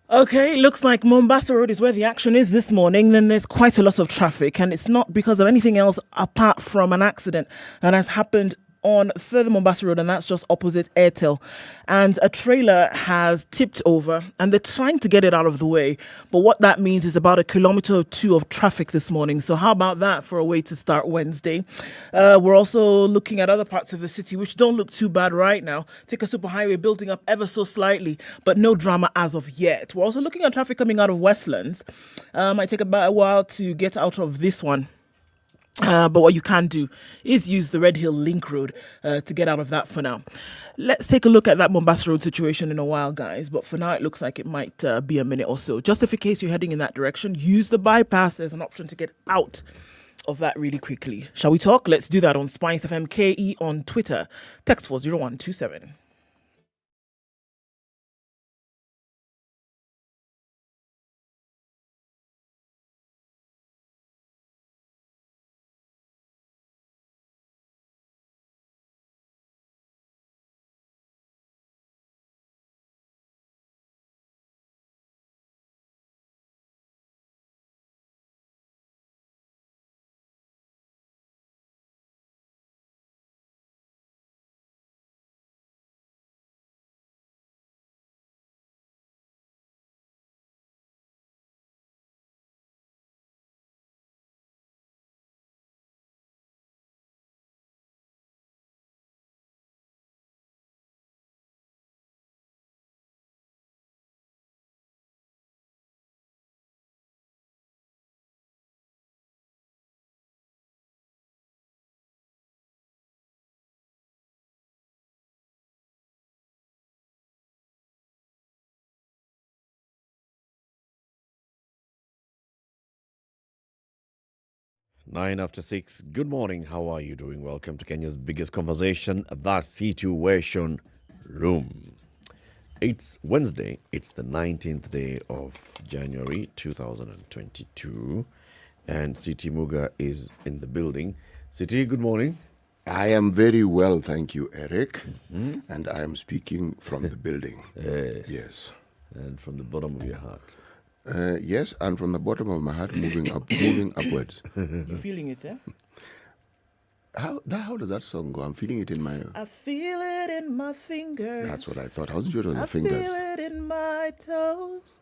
Okay, looks like Mombasa Road is where the action is this morning. Then there's quite a lot of traffic, and it's not because of anything else apart from an accident that has happened on further Mombasa Road, and that's just opposite Airtel. And a trailer has tipped over, and they're trying to get it out of the way. But what that means is about a kilometer or two of traffic this morning. So how about that for a way to start Wednesday? We're also looking at other parts of the city which don't look too bad right now. Thika Superhighway building up ever so slightly, but no drama as of yet. We're also looking at traffic coming out of Westlands. Might take about a while to get out of this one. But what you can do is use the Red Hill Link Road to get out of that for now. Let's take a look at that Mombasa Road situation in a while, guys. But for now, it looks like it might be a minute or so. Just in case you're heading in that direction, use the bypass as an option to get out of that really quickly. Shall we talk? Let's do that on SpiceFM KE on Twitter. Text 40127. Nine after 6. Good morning. How are you doing? Welcome to Kenya's biggest conversation, the Situation Room. It's Wednesday. It's the 19th day of January 2022. And CT Muga is in the building. CT, good morning. I am very well, thank you, Eric. And I am speaking from the building. Yes. And from the bottom of your heart. Yes, and from the bottom of my heart, moving upwards. You feeling it, eh? How does that song go? I'm feeling it in my... I feel it in my fingers. That's what I thought. I wasn't sure it was the fingers. I feel it in my toes.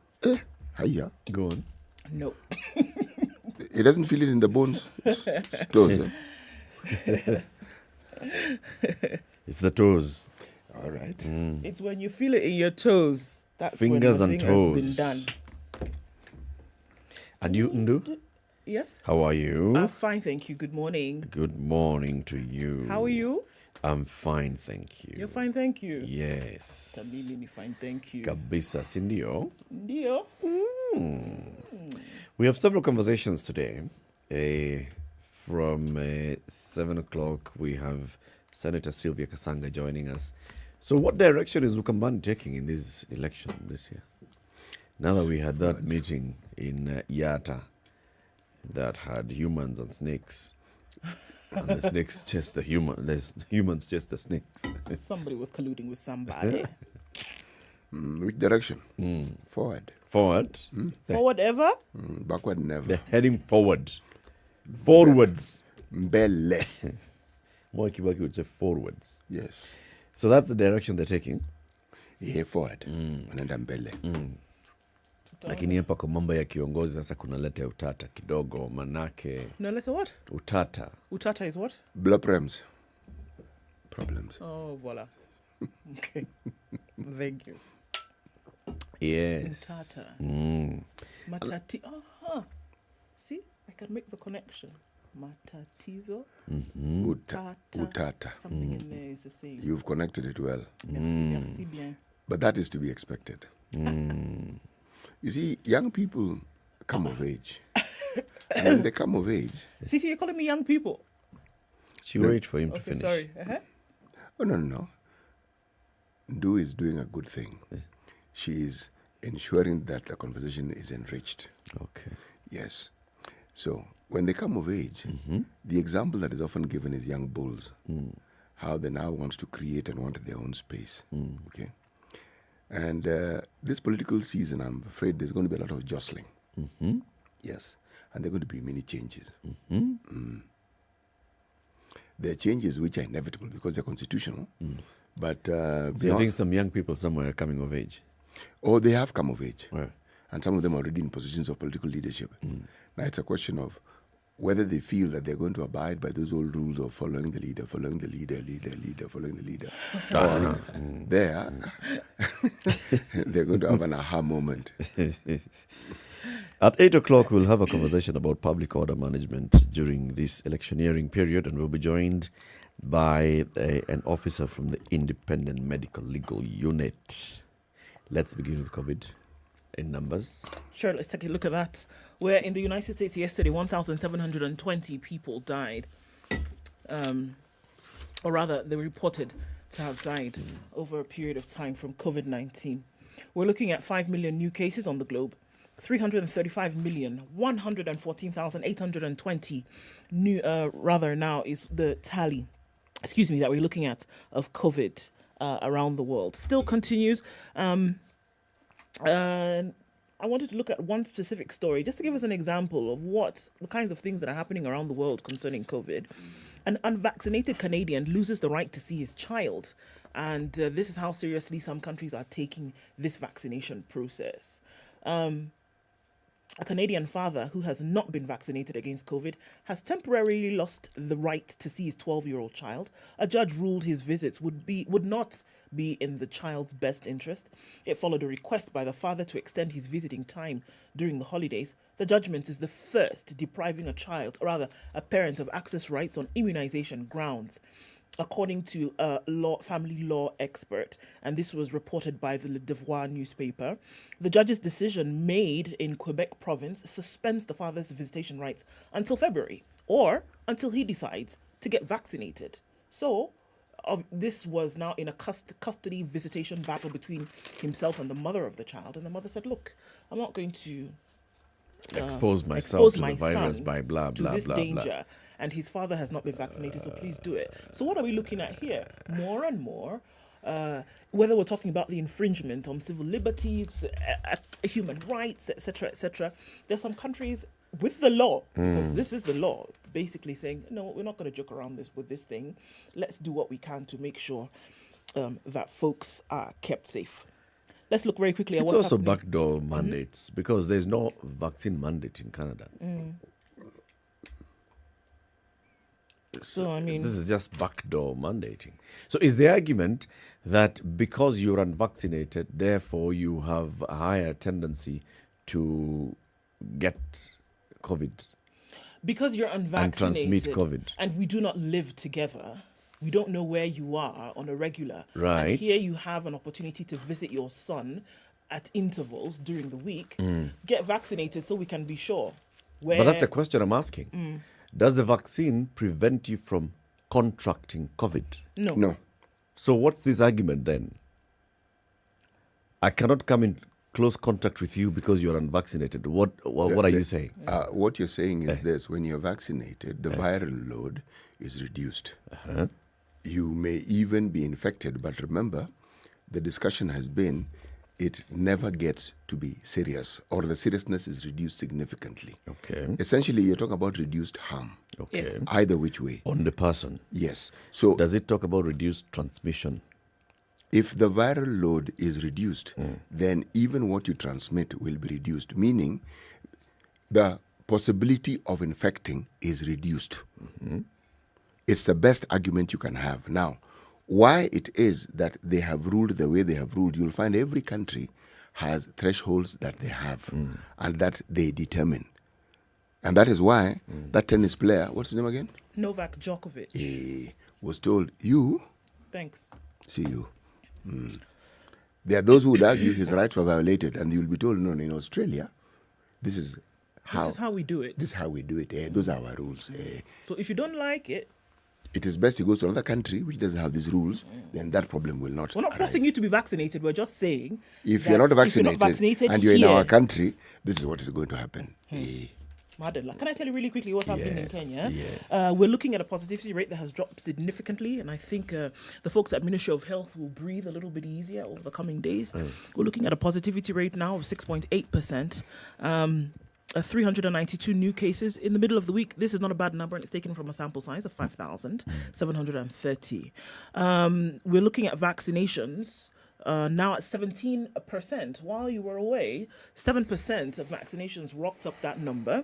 Hiya. Go on. No. It doesn't feel it in the bones. It's toes, eh? It's the toes. All right. It's when you feel it in your toes. That's Fingers when and the thing toes. has been done. And you, Ndu? Yes? How are you? I'm fine, thank you. Good morning. Good morning to you. How are you? I'm fine, thank you. You're fine, thank you. Yes. Kamili ni fine, thank you. Kabisa, sindio? Ndio. We have several conversations today. From 7 o'clock, we have Senator Sylvia Kasanga joining us. So what direction is Ukambani taking in this election this year? Now that we had that meeting in Yata that had humans and snakes, and the snakes chased the humans chased the snakes. Somebody was colluding with somebody. Which direction? Forward. Forward? Forward ever? Backward never. They're heading forward. Forwards. Mbele. Moi Kibaki would say forwards. Yes. So that's the direction they're taking. Yeah, forward. Wanaenda mbele. Lakini hapa kwa mambo ya kiongozi sasa kunaleta utata kidogo manake. No, let's what? Utata. Utata is what? Problems. Oh, voila. Okay. Thank you. Yes. Utata. Matati. See, I can make the connection. Matatizo. Utata. Something in there is the same. You've connected it well. Merci bien. But that is to be expected. You see, young people come of age. And when they come of age... See, you're calling me young people. She wait for him to Okay, finish. sorry. Oh, no. Ndu is doing a good thing. She is ensuring that the conversation is enriched. Okay. Yes. So, when they come of age, the example that is often given is young bulls. How they now want to create and want their own space. Okay. And this political season, I'm afraid there's going to be a lot of jostling. Mm-hmm. Yes. And there are going to be many changes. Mm-hmm. There are changes which are inevitable because they're constitutional. But So you think some young people somewhere are coming of age? Oh, they have come of age. Where? And some of them are already in positions of political leadership. Now it's a question of whether they feel that they're going to abide by those old rules of following the leader, following the leader, following the leader. Or they're going to have an aha moment. At 8 o'clock, we'll have a conversation about public order management during this electioneering period, and we'll be joined by an officer from the Independent Medical Legal Unit. Let's begin with COVID in numbers. Sure, let's take a look at that. Where in the United States yesterday, 1,720 people died. Or rather, they were reported to have died over a period of time from COVID-19. We're looking at 5 million new cases on the globe. 335,114,820 new, now is the tally, that we're looking at of COVID around the world. Still continues. And I wanted to look at one specific story just to give us an example of what the kinds of things that are happening around the world concerning COVID. An unvaccinated Canadian loses the right to see his child. And this is how seriously some countries are taking this vaccination process. A Canadian father who has not been vaccinated against COVID has temporarily lost the right to see his 12-year-old child. A judge ruled his visits would not be in the child's best interest. It followed a request by the father to extend his visiting time during the holidays. The judgment is the first depriving a parent of access rights on immunization grounds, according to a family law expert, and this was reported by the Le Devoir newspaper. The judge's decision made in Quebec province suspends the father's visitation rights until February, or until he decides to get vaccinated. So, this was now in a custody visitation battle between himself and the mother of the child, and the mother said, look, I'm not going to expose myself to the virus son by blah, to blah, this blah, danger. blah. And his father has not been vaccinated, so please do it. So what are we looking at here? More and more, whether we're talking about the infringement on civil liberties, human rights, etc., there's some countries with the law, because this is the law, basically saying, no, we're not going to joke around with this thing. Let's do what we can to make sure that folks are kept safe. Let's look very quickly at what's happening. It's also backdoor mandates, because there's no vaccine mandate in Canada. So, I mean, this is just backdoor mandating. So is the argument that because you're unvaccinated, therefore you have a higher tendency to get COVID? Because you're unvaccinated and transmit COVID. And we do not live together, we don't know where you are on a regular. Right. And here you have an opportunity to visit your son at intervals during the week. Get vaccinated so we can be sure. But that's the question I'm asking. Does the vaccine prevent you from contracting COVID? No. So what's this argument then? I cannot come in close contact with you because you're unvaccinated. What are you saying? What you're saying is this. When you're vaccinated, the viral load is reduced. You may even be infected, but remember, the discussion has been it never gets to be serious, or the seriousness is reduced significantly. Okay. Essentially, you're talking about reduced harm. Okay. Yes. Either which way. On the person. Yes. So does it talk about reduced transmission? If the viral load is reduced, then even what you transmit will be reduced, meaning the possibility of infecting is reduced. It's the best argument you can have. Now, why it is that they have ruled the way they have ruled, you'll find every country has thresholds that they have and that they determine. And that is why that tennis player, what's his name again? Novak Djokovic. Was told, you, Thanks. see you. There are those who would argue his rights were violated, and you'll be told, no, in Australia, this is how we do it. This is how we do it. Those are our rules. So if you don't like it, it is best he goes to another country which doesn't have these rules, then that problem will not we're not forcing arise. you to be vaccinated. We're just saying If that you're not if vaccinated, and you're in here, our country, this is what is going to happen. Madela. Can I tell you really quickly what's happening in Kenya? Yes. We're looking at a positivity rate that has dropped significantly, and I think the folks at Ministry of Health will breathe a little bit easier over the coming days. We're looking at a positivity rate now of 6.8%. 392 new cases in the middle of the week. This is not a bad number, and it's taken from a sample size of 5,730. We're looking at vaccinations. Now at 17%. While you were away, 7% of vaccinations rocked up that number.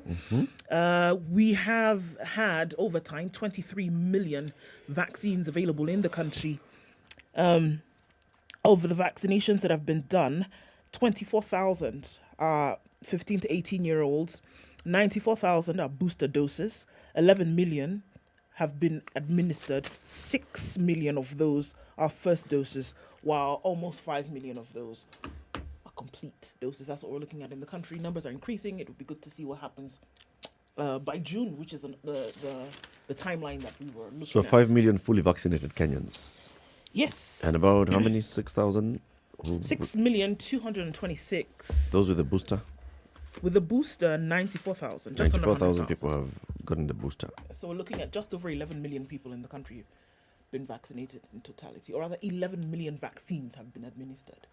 We have had, over time, 23 million vaccines available in the country. Over the vaccinations that have been done, 24,000 are 15 to 18-year-olds, 94,000 are booster doses, 11 million have been administered, 6 million of those are first doses, while almost 5 million of those are complete doses. That's what we're looking at in the country. Numbers are increasing. It would be good to see what happens by June, which is the timeline that we were looking So at. 5 million fully vaccinated Kenyans. Yes. And about how many? 6,000? 6,226,000. Those with the booster? With the booster, 94,000. Just under 94,000 100,000. people have gotten the booster. So we're looking at just over 11 million people in the country been vaccinated in totality, or rather 11 million vaccines have been administered.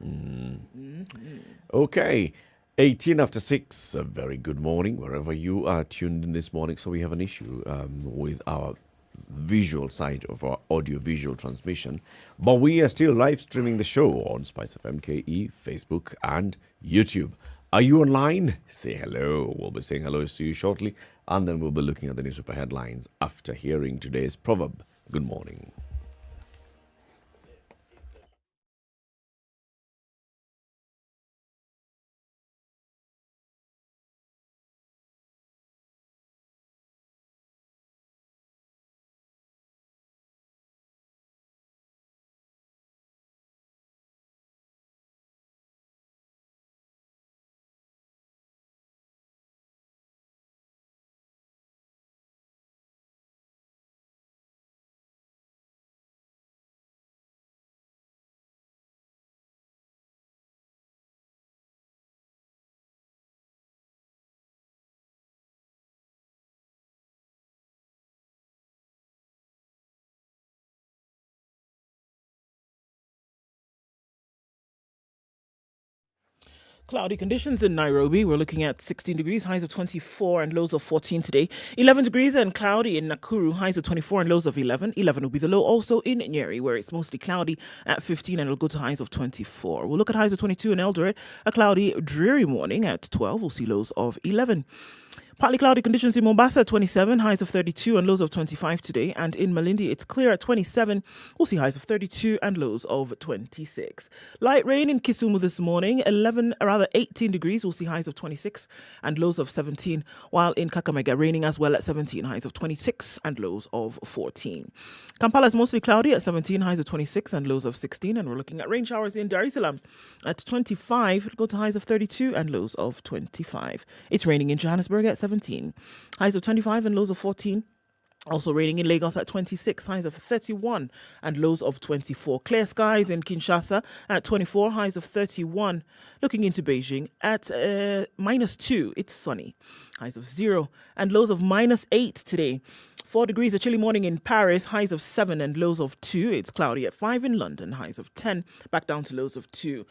Okay, 18 after 6. A very good morning wherever you are tuned in this morning. So we have an issue with our visual side of our audio-visual transmission, but we are still live streaming the show on SpiceFM KE, Facebook and YouTube. Are you online? Say hello. We'll be saying hello to you shortly, and then we'll be looking at the newspaper headlines after hearing today's proverb. Good morning. Cloudy conditions in Nairobi. We're looking at 16 degrees, highs of 24 and lows of 14 today. 11 degrees and cloudy in Nakuru, highs of 24 and lows of 11. 11 will be the low also in Nyeri, where it's mostly cloudy at 15 and it'll go to highs of 24. We'll look at highs of 22 in Eldoret. A cloudy, dreary morning at 12. We'll see lows of 11. Partly cloudy conditions in Mombasa at 27, highs of 32 and lows of 25 today. And in Malindi, it's clear at 27. We'll see highs of 32 and lows of 26. Light rain in Kisumu this morning, 18 degrees. We'll see highs of 26 and lows of 17. While in Kakamega, raining as well at 17, highs of 26 and lows of 14. Kampala is mostly cloudy at 17, highs of 26 and lows of 16. And we're looking at rain showers in Dar es Salaam at 25. It'll go to highs of 32 and lows of 25. It's raining in Johannesburg at 17. Highs of 25 and lows of 14. Also raining in Lagos at 26, highs of 31 and lows of 24. Clear skies in Kinshasa at 24, highs of 31. Looking into Beijing at -2, it's sunny. Highs of 0 and lows of -8 today. 4 degrees, a chilly morning in Paris, highs of 7 and lows of 2. It's cloudy at 5 in London, highs of 10, back down to lows of 2.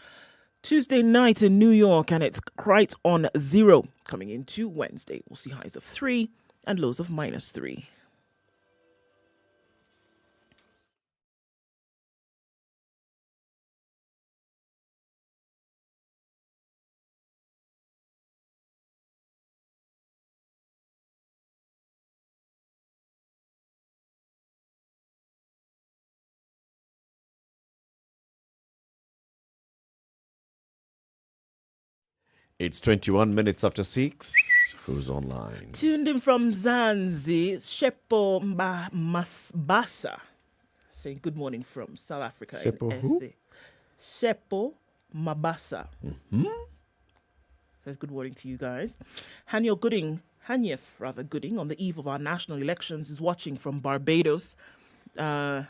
Tuesday night in New York, and it's right on 0. Coming into Wednesday, we'll see highs of 3 and lows of -3. It's 21 minutes after 6. Who's online? Tuned in from Zanzi, Shepo Mabasa. Saying good morning from South Africa. Shepo in who? SA. Shepo Mabasa. Says good morning to you guys. Hanyef Gooding, on the eve of our national elections, is watching from Barbados. So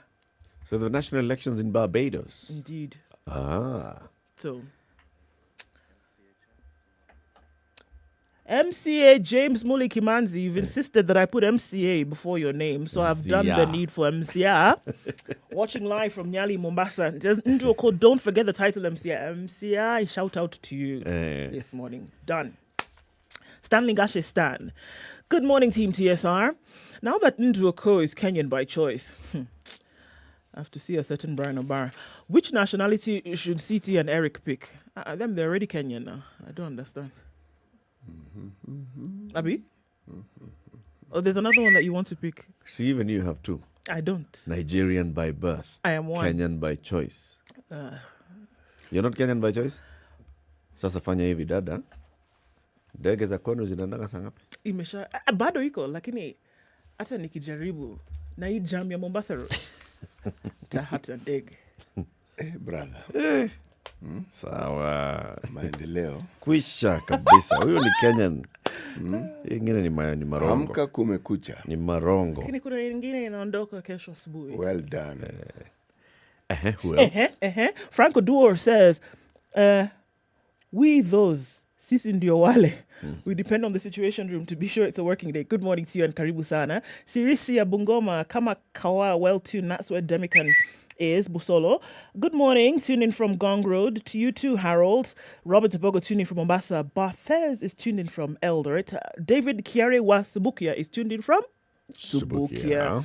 the national elections in Barbados. Indeed. Ah. So MCA James Muli Kimanzi, you've insisted that I put MCA before your name, so I've done the MCA. need for MCA. Watching live from Nyeri, Mombasa. Ndu Okoh, don't forget the title MCA. MCA, shout out to you this morning. Done. Stanley Gashe Stan. Good morning, Team TSR. Now that Ndu Okoh is Kenyan by choice, I have to see a certain Brian Obar. Which nationality should CT and Eric pick? They're already Kenyan now. I don't understand. Abi? Oh, there's another one that you want to pick. See, even you have two. I don't. Nigerian by birth. I am one. Kenyan by choice. You're not Kenyan by choice? Sasa fanya hivi dada. Ndege za kwenu zinaendanga saa ngapi? Imesha bado iko lakini hata nikijaribu na hii jam ya Mombasa Road. Hata ndege. Brother. Sawa. Maendeleo. Kwisha kabisa. Huyo ni Kenyan. Ingine ni marongo. Amka kumekucha. Ni marongo. Lakini kuna ingine inaondoka kesho asubuhi. Well done. Who else? Franco Duor says, we those, sisi ndio wale. We depend on the situation room to be sure it's a working day. Good morning to you and karibu sana. Sirisi ya Bungoma, kama kawa, well tuned, that's where Demican is, Busolo. Good morning, tune in from Gong Road. To you too, Harold. Robert Tobogo tuning in from Mombasa. Barthez is tuned in from Eldoret. David Kiare wa Subukia is tuned in from Subukia.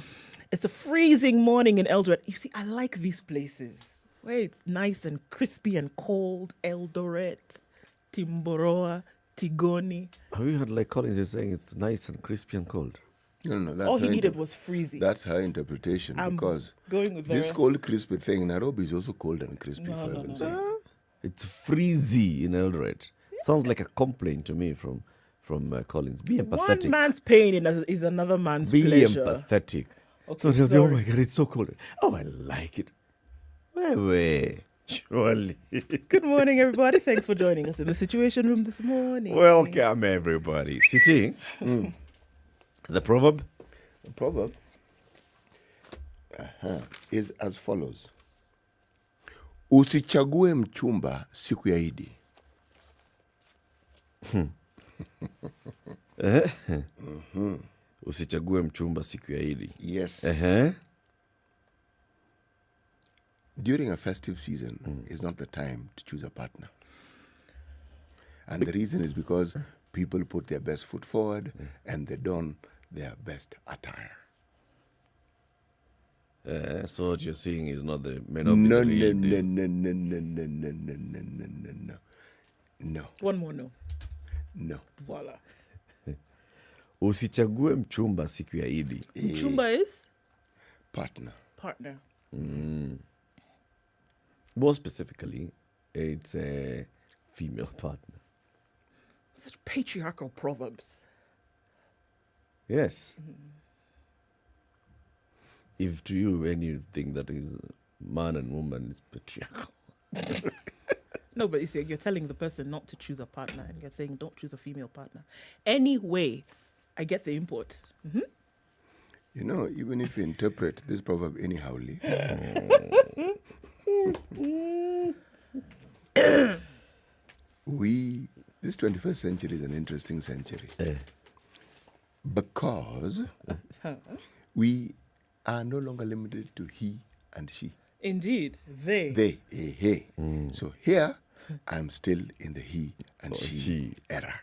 It's a freezing morning in Eldoret. You see, I like these places where it's nice and crispy and cold. Eldoret, Timboroa, Tigoni. Have you heard like Collins is saying it's nice and crispy and cold? No, that's All her he needed was freezing. That's her interpretation because going with the this rest. cold crispy thing, Nairobi is also cold and crispy for heaven's sake. It's freezy in Eldoret. Sounds like a complaint to me from Collins. Be empathetic. One man's pain is another man's Be pleasure. empathetic. Okay, So they'll say, oh sorry. my God, it's so cold. Oh, I like it. Wait. Surely. Good morning, everybody. Thanks for joining us in the Situation Room this morning. Welcome, everybody. Sitting. The proverb. The proverb is as follows. Usichague mchumba siku ya Idi. Usichague mchumba siku ya Idi. Yes. During a festive season is not the time to choose a partner. And the reason is because people put their best foot forward and they don their best attire. So what you're seeing is not the may No, not no, be the no, real no, deal. no, no, no, no, no, no, no, no, no. No. One more no. No. Voila. Usichague mchumba siku ya Idi. Mchumba is Partner. partner. More specifically, it's a female partner. Such patriarchal proverbs. Yes. If to you anything that is man and woman is patriarchal. No, but you see, you're telling the person not to choose a partner, and you're saying don't choose a female partner. Anyway, I get the import. You know, even if you interpret this proverb anyhowly, this 21st century is an interesting century. Because we are no longer limited to he and she. Indeed, they. They. So here, I'm still in the he and she era.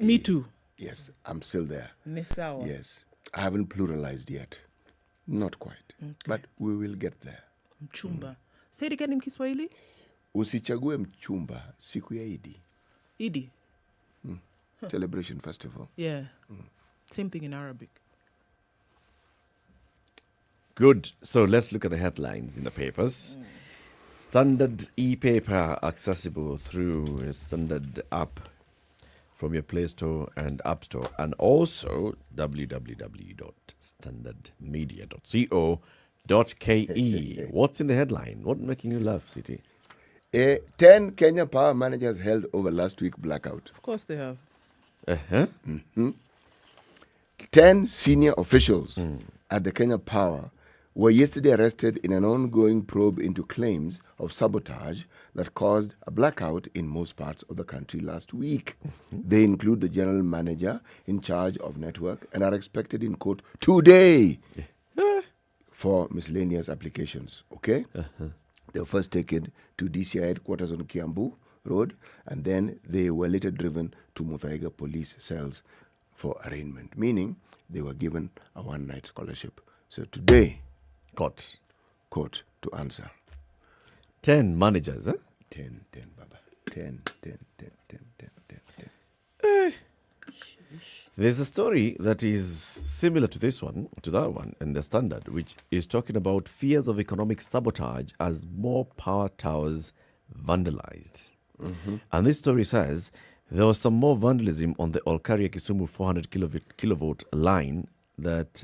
Me too. Yes, I'm still there. Nisawa. Yes. I haven't pluralized yet. Not quite. But we will get there. Mchumba. Say it again in Kiswahili. Usichague mchumba siku ya Idi. Idi. Celebration festival. Yeah. Same thing in Arabic. Good. So let's look at the headlines in the papers. Standard e-paper accessible through a Standard app from your Play Store and App Store, and also www.standardmedia.co.ke. What's in the headline? What making you laugh, City? 10 Kenya power managers held over last week blackout. Of course they have. 10 senior officials at the Kenya Power were yesterday arrested in an ongoing probe into claims of sabotage that caused a blackout in most parts of the country last week. They include the general manager in charge of network and are expected in court today for miscellaneous applications. Okay? They were first taken to DCI headquarters on Kiambu Road, and then they were later driven to Muthui police cells for arraignment, meaning they were given a one-night scholarship. So today, Court. court to answer. 10 managers, huh? 10, Baba. 10. There's a story that is similar to this one, to that one, in the Standard, which is talking about fears of economic sabotage as more power towers vandalized. And this story says there was some more vandalism on the Olkaria Kisumu 400 kilovolt line that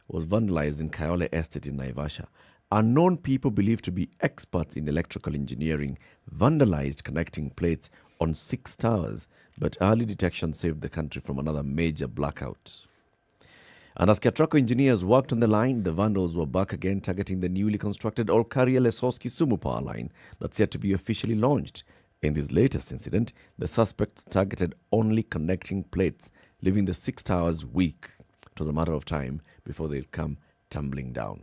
was vandalized in Kayole Estate in Naivasha. Unknown people believed to be experts in electrical engineering vandalized connecting plates on 6 towers, but early detection saved the country from another major blackout. And as Katrako engineers worked on the line, the vandals were back again targeting the newly constructed Olkaria Lesos Kisumu power line that's yet to be officially launched. In this latest incident, the suspects targeted only connecting plates, leaving the 6 towers weak. It was a matter of time before they'd come tumbling down.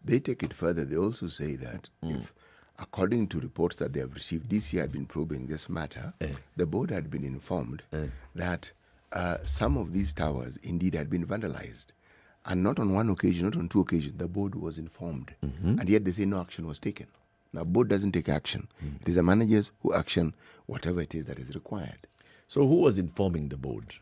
They take it further. They also say that if, according to reports that they have received, DC had been probing this matter, the board had been informed that some of these towers indeed had been vandalized. And not on one occasion, not on 2 occasions, the board was informed. And yet they say no action was taken. Now, board doesn't take action. It is the managers who action whatever it is that is required. So who was informing the board?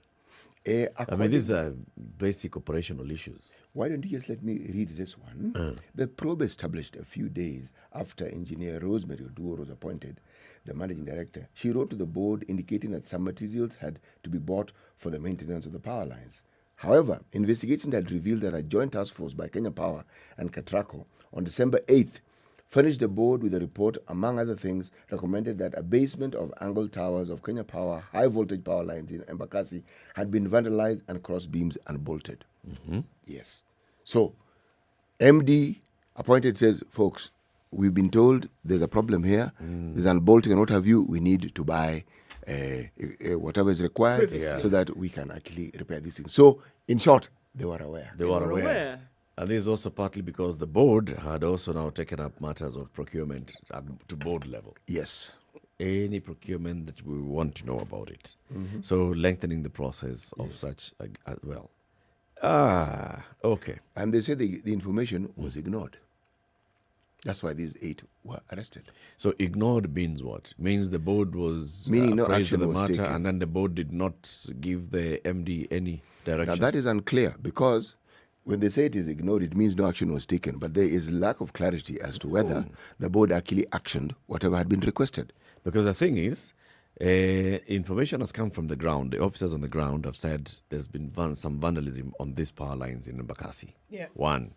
I mean, these are basic operational issues. Why don't you just let me read this one? The probe established a few days after engineer Rosemary Ndu Okoh was appointed the managing director. She wrote to the board indicating that some materials had to be bought for the maintenance of the power lines. However, investigations had revealed that a joint task force by Kenya Power and Katrako on December 8th furnished the board with a report, among other things, recommended that a basement of angled towers of Kenya Power high-voltage power lines in Embakasi had been vandalized and cross beams and bolted. Yes. So, MD appointed says, folks, we've been told there's a problem here, there's unbolting and what have you, we need to buy whatever is required so that we can actually repair these things. So, in short, they were aware. They were aware. And this is also partly because the board had also now taken up matters of procurement to board level. Yes. Any procurement that we want to know about it. So lengthening the process of such as well. Okay. And they said the information was ignored. That's why these 8 were arrested. So ignored means what? Means the board was Meaning no appraised of action the was matter taken. and then the board did not give the MD any direction. Now that is unclear because when they say it is ignored, it means no action was taken. But there is lack of clarity as to whether the board actually actioned whatever had been requested. Because the thing is, information has come from the ground. The officers on the ground have said there's been some vandalism on these power lines in Embakasi. Yeah. 1,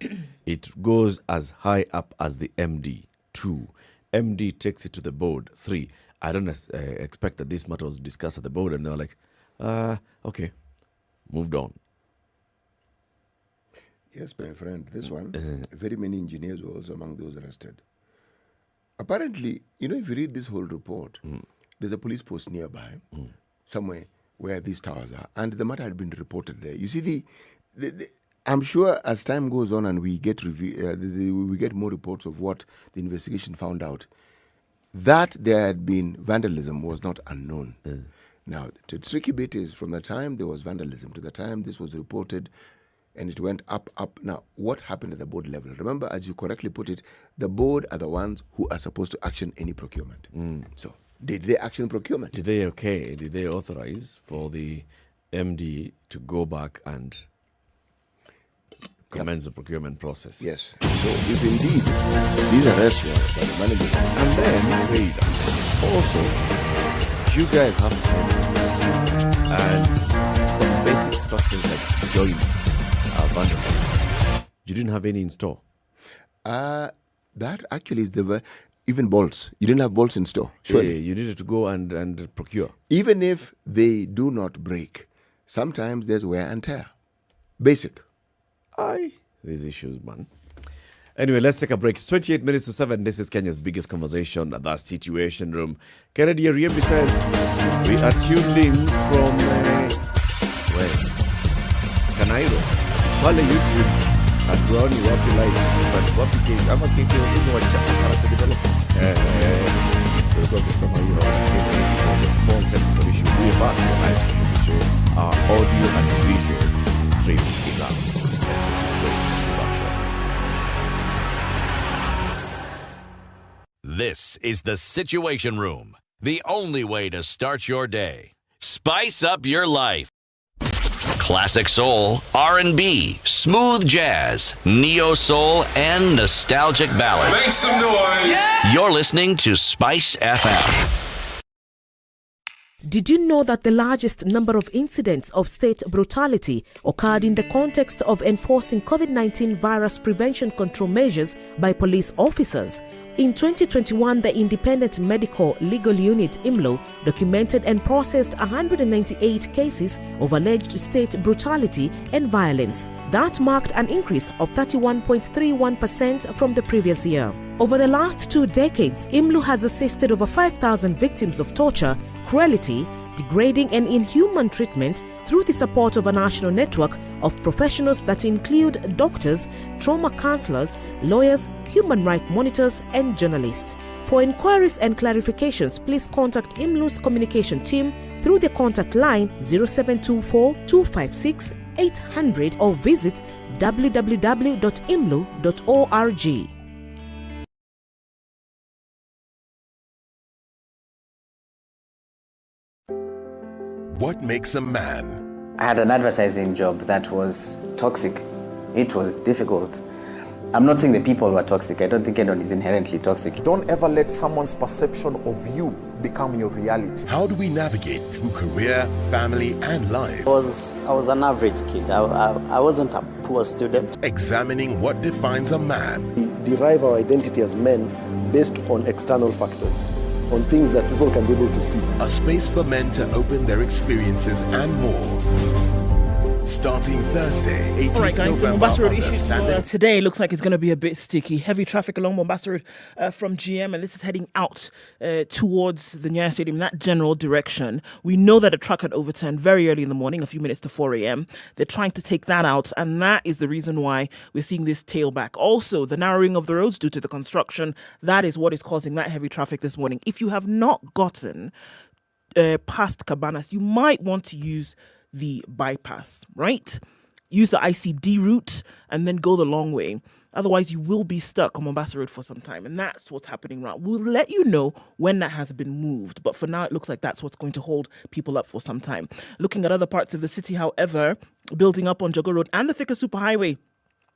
it goes as high up as the MD. 2, MD takes it to the board. 3, I don't expect that this matter was discussed at the board, and they were like, okay, moved on. Yes, my friend, this one, very many engineers were also among those arrested. Apparently, if you read this whole report, there's a police post nearby, somewhere where these towers are, and the matter had been reported there. You see, I'm sure as time goes on and we get we get more reports of what the investigation found out, that there had been vandalism was not unknown. Now, the tricky bit is from the time there was vandalism to the time this was reported, and it went up. Now, what happened at the board level? Remember, as you correctly put it, the board are the ones who are supposed to action any procurement. So, did they action procurement? Did they authorize for the MD to go back and commence the procurement process? Yes. So, if indeed these arrests were by the manager, And then, wait, also, you guys have to and some basic structures like joints are vandalized. You didn't have any in store. that actually is even bolts. You didn't have bolts in store. Surely. You needed to go and procure. Even if they do not break, sometimes there's wear and tear. Basic. these issues, man. Anyway, let's take a break. It's 28 minutes to 7. This is Kenya's biggest conversation at the Situation Room. Kennedy Ariembi says, we are tuned in from Kanairo. Pale YouTube, hatuoni wapi lights, but wapi case, ama case wazima wa character development. There's a small technical issue. We are back to the live stream of the show. Our audio and visual stream is up. Let's take this break. This is the Situation Room, the only way to start your day. Spice up your life. Classic soul, R&B, smooth jazz, neo soul, and nostalgic ballads. Make some noise. Yeah. You're listening to Spice FM. Did you know that the largest number of incidents of state brutality occurred in the context of enforcing COVID-19 virus prevention control measures by police officers? In 2021, the Independent Medical Legal Unit (IMLO) documented and processed 198 cases of alleged state brutality and violence. That marked an increase of 31.31% from the previous year. Over the last 2 decades, IMLO has assisted over 5,000 victims of torture, cruelty, degrading and inhuman treatment through the support of a national network of professionals that include doctors, trauma counselors, lawyers, human rights monitors and journalists. For inquiries and clarifications, please contact IMLO's communication team through the contact line 0724 256 800 or visit www.imlo.org. What makes a man? I had an advertising job that was toxic. It was difficult. I'm not saying the people were toxic. I don't think anyone is inherently toxic. Don't ever let someone's perception of you become your reality. How do we navigate through career, family, and life? I was an average kid. I wasn't a poor student. Examining what defines a man. We derive our identity as men based on external factors, on things that people can be able to see. A space for men to open their experiences and more. Starting Thursday, 18th All right, guys, November the Mombasa Road on the issues Standard. today looks like it's going to be a bit sticky. Heavy traffic along Mombasa Road from GM, and this is heading out towards the Nyeri Stadium, that general direction. We know that a truck had overturned very early in the morning, a few minutes to 4 a.m. They're trying to take that out, and that is the reason why we're seeing this tailback. Also, the narrowing of the roads due to the construction, that is what is causing that heavy traffic this morning. If you have not gotten past Cabanas, you might want to use the bypass, right? Use the ICD route and then go the long way. Otherwise, you will be stuck on Mombasa Road for some time. And that's what's happening right. We'll let you know when that has been moved. But for now, it looks like that's what's going to hold people up for some time. Looking at other parts of the city, however, building up on Jogo Road and the Thika Superhighway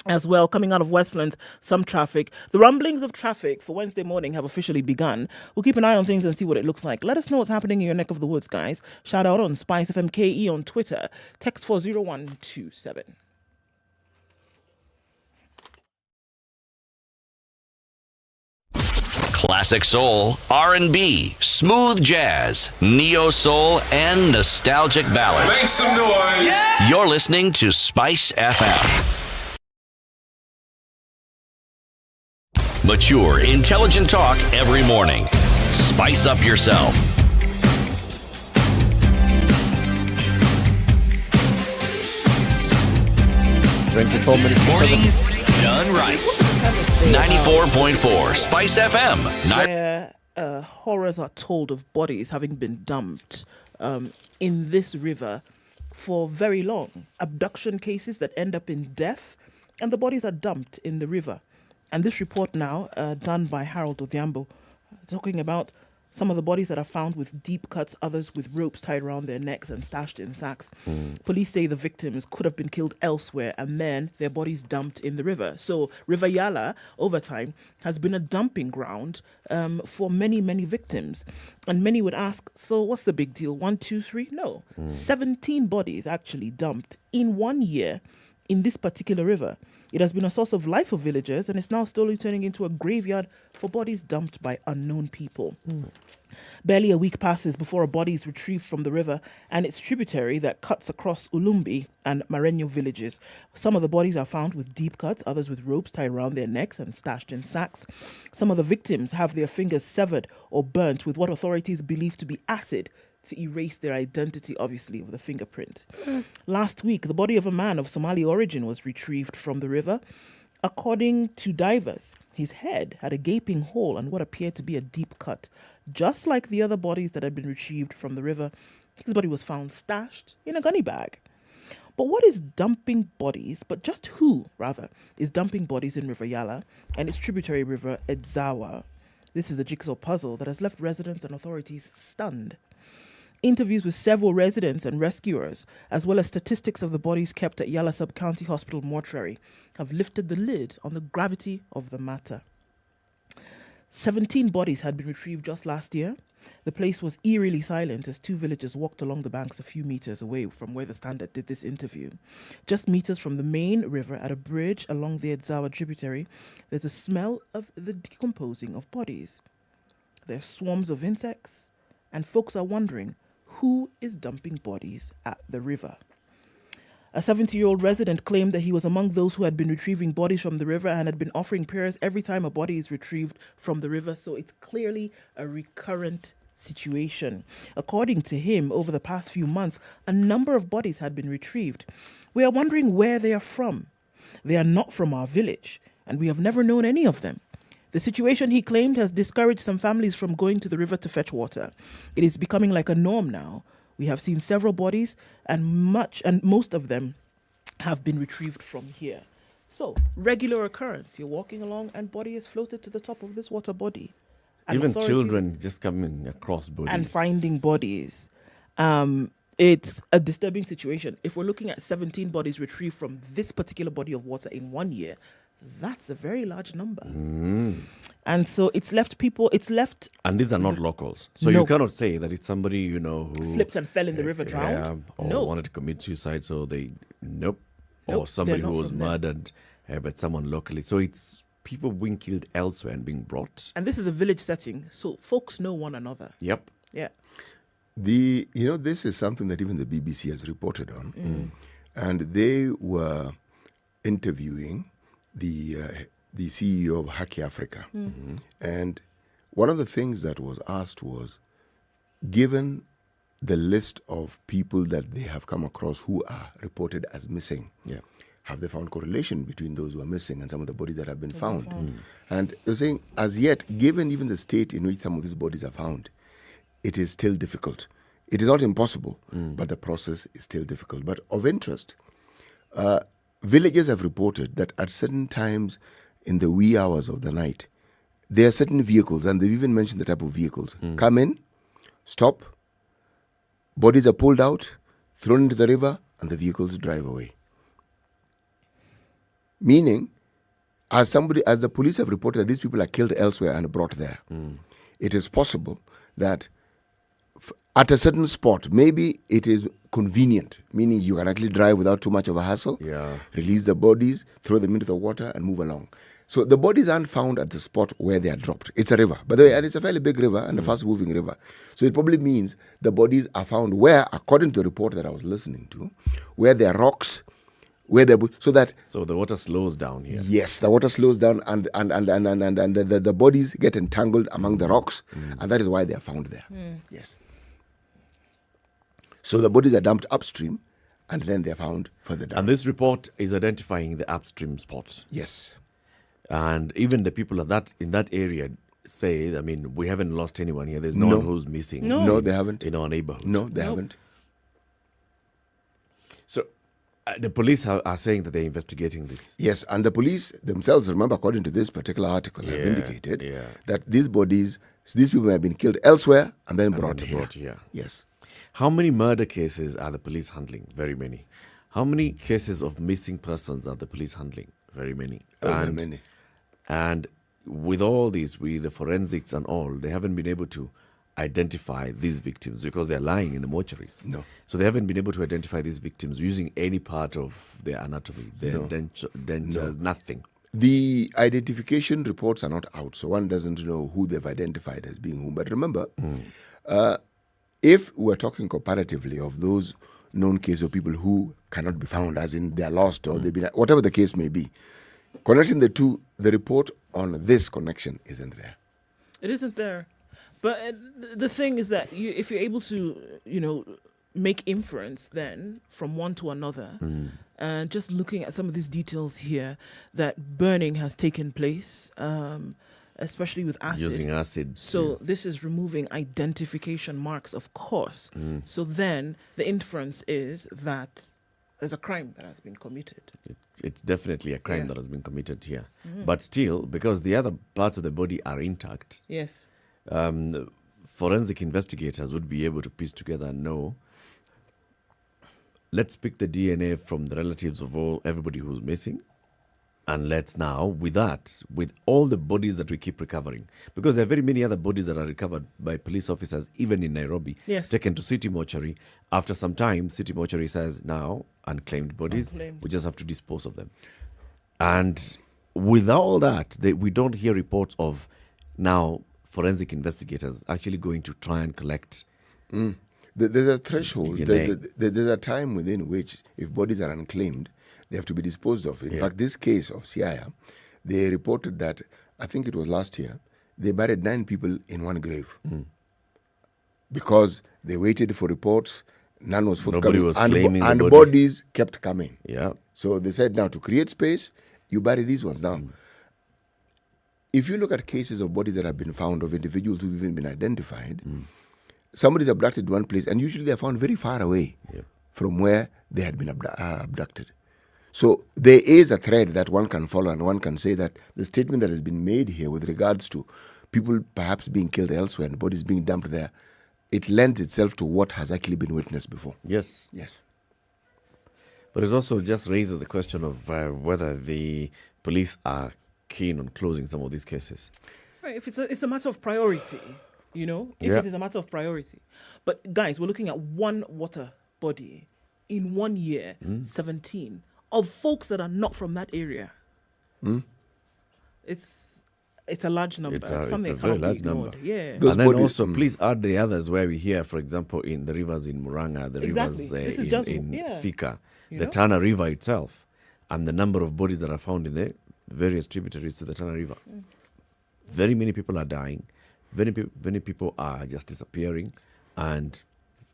as well, coming out of Westlands, some traffic. The rumblings of traffic for Wednesday morning have officially begun. We'll keep an eye on things and see what it looks like. Let us know what's happening in your neck of the woods, guys. Shout out on SpiceFM KE on Twitter. Text 40127. Classic soul, R&B, smooth jazz, neo soul, and nostalgic ballads. Make some noise. Yeah. You're listening to Spice FM. Mature, intelligent talk every morning. Spice up yourself. 24 minutes. Mornings done right. 94.4 Spice FM. Where horrors are told of bodies having been dumped in this river for very long. Abduction cases that end up in death, and the bodies are dumped in the river. And this report now, done by Harold Odhiambo, talking about some of the bodies that are found with deep cuts, others with ropes tied around their necks and stashed in sacks. Police say the victims could have been killed elsewhere and then their bodies dumped in the river. So River Yala, over time, has been a dumping ground for many, many victims. And many would ask, so what's the big deal? 1, 2, 3? No. 17 bodies actually dumped in 1 year in this particular river. It has been a source of life for villagers and it's now slowly turning into a graveyard for bodies dumped by unknown people. Barely a week passes before a body is retrieved from the river and its tributary that cuts across Ulumbi and Marenyo villages. Some of the bodies are found with deep cuts, others with ropes tied around their necks and stashed in sacks. Some of the victims have their fingers severed or burnt with what authorities believe to be acid to erase their identity, obviously, of the fingerprint. Last week, the body of a man of Somali origin was retrieved from the river. According to divers, his head had a gaping hole and what appeared to be a deep cut. Just like the other bodies that had been retrieved from the river, his body was found stashed in a gunny bag. But what is dumping bodies, but just who, rather, is dumping bodies in River Yala and its tributary river Edzawa? This is the jigsaw puzzle that has left residents and authorities stunned. Interviews with several residents and rescuers, as well as statistics of the bodies kept at Yala Sub-County Hospital mortuary, have lifted the lid on the gravity of the matter. 17 bodies had been retrieved just last year. The place was eerily silent as two villagers walked along the banks a few meters away from where the Standard did this interview. Just meters from the main river at a bridge along the Edzawa tributary, there's a smell of the decomposing of bodies. There are swarms of insects, and folks are wondering who is dumping bodies at the river. A 70-year-old resident claimed that he was among those who had been retrieving bodies from the river and had been offering prayers every time a body is retrieved from the river, so it's clearly a recurrent situation. According to him, over the past few months, a number of bodies had been retrieved. We are wondering where they are from. They are not from our village, and we have never known any of them. The situation, he claimed, has discouraged some families from going to the river to fetch water. It is becoming like a norm now. We have seen several bodies, and most of them have been retrieved from here. So, regular occurrence. You're walking along and body is floated to the top of this water body. And even children just coming across bodies. And finding bodies. It's a disturbing situation. If we're looking at 17 bodies retrieved from this particular body of water in 1 year, that's a very large number. And so it's left. And these are not locals. So you cannot say that it's somebody, who slipped and fell in the river, drowned. Or wanted to commit suicide, so or somebody who was murdered, but someone locally. So it's people being killed elsewhere and being brought. And this is a village setting, so folks know one another. Yep. Yeah. This is something that even the BBC has reported on. And they were interviewing the CEO of Haki Africa. And one of the things that was asked was, given the list of people that they have come across who are reported as missing, have they found correlation between those who are missing and some of the bodies that have been found? And they're saying, as yet, given even the state in which some of these bodies are found, it is still difficult. It is not impossible, but the process is still difficult. But of interest, villagers have reported that at certain times in the wee hours of the night, there are certain vehicles, and they've even mentioned the type of vehicles, come in, stop, bodies are pulled out, thrown into the river, and the vehicles drive away. Meaning, as the police have reported that these people are killed elsewhere and brought there, it is possible that at a certain spot, maybe it is convenient, meaning you can actually drive without too much of a hassle, release the bodies, throw them into the water, and move along. So the bodies aren't found at the spot where they are dropped. It's a river, by the way, and it's a fairly big river and a fast-moving river. So it probably means the bodies are found where, according to the report that I was listening to, where there are rocks, so the water slows down here. Yes, the water slows down, and the bodies get entangled among the rocks, and that is why they are found there. Yes. So the bodies are dumped upstream, and then they're found further down. And this report is identifying the upstream spots. Yes. And even the people in that area say, we haven't lost anyone here. There's no one who's missing. No, they haven't. In our neighborhood. No, they haven't. So the police are saying that they're investigating this. Yes, and the police themselves, remember, according to this particular article, have indicated that these people have been killed elsewhere and then brought here. Yes. How many murder cases are the police handling? Very many. How many cases of missing persons are the police handling? Very many. Very many. And with all these, with the forensics and all, they haven't been able to identify these victims because they're lying in the mortuaries. No. So they haven't been able to identify these victims using any part of their anatomy, their dentures, nothing. The identification reports are not out, so one doesn't know who they've identified as being whom. But remember, if we're talking comparatively of those known cases of people who cannot be found, as in they're lost or they've been, whatever the case may be, connecting the two, the report on this connection isn't there. It isn't there. But the thing is that if you're able to, make inference then from one to another, and just looking at some of these details here, that burning has taken place, especially with acid. Using acid. So this is removing identification marks, of course. So then the inference is that there's a crime that has been committed. It's definitely a crime that has been committed here. But still, because the other parts of the body are intact, yes, forensic investigators would be able to piece together and know, let's pick the DNA from the relatives of everybody who's missing. And let's now, with all the bodies that we keep recovering, because there are very many other bodies that are recovered by police officers, even in Nairobi, taken to City Mortuary. After some time, City Mortuary says, now, unclaimed bodies, we just have to dispose of them. And with all that, we don't hear reports of now forensic investigators actually going to try and collect. There's a threshold. There's a time within which, if bodies are unclaimed, they have to be disposed of. In fact, this case of Siaya, they reported that, I think it was last year, they buried 9 people in one grave. Because they waited for reports, none was forthcoming. Nobody was claiming and the bodies kept coming. Yeah. So they said, now to create space, you bury these ones now. If you look at cases of bodies that have been found, of individuals who've even been identified, somebody's abducted one place, and usually they're found very far away from where they had been abducted. So there is a thread that one can follow, and one can say that the statement that has been made here with regards to people perhaps being killed elsewhere and bodies being dumped there, it lends itself to what has actually been witnessed before. Yes. Yes. But it also just raises the question of whether the police are keen on closing some of these cases. Right, if it's a matter of priority, if it is a matter of priority. But guys, we're looking at one water body in 1 year, 17, of folks that are not from that area. It's a large number. It's a very large number. Yeah. Those and then also, please add the others where we hear, for example, in the rivers in Muranga, the rivers in Thika, the Tana River itself, and the number of bodies that are found in the various tributaries to the Tana River. Very many people are dying. Many people are just disappearing, and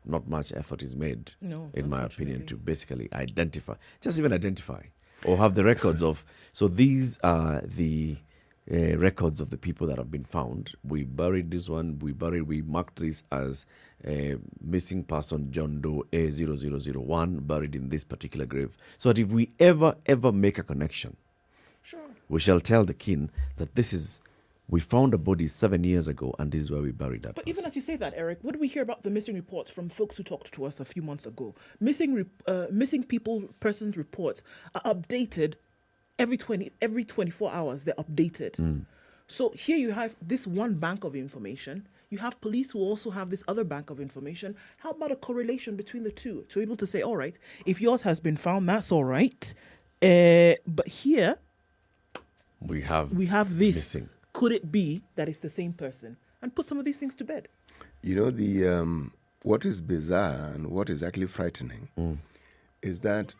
not much effort is made, in my opinion, to basically identify, or have the records of. So these are the records of the people that have been found. We buried this one. We marked this as missing person John Doe A0001, buried in this particular grave. So that if we ever make a connection, we shall tell the kin that this is. We found a body 7 years ago, and this is where we buried that. But even as you say that, Eric, what did we hear about the missing reports from folks who talked to us a few months ago? Missing persons reports are updated every 24 hours. They're updated. So here you have this one bank of information. You have police who also have this other bank of information. How about a correlation between the two to be able to say, all right, if yours has been found, that's all right. But here we have this missing. Could it be that it's the same person? And put some of these things to bed. What is bizarre and what is actually frightening is that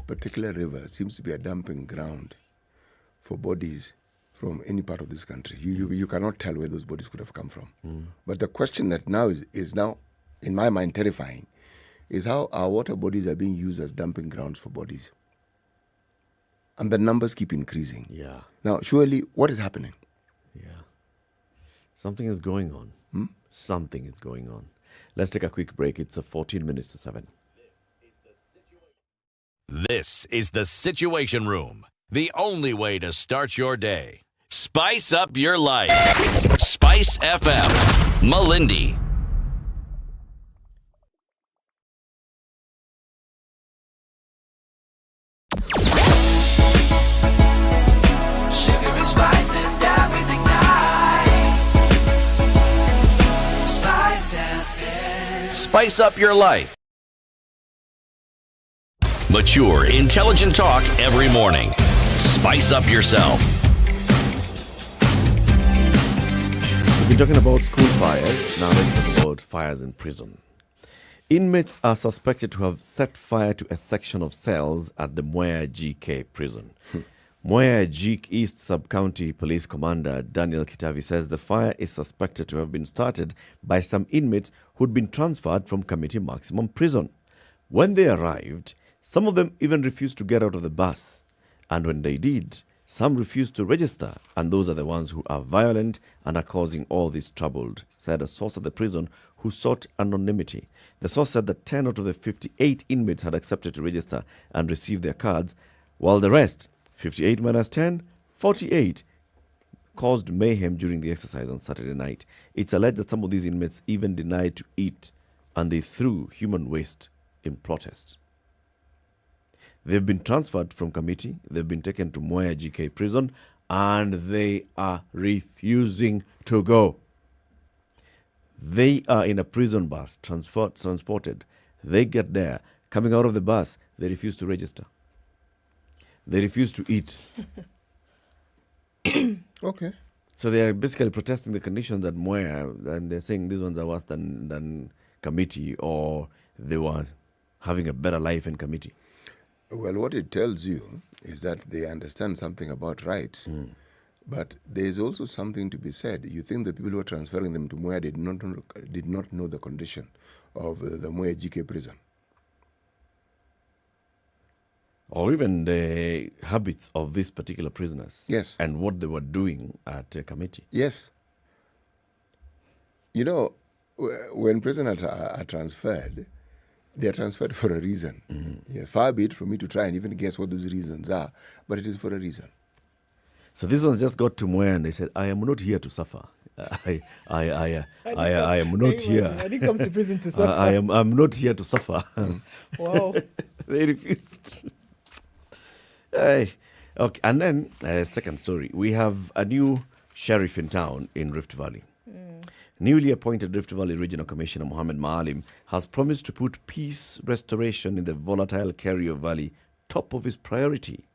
particular river seems to be a dumping ground for bodies from any part of this country. You cannot tell where those bodies could have come from. But the question that now is now, in my mind, terrifying, is how our water bodies are being used as dumping grounds for bodies. And the numbers keep increasing. Yeah. Now, surely, what is happening? Yeah. Something is going on. Something is going on. Let's take a quick break. It's 14 minutes to 7. This is the Situation Room. The only way to start your day. Spice up your life. SpiceFM. Malindi. Spice up your life. Mature, intelligent talk every morning. Spice up yourself. We've been talking about school fires. Now let's talk about fires in prison. Inmates are suspected to have set fire to a section of cells at the Mwea GK prison. Mwea GK East Sub-County Police Commander Daniel Kitavi says the fire is suspected to have been started by some inmates who'd been transferred from Committee Maximum Prison. When they arrived, some of them even refused to get out of the bus. And when they did, some refused to register, and those are the ones who are violent and are causing all this trouble, said a source at the prison who sought anonymity. The source said that 10 out of the 58 inmates had accepted to register and receive their cards, while the rest, 58 minus 10, 48, caused mayhem during the exercise on Saturday night. It's alleged that some of these inmates even denied to eat, and they threw human waste in protest. They've been transferred from committee, they've been taken to Mwea GK prison, and they are refusing to go. They are in a prison bus, transported. They get there. Coming out of the bus, they refuse to register. They refuse to eat. Okay. So they are basically protesting the conditions at Mwea, and they're saying these ones are worse than committee, or they were having a better life in committee. Well, what it tells you is that they understand something about rights. But there is also something to be said. You think the people who are transferring them to Mwea did not know the condition of the Mwea GK prison? Or even the habits of these particular prisoners. Yes. And what they were doing at a committee. Yes. You know, when prisoners are transferred, they are transferred for a reason. Yeah, far be it from me to try and even guess what those reasons are, but it is for a reason. So these ones just got to Mwea and they said, I am not here to suffer. I am not here. I didn't come to prison to suffer. I'm not here to suffer. Wow. They refused. Okay, and then second story. We have a new sheriff in town in Rift Valley. Newly appointed Rift Valley Regional Commissioner Mohammed Maalim has promised to put peace restoration in the volatile Kerio Valley top of his priority.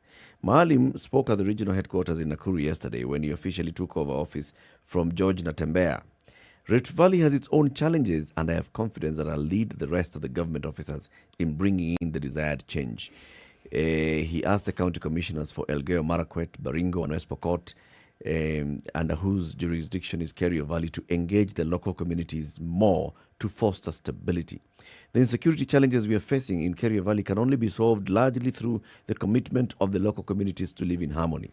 Maalim spoke at the regional headquarters in Nakuru yesterday when he officially took over office from George Natembea. Rift Valley has its own challenges, and I have confidence that I'll lead the rest of the government officers in bringing in the desired change. He asked the county commissioners for Elgeyo Marakwet, Baringo and West Pokot, under whose jurisdiction is Kerio Valley, to engage the local communities more to foster stability. The insecurity challenges we are facing in Kerio Valley can only be solved largely through the commitment of the local communities to live in harmony.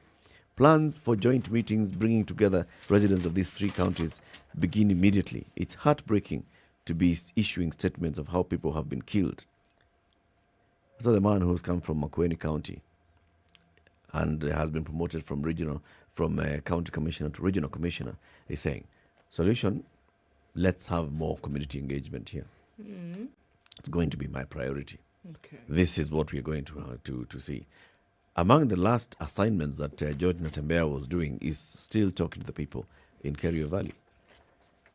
Plans for joint meetings bringing together residents of these three counties begin immediately. It's heartbreaking to be issuing statements of how people have been killed. So the man who's come from Makueni County and has been promoted from county commissioner to regional commissioner is saying, solution, let's have more community engagement here. It's going to be my priority. Okay. This is what we're going to see. Among the last assignments that George Natembea was doing is still talking to the people in Kerio Valley.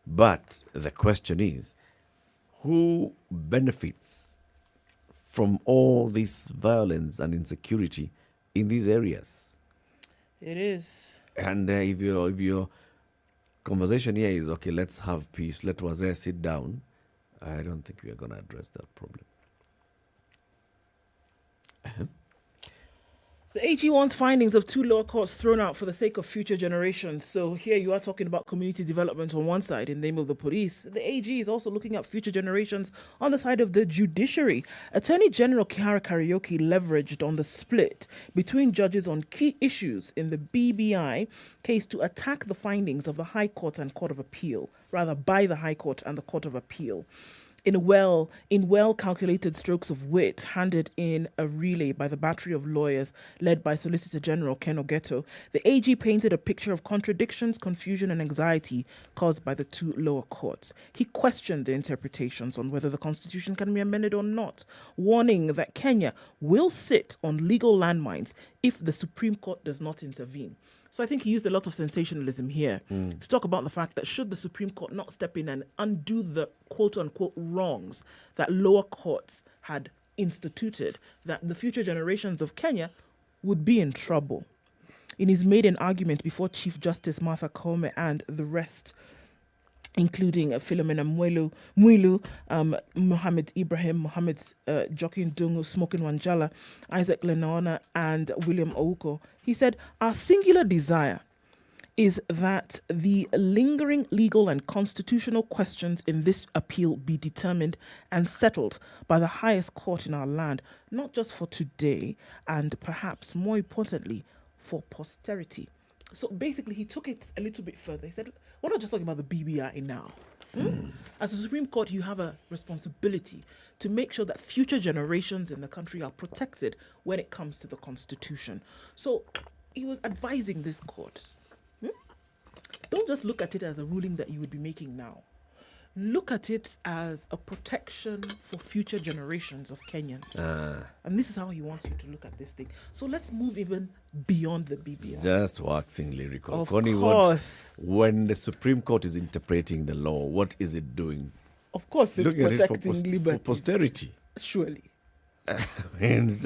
But the question is, who benefits from all this violence and insecurity in these areas? It is. And if your conversation here is, okay, let's have peace, let Wazir sit down, I don't think we are going to address that problem. The AG wants findings of 2 lower courts thrown out for the sake of future generations. So here you are talking about community development on one side in the name of the police. The AG is also looking at future generations on the side of the judiciary. Attorney General Kihara Karaoke leveraged on the split between judges on key issues in the BBI case to attack the findings of the High Court and Court of Appeal, rather by the High Court and the Court of Appeal. In well-calculated strokes of wit handed in a relay by the battery of lawyers led by Solicitor General Ken Ogeto, the AG painted a picture of contradictions, confusion and anxiety caused by the 2 lower courts. He questioned the interpretations on whether the constitution can be amended or not, warning that Kenya will sit on legal landmines if the Supreme Court does not intervene. So I think he used a lot of sensationalism here to talk about the fact that should the Supreme Court not step in and undo the quote-unquote wrongs that lower courts had instituted, that the future generations of Kenya would be in trouble. In his maiden argument before Chief Justice Martha Koome and the rest, including Philomena Mwilu, Mohammed Ibrahim, Mohammed Jokin Dungu, Smokin Wanjala, Isaac Lenaona, and William Ouko, he said, our singular desire is that the lingering legal and constitutional questions in this appeal be determined and settled by the highest court in our land, not just for today, and perhaps more importantly, for posterity. So basically, he took it a little bit further. He said, we're not just talking about the BBI now. As a Supreme Court, you have a responsibility to make sure that future generations in the country are protected when it comes to the Constitution. So he was advising this court, don't just look at it as a ruling that you would be making now. Look at it as a protection for future generations of Kenyans. And this is how he wants you to look at this thing. So let's move even beyond the BBI. Just waxing lyrical. Of Connie, course. When the Supreme Court is interpreting the law, what is it doing? Of course, it's Looking at it protecting liberty. for posterity. Surely. I mean, it's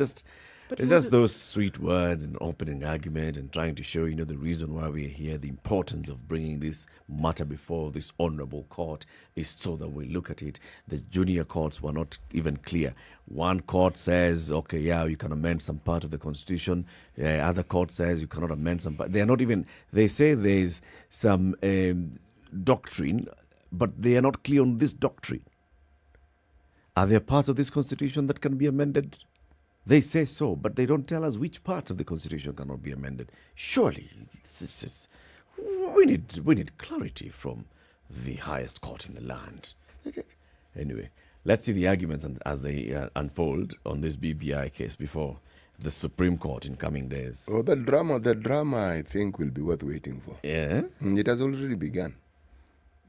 just those sweet words and opening argument and trying to show, the reason why we're here, the importance of bringing this matter before this honorable court is so that we look at it. The junior courts were not even clear. One court says, okay, yeah, you can amend some part of the Constitution. Other court says you cannot amend some part. They're not even, they say there's some doctrine, but they are not clear on this doctrine. Are there parts of this Constitution that can be amended? They say so, but they don't tell us which part of the Constitution cannot be amended. Surely, we need clarity from the highest court in the land. Anyway, let's see the arguments as they unfold on this BBI case before the Supreme Court in coming days. Oh, the drama, I think, will be worth waiting for. Yeah? It has already begun.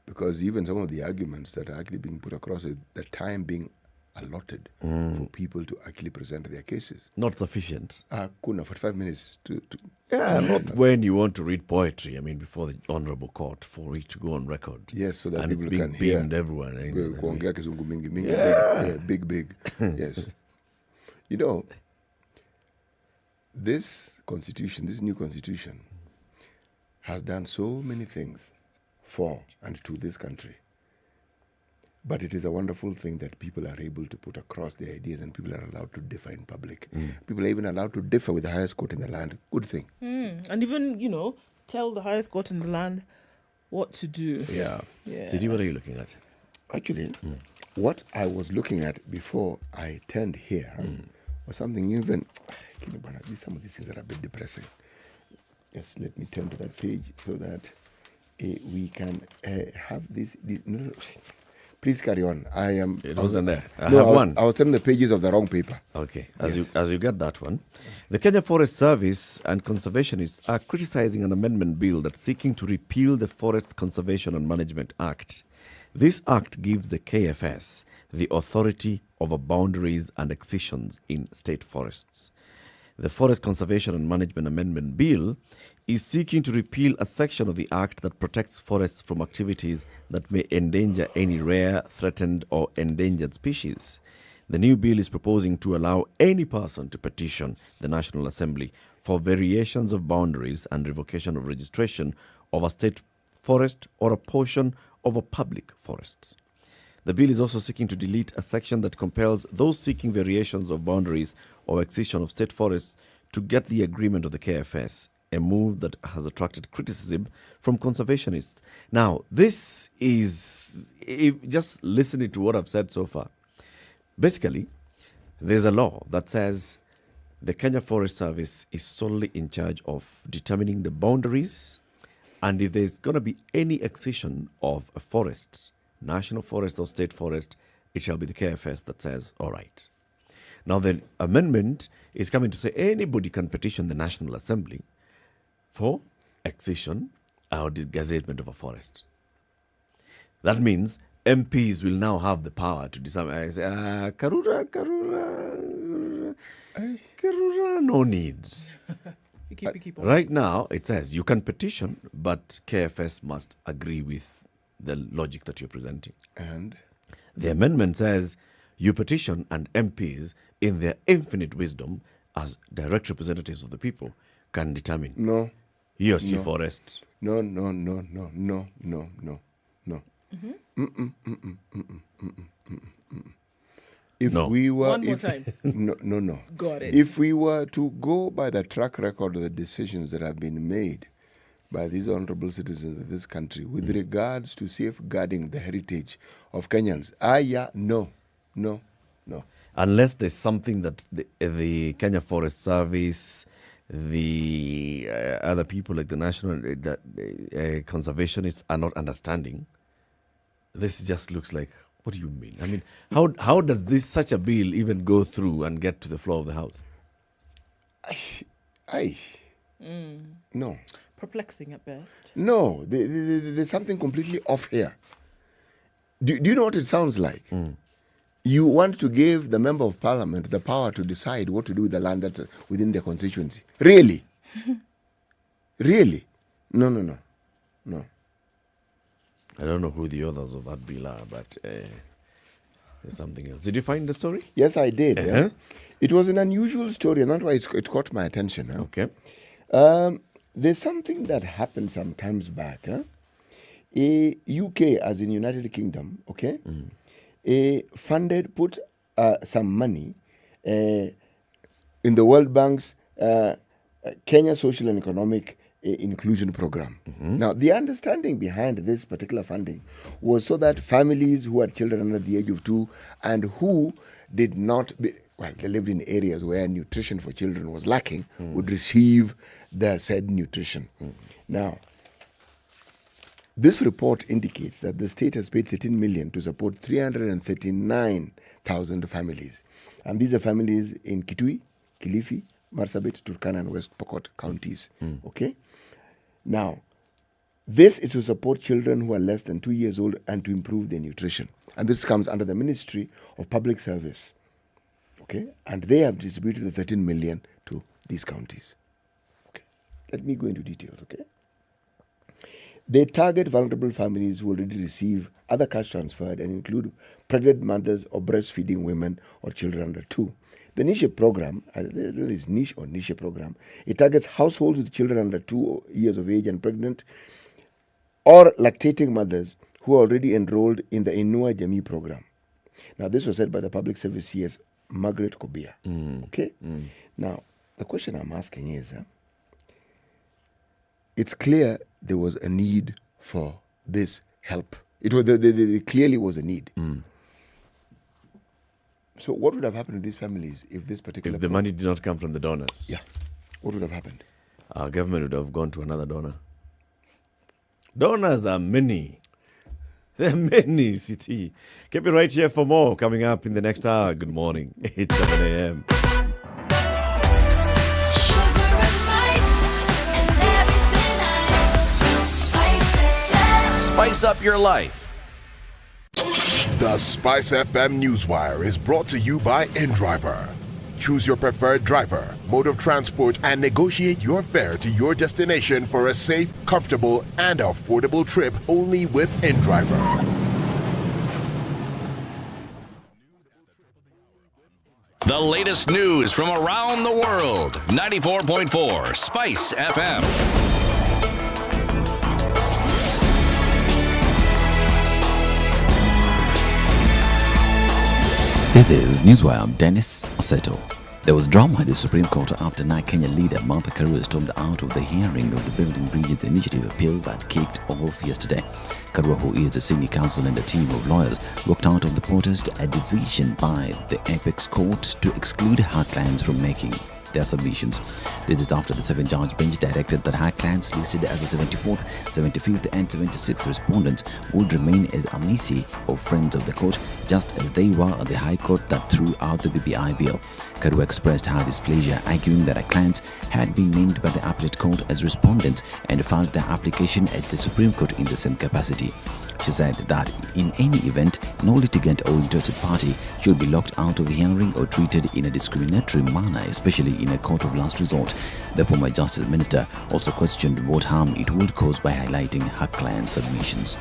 Because even some of the arguments that are actually being put across, the time being allotted for people to actually present their cases. Not sufficient. Kuna, 45 minutes to not when you want to read poetry, before the honorable court, for it to go on record. Yes, so that and people it's being can hear. everyone. Kuongea kizungu mingi, big. Yes. This constitution, this new constitution, has done so many things for and to this country. But it is a wonderful thing that people are able to put across their ideas and people are allowed to differ in public. People are even allowed to differ with the highest court in the land. Good thing. And even, tell the highest court in the land what to do. Yeah. City, what are you looking at? Actually, what I was looking at before I turned here was something even... Some of these things are a bit depressing. Just let me turn to that page so that we can have this... No. Please carry on. It wasn't there. I have one. I was turning the pages of the wrong paper. Okay. As you get that one, the Kenya Forest Service and conservationists are criticizing an amendment bill that's seeking to repeal the Forest Conservation and Management Act. This act gives the KFS the authority over boundaries and excisions in state forests. The Forest Conservation and Management Amendment Bill is seeking to repeal a section of the Act that protects forests from activities that may endanger any rare, threatened, or endangered species. The new bill is proposing to allow any person to petition the National Assembly for variations of boundaries and revocation of registration of a state forest or a portion of a public forest. The bill is also seeking to delete a section that compels those seeking variations of boundaries or excision of state forests to get the agreement of the KFS, a move that has attracted criticism from conservationists. Now, this is, just listening to what I've said so far, basically, there's a law that says the Kenya Forest Service is solely in charge of determining the boundaries, and if there's going to be any excision of a forest, national forest or state forest, it shall be the KFS that says, all right. Now, the amendment is coming to say anybody can petition the National Assembly for excision or disgazettement of a forest. That means MPs will now have the power to decide, Karura, no need. Keep on. Right now, it says you can petition, but KFS must agree with the logic that you're presenting. And the amendment says you petition and MPs, in their infinite wisdom, as direct representatives of the people, can determine No. yes, No. forest. No. If No. we were, One more time. No. Got it. If we were to go by the track record of the decisions that have been made by these honorable citizens of this country with regards to safeguarding the heritage of Kenyans, no. Unless there's something that the Kenya Forest Service, the other people like the national conservationists are not understanding. This just looks like, what do you mean? I mean, how does such a bill even go through and get to the floor of the House? No. Perplexing at best. No, there's something completely off here. Do you know what it sounds like? You want to give the member of parliament the power to decide what to do with the land that's within their constituency. Really? Really? No. I don't know who the authors of that bill are, but there's something else. Did you find the story? Yes, I did. Uh-huh. Yeah? It was an unusual story, and that's why it caught my attention. Huh? Okay. There's something that happened some times back. Huh? UK, as in United Kingdom, okay, put some money in the World Bank's Kenya Social and Economic Inclusion Program. Now, the understanding behind this particular funding was so that families who had children under the age of 2 and who did not, they lived in areas where nutrition for children was lacking, would receive the said nutrition. Now, this report indicates that the state has paid 13 million to support 339,000 families. And these are families in Kitui, Kilifi, Marsabit, Turkana, and West Pokot counties. Okay? Now, this is to support children who are less than 2 years old and to improve their nutrition. And this comes under the Ministry of Public Service. Okay? And they have distributed the 13 million to these counties. Okay? Let me go into details, okay? They target vulnerable families who already receive other cash transferred and include pregnant mothers or breastfeeding women or children under 2. The niche program, this niche or niche program, it targets households with children under 2 years of age and pregnant or lactating mothers who are already enrolled in the Inua Jamii program. Now, this was said by the Public Service CS, Margaret Kobia. Okay? Now, the question I'm asking is, it's clear there was a need for this help. It was there clearly was a need. So what would have happened to these families if this particular... If the money did not come from the donors? Yeah. What would have happened? Our government would have gone to another donor. Donors are many. There are many, CT. Keep it right here for more coming up in the next hour. Good morning. It's 7 a.m. Spice up your life. The SpiceFM Newswire is brought to you by InDriver. Choose your preferred driver, mode of transport, and negotiate your fare to your destination for a safe, comfortable, and affordable trip only with InDriver. The latest news from around the world. 94.4 Spice FM. This is Newswire. I'm Dennis Oseto. There was drama at the Supreme Court after Kenya leader Martha Karua stormed out of the hearing of the Building Bridges Initiative appeal that kicked off yesterday. Karua, who is a senior counsel and a team of lawyers, walked out of the protest, a decision by the Apex Court to exclude her clients from making their submissions. This is after the 7-judge bench directed that her clients listed as the 74th, 75th and 76th respondents would remain as amici or friends of the court, just as they were at the High Court that threw out the BBI bill. Karua expressed her displeasure, arguing that her clients had been named by the appellate court as respondents and filed their application at the Supreme Court in the same capacity. She said that in any event, no litigant or interested party should be locked out of hearing or treated in a discriminatory manner, especially in a court of last resort. The former Justice Minister also questioned what harm it would cause by highlighting her client's submissions.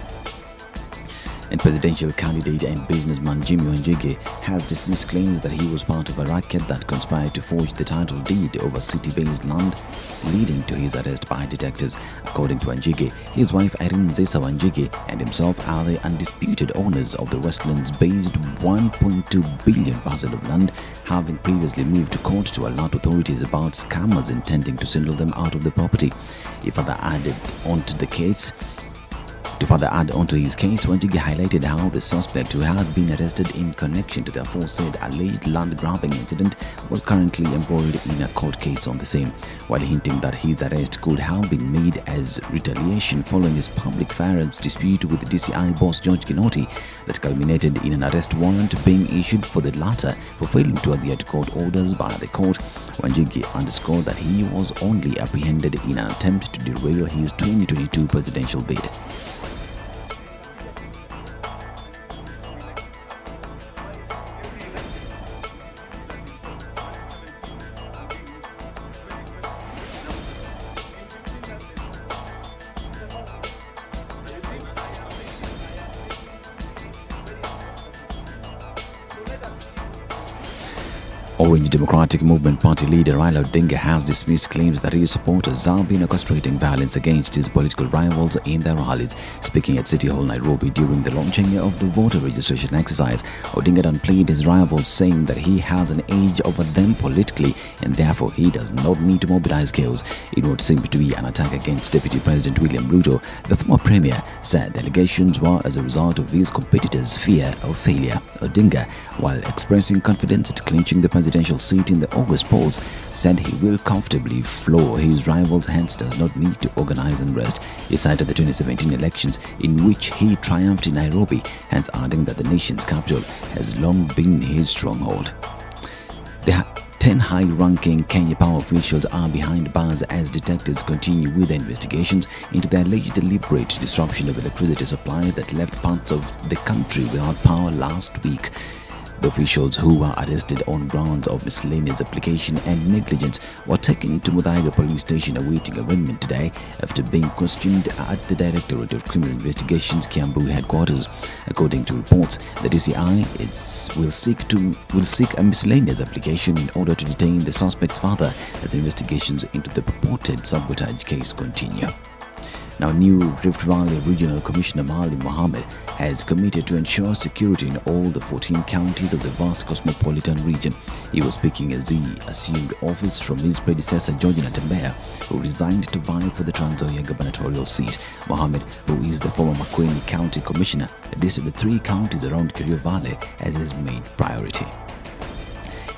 And presidential candidate and businessman Jimmy Wanjigi has dismissed claims that he was part of a racket that conspired to forge the title deed over city-based land, leading to his arrest by detectives. According to Wanjigi, his wife Irene Zesa Wanjigi and himself are the undisputed owners of the Westlands-based 1.2 billion parcel of land, having previously moved to court to alert authorities about scammers intending to swindle them out of the property. He further added onto the case. To further add onto his case, Wanjigi highlighted how the suspect, who had been arrested in connection to the aforesaid alleged land grabbing incident, was currently embroiled in a court case on the same, while hinting that his arrest could have been made as retaliation following his public firearms dispute with the DCI boss George Kinoti that culminated in an arrest warrant being issued for the latter for failing to adhere to court orders by the court. Wanjigi underscored that he was only apprehended in an attempt to derail his 2022 presidential bid. Orange Democratic Movement Party leader Yala River has dismissed claims that his supporters have been orchestrating violence against his political rivals in their rallies. Speaking at City Hall, Nairobi during the launching of the voter registration exercise, Odinga downplayed his rivals, saying that he has an edge over them politically and therefore he does not need to mobilize chaos. In what seemed to be an attack against Deputy President William Ruto, the former Premier said the allegations were as a result of his competitors' fear of failure. Odinga, while expressing confidence at clinching the presidential seat in the August polls, said he will comfortably floor his rivals, hence does not need to organize unrest. He cited the 2017 elections in which he triumphed in Nairobi, hence adding that the nation's capital has long been his stronghold. The 10 high-ranking Kenya power officials are behind bars as detectives continue with investigations into the alleged deliberate disruption of electricity supply that left parts of the country without power last week. The officials, who were arrested on grounds of miscellaneous application and negligence, were taken to Muthui police station awaiting arraignment today after being questioned at the Directorate of Criminal Investigations Kiambu headquarters. According to reports, the DCI will seek a miscellaneous application in order to detain the suspect's father as investigations into the purported sabotage case continue. Now, new Rift Valley Regional Commissioner Maalim Mohamed has committed to ensure security in all the 14 counties of the vast cosmopolitan region. He was speaking as he assumed office from his predecessor George Natembeya, who resigned to vie for the Trans Nzoia gubernatorial seat. Mohamed, who is the former Makueni County Commissioner, listed the 3 counties around Kerio Valley as his main priority.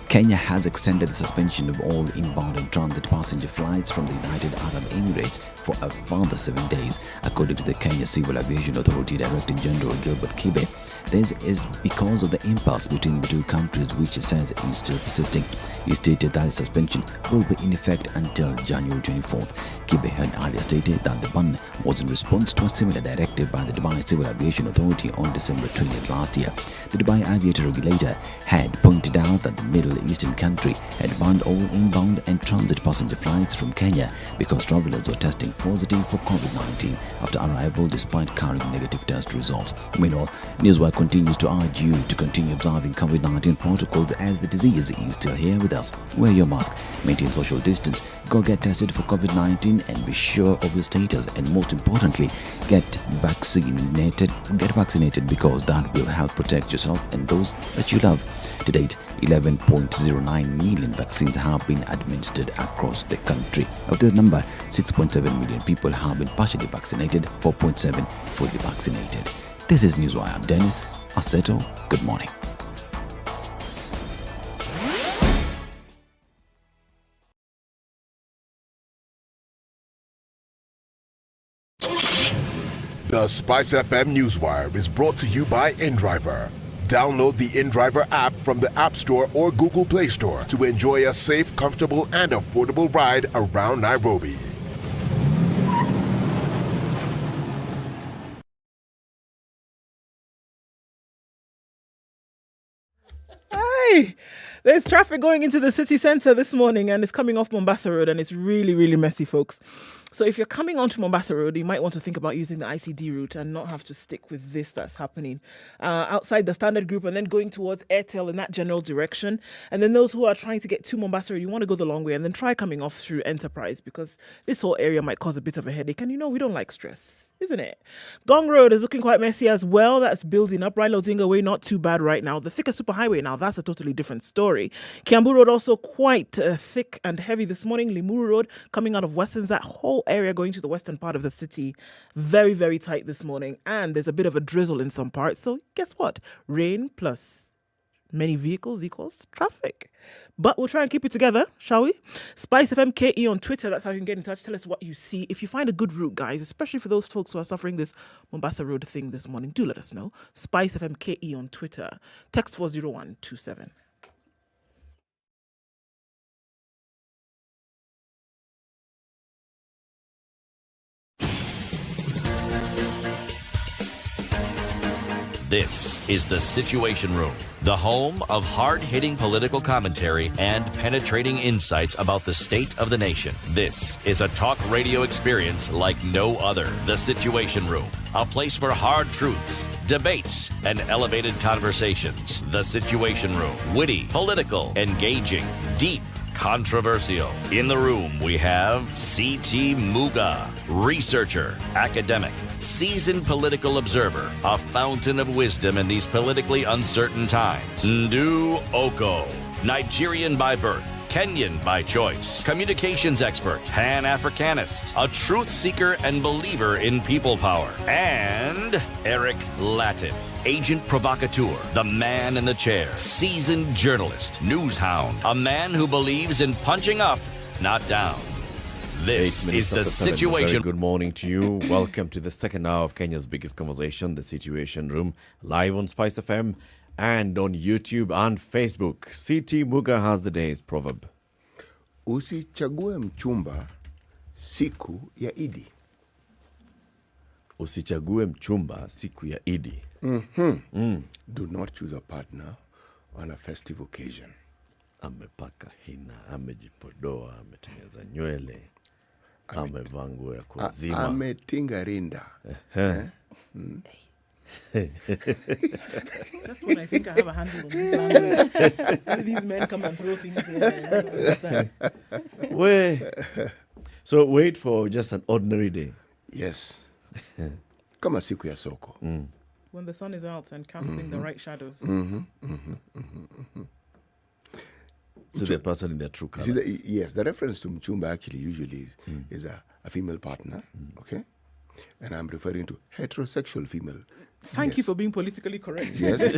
Kenya has extended the suspension of all inbound and transit passenger flights from the United Arab Emirates for a further 7 days, according to the Kenya Civil Aviation Authority Director General Gilbert Kibe. This is because of the impasse between the two countries, which he says is still persisting. He stated that the suspension will be in effect until January 24th. Kibe had earlier stated that the ban was in response to a similar directive by the Dubai Civil Aviation Authority on December 20th last year. The Dubai aviator regulator had pointed out that the Middle Eastern country had banned all inbound and transit passenger flights from Kenya because travelers were testing positive for COVID-19 after arrival despite carrying negative test results. Meanwhile, Newswire continues to urge you to continue observing COVID-19 protocols as the disease is still here with us. Wear your mask, maintain social distance, go get tested for COVID-19 and be sure of your status, and most importantly, get vaccinated because that will help protect yourself and those that you love. To date, 11.09 million vaccines have been administered across the country. Of this number, 6.7 million people have been partially vaccinated, 4.7 fully vaccinated. This is Newswire. I'm Dennis Aseto. Good morning. The SpiceFM Newswire is brought to you by InDriver. Download the InDriver app from the App Store or Google Play Store to enjoy a safe, comfortable, and affordable ride around Nairobi. Hey, There's traffic going into the city centre this morning and it's coming off Mombasa Road and it's really, really messy, folks. So if you're coming onto Mombasa Road, you might want to think about using the ICD route and not have to stick with this that's happening outside the Standard Group and then going towards Airtel in that general direction. And then those who are trying to get to Mombasa Road, you want to go the long way and then try coming off through Enterprise because this whole area might cause a bit of a headache. And we don't like stress, isn't it? Gong Road is looking quite messy as well. That's building up. Raila Odinga Way, not too bad right now. The Thika Superhighway, now that's a totally different story. Kiambu Road also quite thick and heavy this morning. Limuru Road coming out of Westlands, that whole area going to the western part of the city, very, very tight this morning. And there's a bit of a drizzle in some parts. So guess what? Rain plus many vehicles equals traffic. But we'll try and keep it together, shall we? SpiceFM KE on Twitter, that's how you can get in touch. Tell us what you see. If you find a good route, guys, especially for those folks who are suffering this Mombasa Road thing this morning, do let us know. SpiceFM KE on Twitter. Text 40127. This is The Situation Room, the home of hard-hitting political commentary and penetrating insights about the state of the nation. This is a talk radio experience like no other. The Situation Room, a place for hard truths, debates, and elevated conversations. The Situation Room, witty, political, engaging, deep, controversial. In the room, we have C.T. Muga, researcher, academic, seasoned political observer, a fountain of wisdom in these politically uncertain times. Ndu Okoh, Nigerian by birth, Kenyan by choice, communications expert, Pan-Africanist, a truth seeker and believer in people power, and Eric Latiff, agent provocateur, the man in the chair, seasoned journalist, news hound, a man who believes in punching up, not down. This is The Situation. Very good morning to you. Welcome to the second hour of Kenya's biggest conversation, The Situation Room, live on SpiceFM and on YouTube and Facebook. CT Muga has the day's proverb. Usichague mchumba siku ya Idi. Usichague mchumba siku ya Idi. Do not choose a partner on a festive occasion. Amepaka hina, amejipodoa, ametengeneza nywele, amevaa nguo ya kuazima, ametinga rinda. Just when I think I have a handle on this language, these men come and throw things in. So wait for just an ordinary day. Yes. Kama siku ya soko. When the sun is out and casting the right shadows. So the person in their true colors. Yes, the reference to mchumba actually usually is a female partner, okay? And I'm referring to heterosexual female. Thank you for being politically correct. Yes.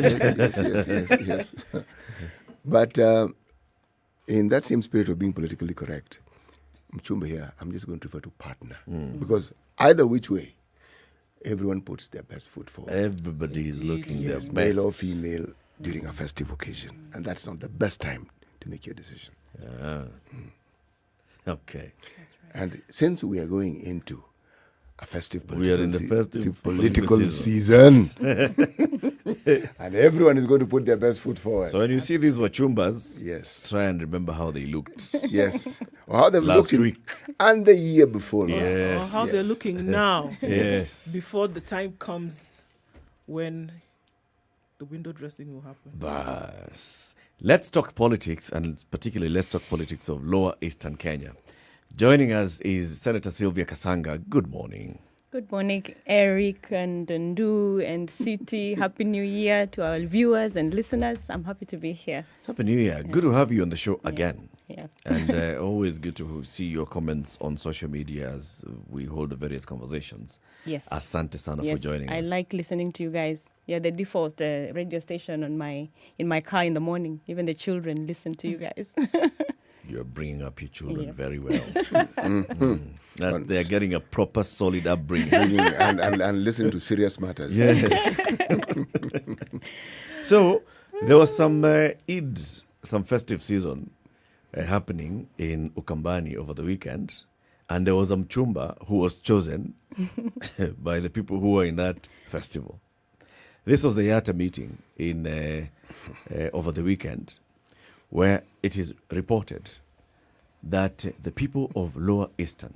But in that same spirit of being politically correct, mchumba here, I'm just going to refer to partner. Because either which way, everyone puts their best foot forward. Everybody is looking their best. Male or female during a festive occasion. And that's not the best time to make your decision. Okay. And since we are going into a festive political season. And everyone is going to put their best foot forward. So when you see these wachumbas, yes, try and remember how they looked. Yes. Or how they've last looked week. And the year before. Yes. Or how they're looking now. Yes. Before the time comes when the window dressing will happen. Bas. Let's talk politics, and particularly let's talk politics of Lower Eastern Kenya. Joining us is Senator Sylvia Kasanga. Good morning. Good morning, Eric and Ndu and CT. Happy New Year to our viewers and listeners. I'm happy to be here. Happy New Year. Yeah. Good to have you on the show again. Yeah. And always good to see your comments on social media as we hold the various conversations. Yes. Asante sana for joining us. I like listening to you guys. Yeah, the default radio station in my car in the morning. Even the children listen to you guys. You're bringing up your children very well. They're getting a proper, solid upbringing. and listen to serious matters. Yes. So, there was some Eid, some festive season happening in Ukambani over the weekend. And there was a mchumba who was chosen by the people who were in that festival. This was the Yata meeting in over the weekend, where it is reported that the people of Lower Eastern,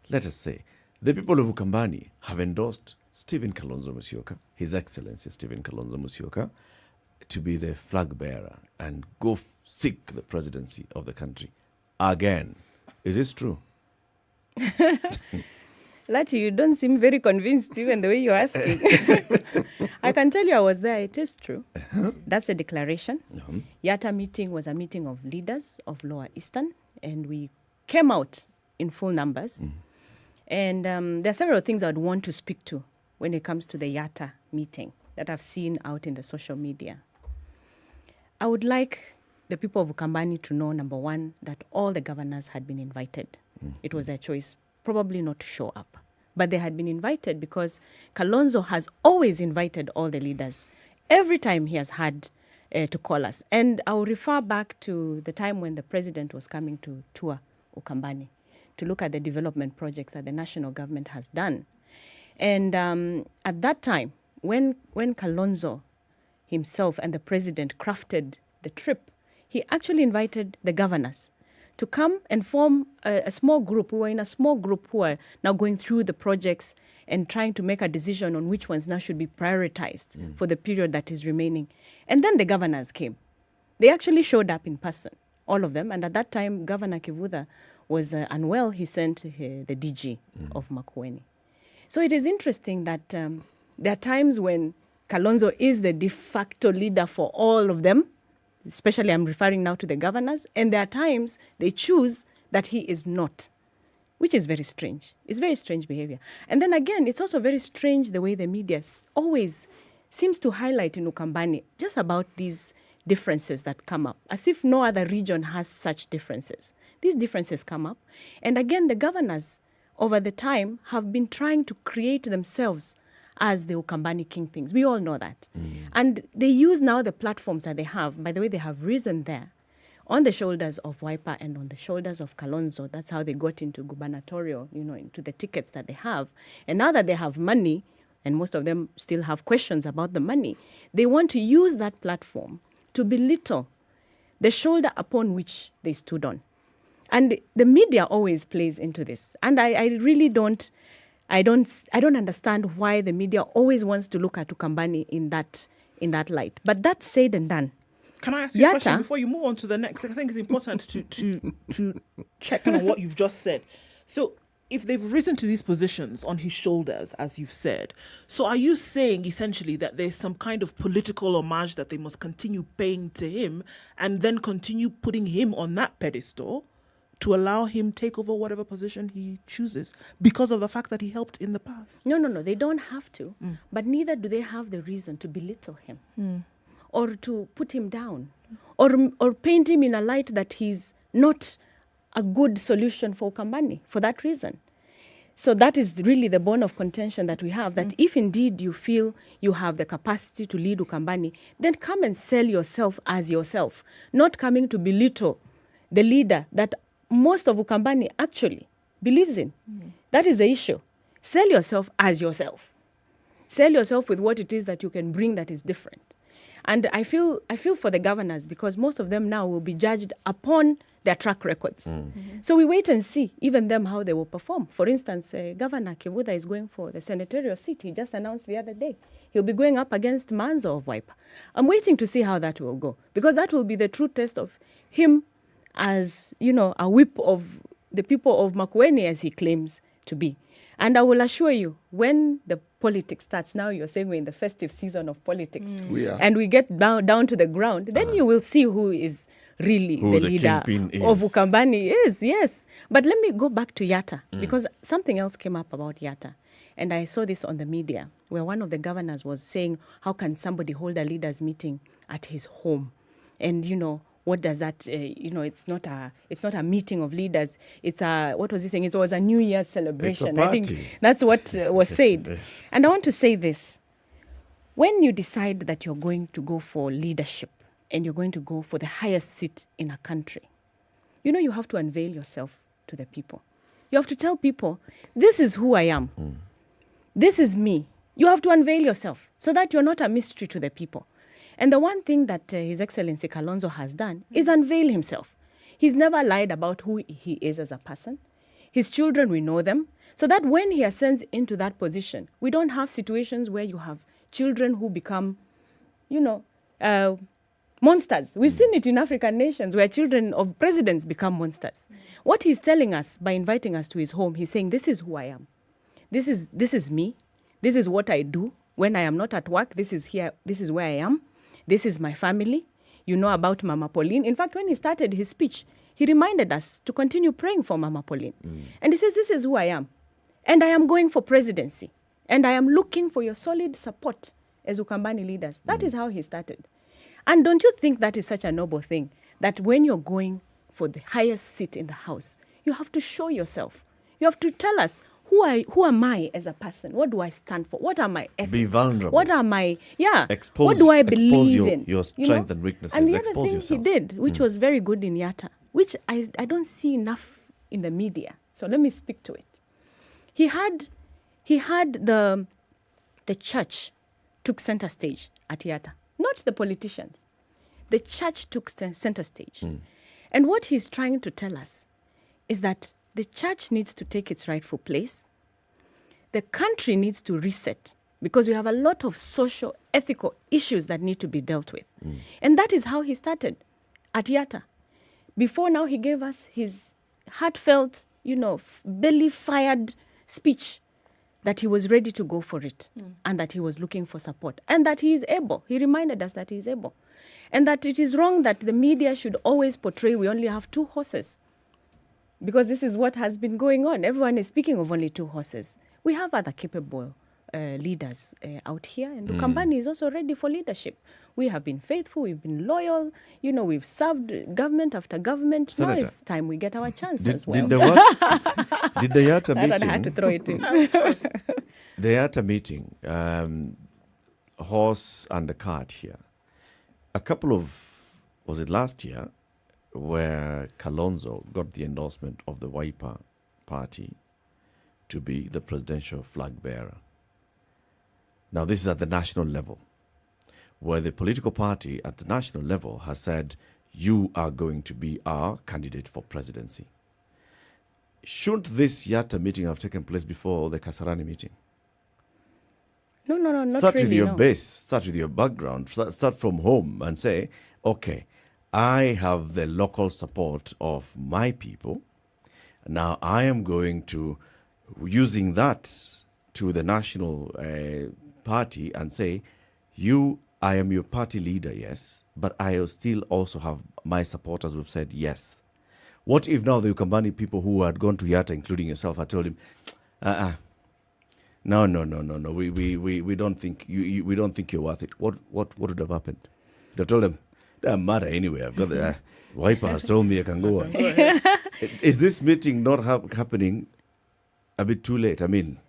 let us say, the people of Ukambani have endorsed Stephen Kalonzo Musyoka, His Excellency Stephen Kalonzo Musyoka, to be the flag bearer and go seek the presidency of the country again. Is this true? Lati, you don't seem very convinced even the way you're asking. I can tell you I was there. It is true. That's a declaration. Yata meeting was a meeting of leaders of Lower Eastern, and we came out in full numbers. And there are several things I'd want to speak to when it comes to the Yata meeting that I've seen out in the social media. I would like the people of Ukambani to know, number one, that all the governors had been invited. It was their choice, probably not to show up. But they had been invited because Kalonzo has always invited all the leaders every time he has had to call us. And I'll refer back to the time when the president was coming to tour Ukambani to look at the development projects that the national government has done. And at that time, when Kalonzo himself and the president crafted the trip, he actually invited the governors to come and form a small group. We were in a small group who are now going through the projects and trying to make a decision on which ones now should be prioritized for the period that is remaining. And then the governors came. They actually showed up in person, all of them. And at that time, Governor Kivutha was unwell. He sent the DG of Makueni. So it is interesting that there are times when Kalonzo is the de facto leader for all of them, especially I'm referring now to the governors, and there are times they choose that he is not, which is very strange. It's very strange behavior. And then again, it's also very strange the way the media always seems to highlight in Ukambani just about these differences that come up, as if no other region has such differences. These differences come up. And again, the governors over the time have been trying to create themselves as the Ukambani kingpins. We all know that. And they use now the platforms that they have. By the way, they have risen there on the shoulders of Wiper and on the shoulders of Kalonzo. That's how they got into gubernatorial, into the tickets that they have. And now that they have money, and most of them still have questions about the money, they want to use that platform to belittle the shoulder upon which they stood on. And the media always plays into this. And I really don't understand why the media always wants to look at Ukambani in that light. But that said and done. Can I ask you a question before you move on to the next? I think it's important to check on what you've just said. So if they've risen to these positions on his shoulders, as you've said, so are you saying essentially that there's some kind of political homage that they must continue paying to him and then continue putting him on that pedestal to allow him take over whatever position he chooses because of the fact that he helped in the past? No, they don't have to. But neither do they have the reason to belittle him or to put him down or paint him in a light that he's not a good solution for Ukambani for that reason. So that is really the bone of contention that we have, that if indeed you feel you have the capacity to lead Ukambani, then come and sell yourself as yourself, not coming to belittle the leader that most of Ukambani actually believes in. That is the issue. Sell yourself as yourself. Sell yourself with what it is that you can bring that is different. And I feel for the governors because most of them now will be judged upon their track records. So we wait and see, even them, how they will perform. For instance, Governor Kivutha is going for the senatorial seat. He just announced the other day. He'll be going up against Manzo of Wiper. I'm waiting to see how that will go because that will be the true test of him as, a whip of the people of Makueni as he claims to be. And I will assure you, when the politics starts, now you're saying we're in the festive season of politics, and we get down to the ground, then you will see who is really the leader of Ukambani is, yes. But let me go back to Yata, because something else came up about Yata. And I saw this on the media, where one of the governors was saying, how can somebody hold a leaders meeting at his home? And, what does that, it's not a meeting of leaders. It's what was he saying? It was a New Year's celebration. It's a party. I think that's what was said. Yes. And I want to say this. When you decide that you're going to go for leadership and you're going to go for the highest seat in a country, you have to unveil yourself to the people. You have to tell people, this is who I am. This is me. You have to unveil yourself so that you're not a mystery to the people. And the one thing that His Excellency Kalonzo has done is unveil himself. He's never lied about who he is as a person. His children, we know them. So that when he ascends into that position, we don't have situations where you have children who become, monsters. We've seen it in African nations where children of presidents become monsters. What he's telling us by inviting us to his home, he's saying, this is who I am. This is me. This is what I do when I am not at work. This is here. This is where I am. This is my family. You know about Mama Pauline. In fact, when he started his speech, he reminded us to continue praying for Mama Pauline. And he says, this is who I am. And I am going for presidency. And I am looking for your solid support as Ukambani leaders. That is how he started. And don't you think that is such a noble thing? That when you're going for the highest seat in the house, you have to show yourself. You have to tell us, who am I as a person? What do I stand for? What are my ethics? Be vulnerable. What are my, Expose, what do I believe in? Your strength and weaknesses. And the expose other thing yourself. he did, which was very good in Yatta, which I don't see enough in the media. So let me speak to it. He had the church took center stage at Yatta, not the politicians. The church took center stage. And what he's trying to tell us is that the church needs to take its rightful place. The country needs to reset because we have a lot of social, ethical issues that need to be dealt with. And that is how he started at Yatta. Before now, he gave us his heartfelt, belly-fired speech that he was ready to go for it and that he was looking for support and that he is able. He reminded us that he is able. And that it is wrong that the media should always portray we only have 2 horses. Because this is what has been going on. Everyone is speaking of only 2 horses. We have other capable leaders out here. And Ukambani is also ready for leadership. We have been faithful. We've been loyal. We've served government after government. Senator, now it's time we get our chance as well. Did the Yatta meeting... I had to throw it in. The Yatta meeting, horse and the cart here. A couple of... Was it last year? Where Kalonzo got the endorsement of the Wiper party to be the presidential flag bearer. Now, this is at the national level, where the political party at the national level has said, you are going to be our candidate for presidency. Shouldn't this Yatta meeting have taken place before the Kasarani meeting? No, not start really. With your base, start with your background, start from home and say, okay, I have the local support of my people. Now I am going to, using that to the national party and say, I am your party leader, yes, but I still also have my supporters who have said yes. What if now the Ukambani people who had gone to Yatta, including yourself, had told him, no, we don't think we don't think you're worth it. What would have happened? They told him, doesn't matter anyway. I've got the Wiper has told me I can go on. Is this meeting not happening a bit too late? I mean,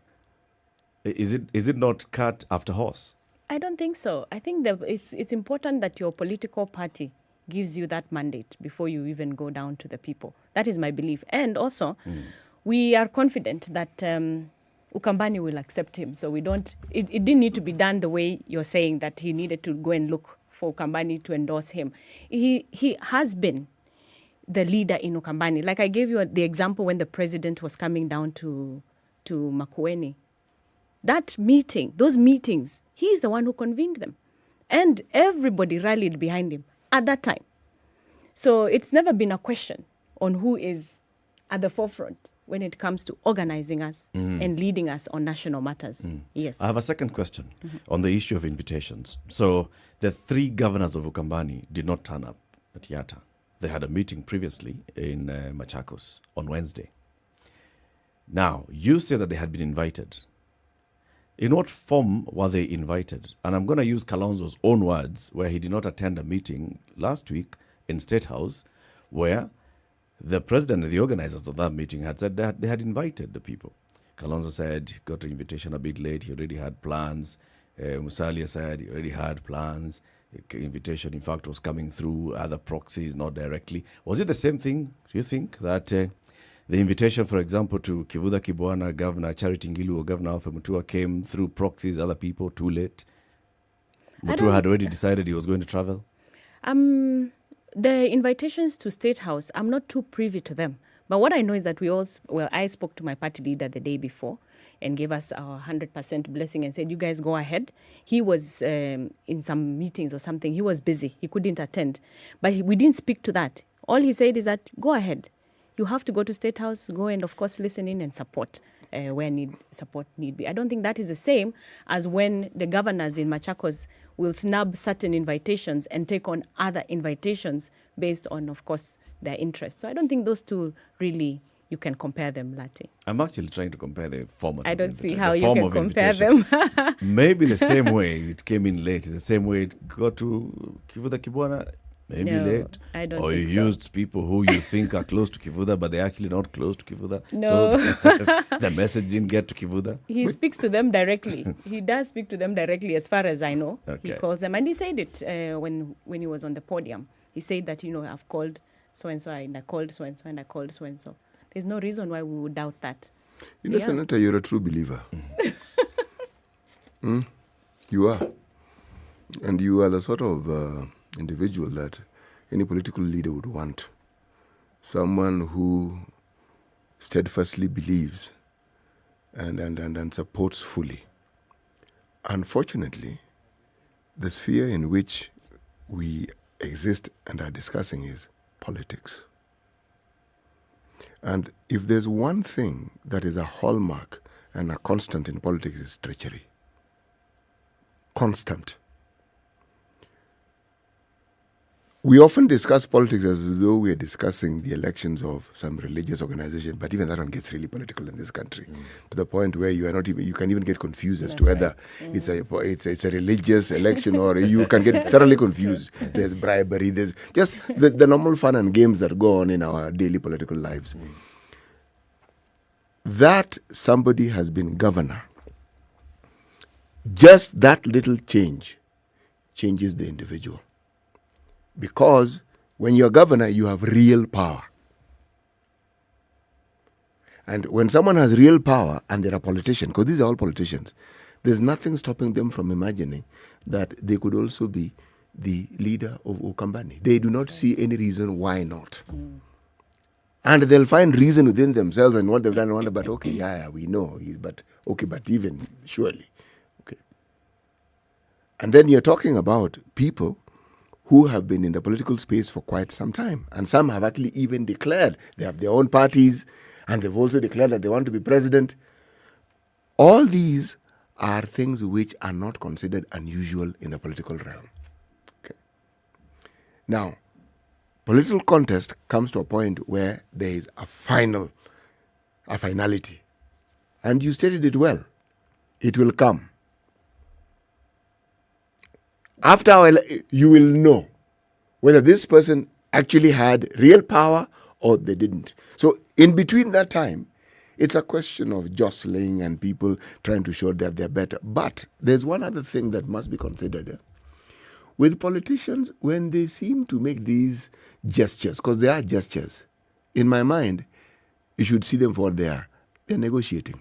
is it not cat after horse? I don't think so. I think that it's important that your political party gives you that mandate before you even go down to the people. That is my belief. And also, we are confident that Ukambani will accept him. So we don't. It didn't need to be done the way you're saying that he needed to go and look for Ukambani to endorse him. He has been the leader in Ukambani. Like I gave you the example when the president was coming down to Makueni. That meeting, those meetings, he is the one who convened them. And everybody rallied behind him at that time. So it's never been a question on who is at the forefront when it comes to organizing us and leading us on national matters. Yes. I have a second question on the issue of invitations. So the 3 governors of Ukambani did not turn up at Yatta. They had a meeting previously in Machakos on Wednesday. Now, you say that they had been invited. In what form were they invited? And I'm going to use Kalonzo's own words, where he did not attend a meeting last week in State House, where the president and the organizers of that meeting had said that they had invited the people. Kalonzo said he got the invitation a bit late. He already had plans. Musalia said he already had plans. The invitation, in fact, was coming through other proxies, not directly. Was it the same thing, do you think, that the invitation, for example, to Kivuda Kibwana, Governor Charity Ngilu, or Governor Alpha Muthui came through proxies, other people, too late? Muthui had already decided he was going to travel? The invitations to State House, I'm not too privy to them. But what I know is that I spoke to my party leader the day before and gave us our 100% blessing and said, you guys go ahead. He was in some meetings or something. He was busy. He couldn't attend. But we didn't speak to that. All he said is that, go ahead. You have to go to State House, go and, of course, listen in and support where support need be. I don't think that is the same as when the governors in Machakos will snub certain invitations and take on other invitations based on, of course, their interests. So I don't think those two really, you can compare them, Lati. I'm actually trying to compare the format. I don't see how you can compare them. Maybe the same way it came in late, the same way it got to Kivuda Kibwana, maybe late. I don't or think you used people who you think are close to Kivuda, but they're actually not close to Kivuda. No. So the message didn't get to Kivuda. He speaks to them directly. He does speak to them directly, as far as I know. Okay. He calls them. And he said it when he was on the podium. He said that, I've called so-and-so, and I called so-and-so, and I called so-and-so. There's no reason why we would doubt that. Senator, you're a true believer. You are. And you are the sort of individual that any political leader would want. Someone who steadfastly believes and supports fully. Unfortunately, the sphere in which we exist and are discussing is politics. And if there's one thing that is a hallmark and a constant in politics, is treachery. Constant. We often discuss politics as though we are discussing the elections of some religious organization, but even that one gets really political in this country, to the point where you can even get confused as to whether it's a religious election, or you can get thoroughly confused. There's bribery, there's just the normal fun and games that go on in our daily political lives. That somebody has been governor, just that little changes the individual. Because when you're governor, you have real power. And when someone has real power and they're a politician, because these are all politicians, there's nothing stopping them from imagining that they could also be the leader of Ukambani. They do not see any reason why not. And they'll find reason within themselves and what they've done, but okay, yeah, we know, but even surely. Okay. And then you're talking about people who have been in the political space for quite some time. And some have actually even declared they have their own parties, and they've also declared that they want to be president. All these are things which are not considered unusual in the political realm. Okay. Now, political contest comes to a point where there is a finality. And you stated it well. It will come. After you will know whether this person actually had real power or they didn't. So in between that time, it's a question of jostling and people trying to show that they're better. But there's one other thing that must be considered. With politicians, when they seem to make these gestures, because they are gestures, in my mind, you should see them for what they are. They're negotiating.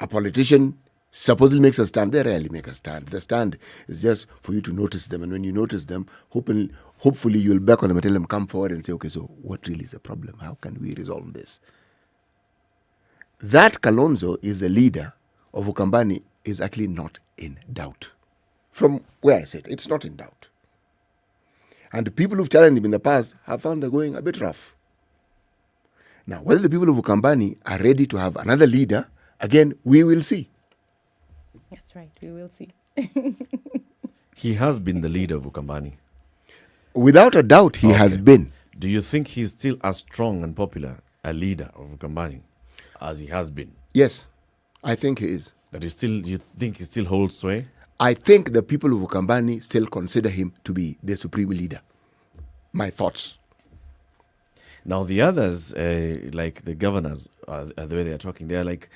A politician supposedly makes a stand. They rarely make a stand. The stand is just for you to notice them. And when you notice them, hopefully you'll back on them and tell them, come forward and say, okay, so what really is the problem? How can we resolve this? That Kalonzo is the leader of Ukambani is actually not in doubt. From where I said, it's not in doubt. And the people who've challenged him in the past have found they're going a bit rough. Now, whether the people of Ukambani are ready to have another leader, again, we will see. That's right, we will see. He has been the leader of Ukambani. Without a doubt, he has been. Do you think he's still as strong and popular a leader of Ukambani as he has been? Yes, I think he is. Do you think he still holds sway? I think the people of Ukambani still consider him to be the supreme leader. My thoughts. Now the others, like the governors, the way they are talking, they are like,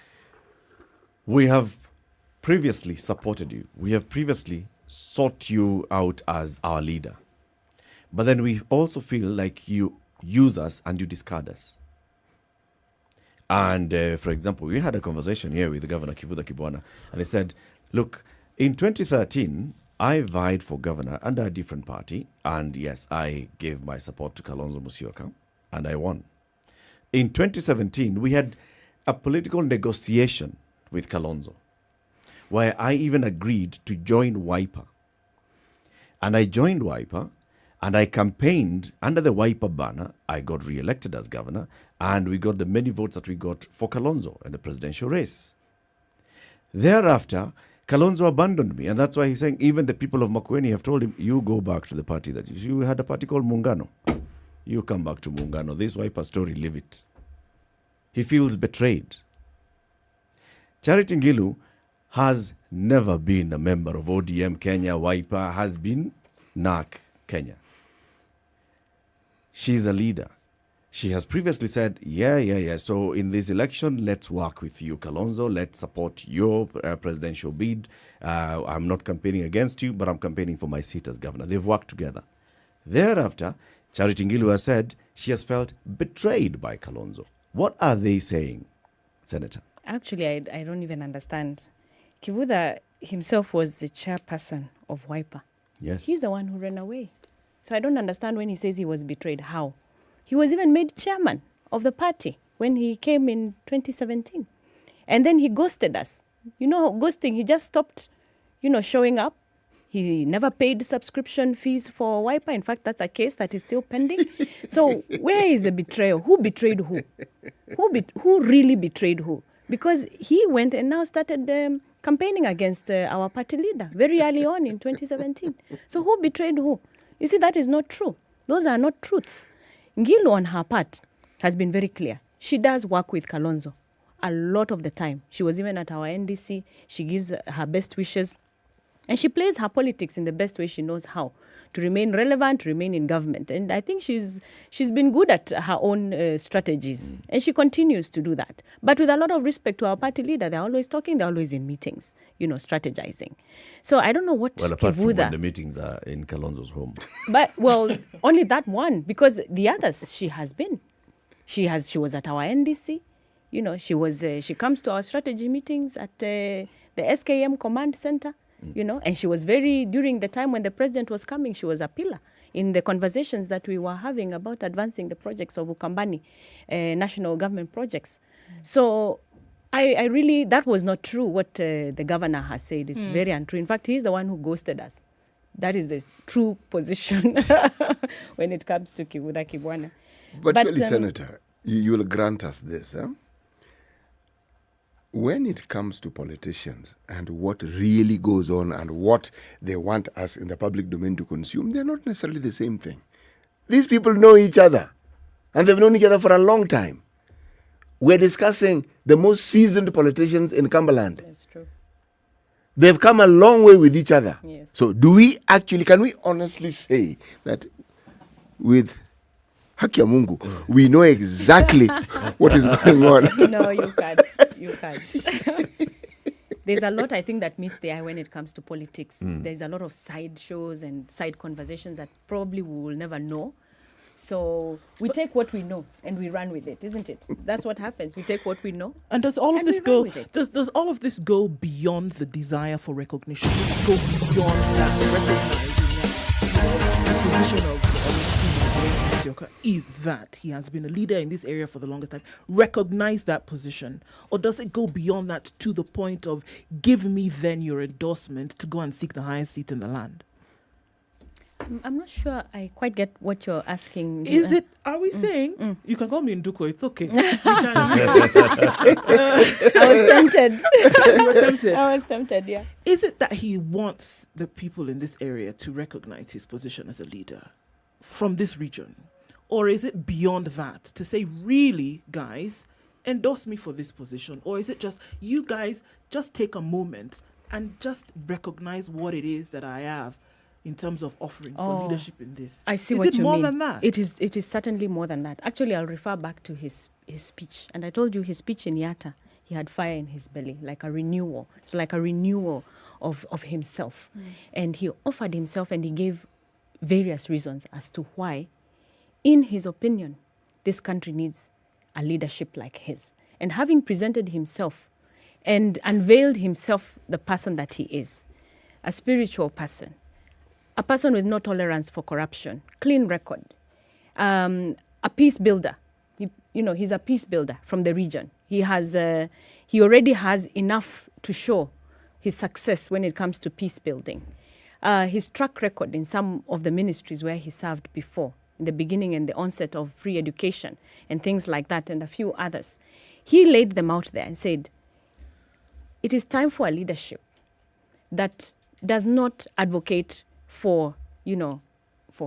we have previously supported you. We have previously sought you out as our leader. But then we also feel like you use us and you discard us. And for example, we had a conversation here with the Governor Kivuda Kibwana, and he said, Look, in 2013, I vied for governor under a different party, and yes, I gave my support to Kalonzo Musyoka, and I won. In 2017, we had a political negotiation with Kalonzo, where I even agreed to join Wiper. And I joined Wiper, and I campaigned under the Wiper banner. I got re-elected as governor, and we got the many votes that we got for Kalonzo in the presidential race. Thereafter, Kalonzo abandoned me, and that's why he's saying even the people of Makueni have told him, you go back to the party that you had a party called Muungano. You come back to Muungano. This Wiper story, leave it. He feels betrayed. Charity Ngilu has never been a member of ODM Kenya. Wiper has been NARC Kenya. She's a leader. She has previously said, yeah. So in this election, let's work with you, Kalonzo. Let's support your presidential bid. I'm not campaigning against you, but I'm campaigning for my seat as governor. They've worked together. Thereafter, Charity Ngilu has said she has felt betrayed by Kalonzo. What are they saying, Senator? Actually, I don't even understand. Kivuda himself was the chairperson of Wiper. Yes. He's the one who ran away. So I don't understand when he says he was betrayed. How? He was even made chairman of the party when he came in 2017. And then he ghosted us. You know, ghosting, he just stopped, showing up. He never paid subscription fees for Wiper. In fact, that's a case that is still pending. So where is the betrayal? Who betrayed who? Who really betrayed who? Because he went and now started campaigning against our party leader very early on in 2017. So who betrayed who? You see, that is not true. Those are not truths. Ngilu, on her part, has been very clear. She does work with Kalonzo a lot of the time. She was even at our NDC. She gives her best wishes. And she plays her politics in the best way she knows how, to remain relevant, to remain in government. And I think she's been good at her own strategies. And she continues to do that. But with a lot of respect to our party leader, they're always talking, they're always in meetings, strategizing. So I don't know what apart from when the meetings are in Kalonzo's home. But, only that one, because the others she has been. She was at our NDC. She comes to our strategy meetings at the SKM Command Center. And she was during the time when the president was coming, she was a pillar in the conversations that we were having about advancing the projects of Ukambani, national government projects. So I really, that was not true what the governor has said. It's very untrue. In fact, he's the one who ghosted us. That is the true position when it comes to Kivuda Kibwana. But surely, Senator, you will grant us this, huh? When it comes to politicians and what really goes on and what they want us in the public domain to consume, they're not necessarily the same thing. These people know each other, and they've known each other for a long time. We're discussing the most seasoned politicians in Cumberland. That's true. They've come a long way with each other. Yes. So can we honestly say that with Haki ya Mungu, we know exactly what is going on? No, you can't. There's a lot, I think, that meets the eye when it comes to politics. There's a lot of side shows and side conversations that probably we will never know. So we take what we know and we run with it, isn't it? That's what happens. We take what we know. And does all of this go? Does all of this go beyond the desire for recognition? Does it go beyond that recognizing that position of is that he has been a leader in this area for the longest time? Recognize that position, or does it go beyond that to the point of give me then your endorsement to go and seek the highest seat in the land? I'm not sure I quite get what you're asking. Are we saying, you can call me Nduko, it's okay. I was tempted. You were tempted? I was tempted, yeah. Is it that he wants the people in this area to recognize his position as a leader from this region? Or is it beyond that to say, really, guys, endorse me for this position? Or is it just, you guys, just take a moment and just recognize what it is that I have in terms of offering for leadership in this? I see is what it you more mean. Than that? It is certainly more than that. Actually, I'll refer back to his speech. And I told you his speech in Yatta, he had fire in his belly, like a renewal. It's like a renewal of himself. And he offered himself and he gave various reasons as to why, in his opinion, this country needs a leadership like his. And having presented himself and unveiled himself the person that he is, a spiritual person, a person with no tolerance for corruption, clean record, a peace builder. He's a peace builder from the region. He already has enough to show his success when it comes to peace building. His track record in some of the ministries where he served before, in the beginning and the onset of free education and things like that, and a few others. He laid them out there and said, it is time for a leadership that does not advocate for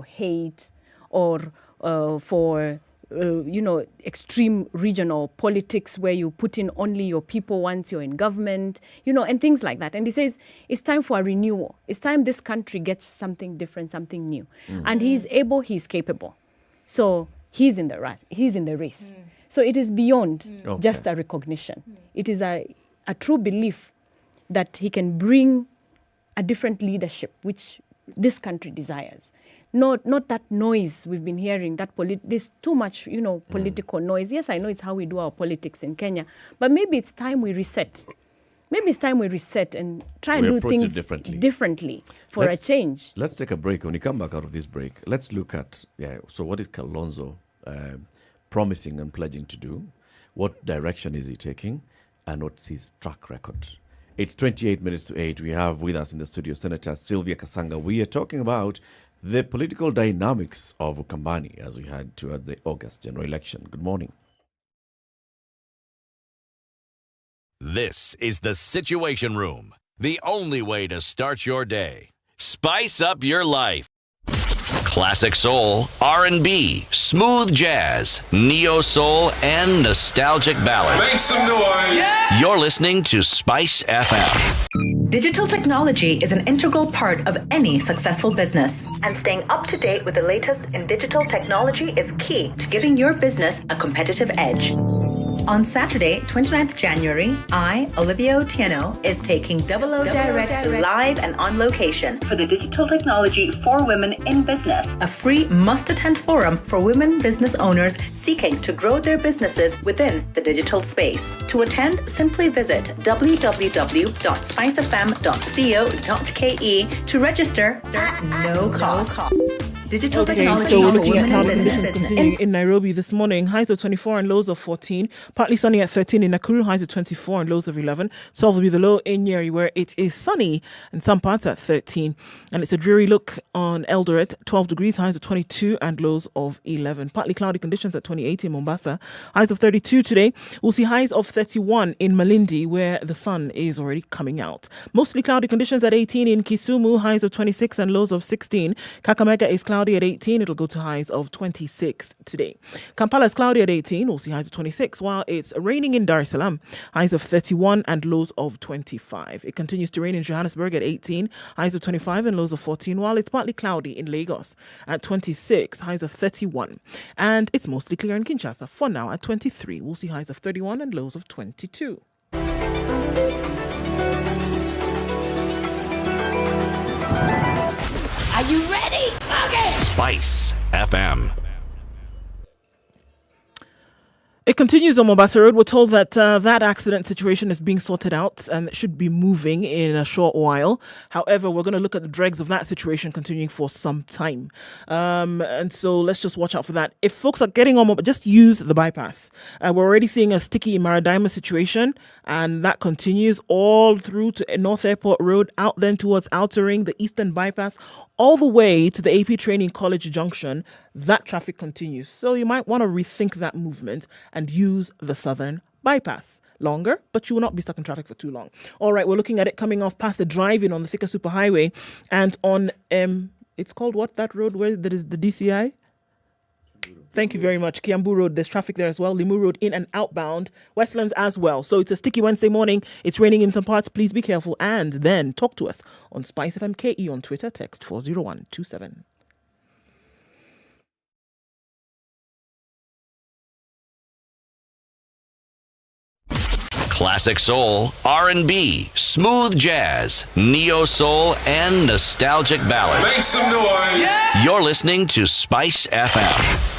hate or for extreme regional politics where you put in only your people once you're in government, and things like that. And he says, it's time for a renewal. It's time this country gets something different, something new. And he's able, he's capable. So he's in the race. So it is beyond just a recognition. It is a true belief that he can bring a different leadership, which this country desires. Not that noise we've been hearing, there's too much, political noise. Yes, I know it's how we do our politics in Kenya, but maybe it's time we reset. Maybe it's time we reset and try and do things differently for a change. Let's take a break. When we come back out of this break, let's look at, so what is Kalonzo promising and pledging to do? What direction is he taking? And what's his track record? It's 28 minutes to 8. We have with us in the studio Senator Sylvia Kasanga. We are talking about the political dynamics of Ukambani as we head toward the August general election. Good morning. This is the Situation Room, the only way to start your day. Spice up your life. Classic soul, R&B, smooth jazz, neo soul, and nostalgic ballads. Make some noise. Yeah. You're listening to Spice FM. Digital technology is an integral part of any successful business, and staying up to date with the latest in digital technology is key to giving your business a competitive edge. On Saturday, 29th January, I, Olivia Otieno, is taking 00 Direct live and on location for the Digital Technology for Women in Business, a free must-attend forum for women business owners seeking to grow their businesses within the digital space. To attend, simply visit www.spicefm.co.ke to register at no cost. Digital technology so we're for looking at women cloud in conditions business. continuing in Nairobi this morning. Highs of 24 and lows of 14. Partly sunny at 13 in Nakuru. Highs of 24 and lows of 11. 12 will be the low in Nyeri, where it is sunny in some parts at 13. And it's a dreary look on Eldoret. 12 degrees. Highs of 22 and lows of 11. Partly cloudy conditions at 28 in Mombasa. Highs of 32 today. We'll see highs of 31 in Malindi, where the sun is already coming out. Mostly cloudy conditions at 18 in Kisumu. Highs of 26 and lows of 16. Kakamega is cloudy at 18. It'll go to highs of 26 today. Kampala is cloudy at 18. We'll see highs of 26, while it's raining in Dar es Salaam. Highs of 31 and lows of 25. It continues to rain in Johannesburg at 18. Highs of 25 and lows of 14, while it's partly cloudy in Lagos at 26. Highs of 31. And it's mostly clear in Kinshasa for now at 23. We'll see highs of 31 and lows of 22. Are you ready? Okay. Spice FM. It continues on Mombasa Road. We're told that that accident situation is being sorted out and it should be moving in a short while. However, we're going to look at the dregs of that situation continuing for some time. And so let's just watch out for that. If folks are getting on, just use the bypass. We're already seeing a sticky Maradima situation, and that continues all through to North Airport Road, out then towards Outer Ring, the Eastern Bypass, all the way to the AP Training College Junction. That traffic continues. So you might want to rethink that movement and use the Southern Bypass. Longer, but you will not be stuck in traffic for too long. All right, we're looking at it coming off past the drive-in on the Thika Superhighway and on, it's called what, that road where there is the DCI? Thank you very much. Kiambu Road, there's traffic there as well. Limu Road in and outbound. Westlands as well. So it's a sticky Wednesday morning. It's raining in some parts. Please be careful. And then talk to us on SpiceFM KE on Twitter. Text 40127. Classic soul, R&B, smooth jazz, neo soul, and nostalgic ballads. Make some noise. Yeah. You're listening to Spice FM.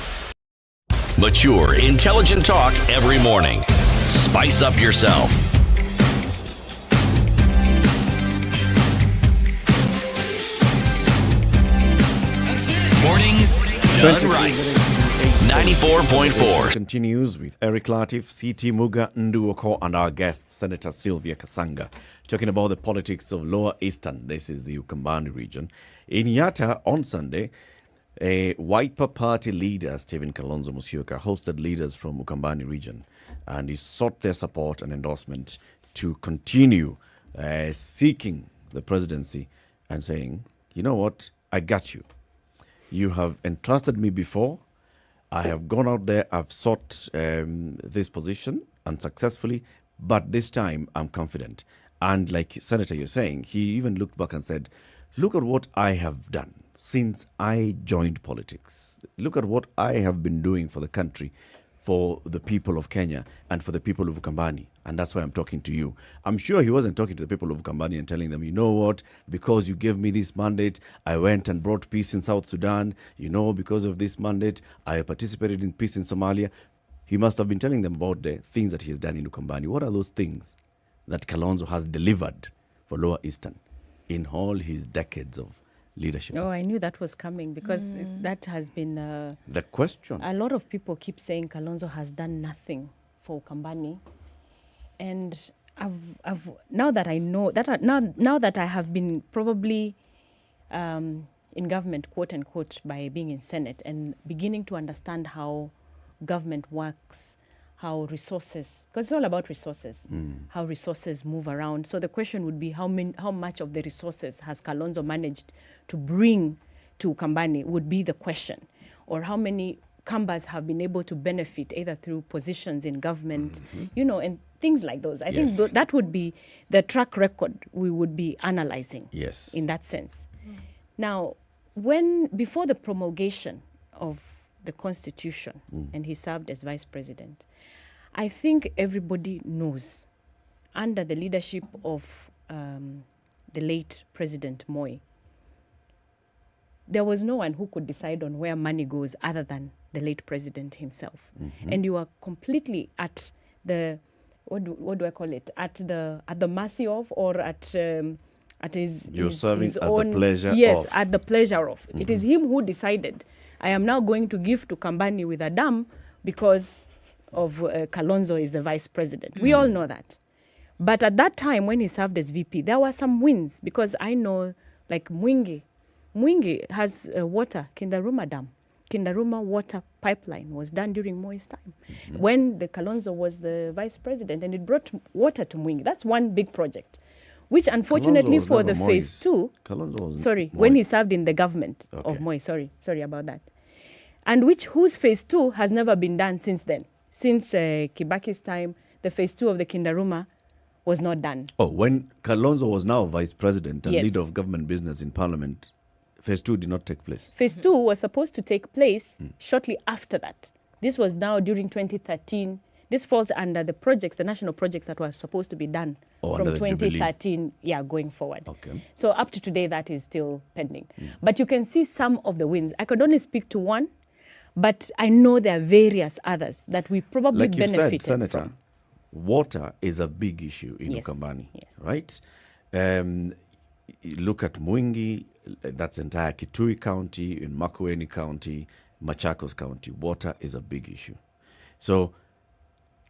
Mature, intelligent talk every morning. Spice up yourself. Done right. 94.4. Continues with Eric Latiff, CT Muga Ndu Okoh, and our guest, Senator Sylvia Kasanga, talking about the politics of Lower Eastern. This is the Ukambani region. In Yatta on Sunday, a Wiper Party leader, Stephen Kalonzo Musyoka, hosted leaders from Ukambani region, and he sought their support and endorsement to continue seeking the presidency and saying, you know what, I got you. You have entrusted me before. I have gone out there, I've sought this position unsuccessfully, but this time I'm confident. And like Senator, you're saying, he even looked back and said, look at what I have done since I joined politics. Look at what I have been doing for the country, for the people of Kenya, and for the people of Ukambani. And that's why I'm talking to you. I'm sure he wasn't talking to the people of Ukambani and telling them, you know what, because you gave me this mandate, I went and brought peace in South Sudan. You know, because of this mandate, I participated in peace in Somalia. He must have been telling them about the things that he has done in Ukambani. What are those things that Kalonzo has delivered for Lower Eastern in all his decades of leadership? Oh, I knew that was coming because that has been the question. A lot of people keep saying Kalonzo has done nothing for Ukambani, and I've now that I know that now that I have been probably in government, quote unquote, by being in Senate and beginning to understand how government works, how resources, because it's all about resources, how resources move around. So the question would be how much of the resources has Kalonzo managed to bring to Ukambani would be the question, or how many Kambas have been able to benefit either through positions in government, you know, and things like those. I think that would be the track record we would be analyzing. Yes. In that sense. Now, before the promulgation of the Constitution and he served as vice president, I think everybody knows, under the leadership of the late President Moi, there was no one who could decide on where money goes other than the late president himself. And you are completely at the, what do I call it? At the mercy of, or at his You're serving his at own, the pleasure yes, of. at the pleasure of. It is him who decided, I am now going to give to Kambani with a dam because of Kalonzo is the vice president. We all know that. But at that time when he served as VP, there were some wins, because I know, like Mwingi has water, Kindaruma Dam. Kindaruma water pipeline was done during Moi's time, when the Kalonzo was the vice president, and it brought water to Mwingi. That's one big project, which unfortunately for the phase two, when he served in the government of Moi, sorry about that, and whose phase two has never been done since then. Since Kibaki's time, the phase two of the Kindaruma was not done. Oh, when Kalonzo was now vice president and leader of government business in parliament, phase two did not take place. Phase two was supposed to take place shortly after that. This was now during 2013. This falls under the projects, the national projects that were supposed to be done from 2013, going forward. Okay. So up to today, that is still pending. But you can see some of the wins. I could only speak to one, but I know there are various others that we probably like benefited you said, Senator, from. Water is a big issue in Ukambani, right? Look at Mwingi, that's entire Kitui County, in Makueni County, Machakos County. Water is a big issue. So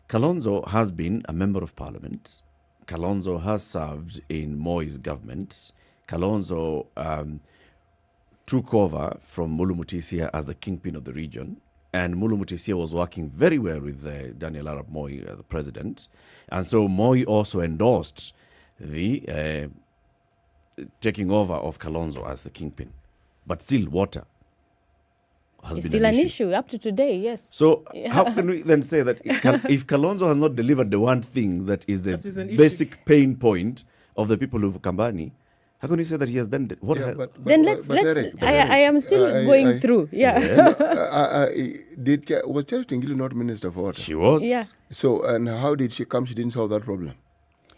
Kalonzo has been a member of parliament. Kalonzo has served in Moi's government. Kalonzo took over from Mulu Mutisia as the kingpin of the region. And Mulu Mutisia was working very well with Daniel Arap Moi, the president. And so Moi also endorsed the taking over of Kalonzo as the kingpin. But still, water has It's been still an an issue. issue up to today, yes. So how can we then say that if Kalonzo has not delivered the one thing that is the basic pain point of the people of Kambani, how can you say that he has done what? Then let's Eric, I am still going through. Was Charity Ngilu not Minister for Water? She was. Yeah. So, and how did she come? She didn't solve that problem.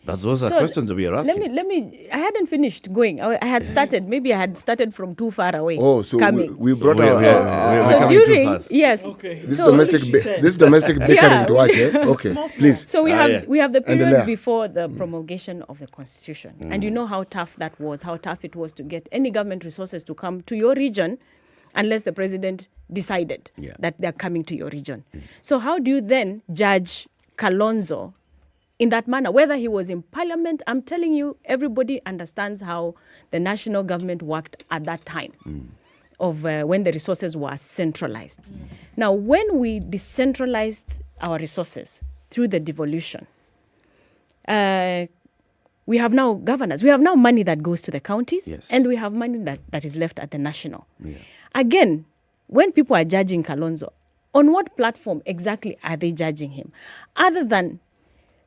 Those are questions that we are asking. Let me. I hadn't finished going. I had started. Maybe I had started from too far away. Oh, so coming. we brought we're coming too fast. Yes. Okay. This is domestic bickering to watch. Okay, please. So we have the period before the promulgation of the Constitution, and you know how tough that was. How tough it was to get any government resources to come to your region, unless the president decided Yeah. that they're coming to your region. So how do you then judge Kalonzo in that manner? Whether he was in parliament, I'm telling you, everybody understands how the national government worked at that time of when the resources were centralized. Now, when we decentralized our resources through the devolution, we have now governors. We have now money that goes to the counties, Yes. and we have money that is left at the national. Yeah. Again, when people are judging Kalonzo, on what platform exactly are they judging him? Other than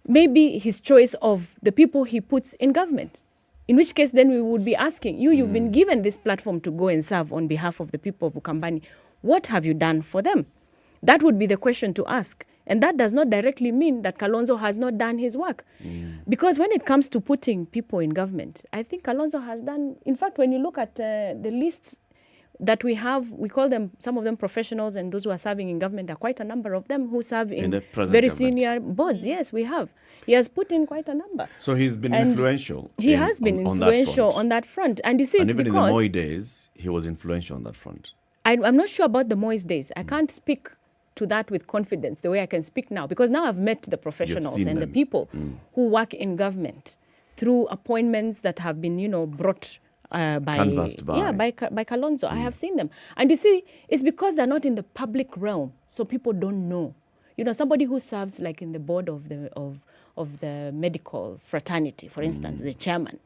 maybe his choice of the people he puts in government. In which case, then we would be asking, you've been given this platform to go and serve on behalf of the people of Ukambani. What have you done for them? That would be the question to ask. And that does not directly mean that Kalonzo has not done his work. Because when it comes to putting people in government, I think Kalonzo has done, in fact, when you look at the list that we have, we call them, some of them professionals, and those who are serving in government, there are quite a number of them who serve in the present very government. senior boards. Yes, we have. He has put in quite a number. So he's been And influential. He has been influential on that front. And you see, And it's even because in the Moi days, he was influential on that front. I'm not sure about the Moise days. I can't speak to that with confidence the way I can speak now, because now I've met the professionals seen and the them. people who work in government through appointments that have been, brought by Canvassed by. by Kalonzo. I have seen them. And you see, it's because they're not in the public realm, so people don't know. Somebody who serves like in the board of the medical fraternity, for instance, the chairman,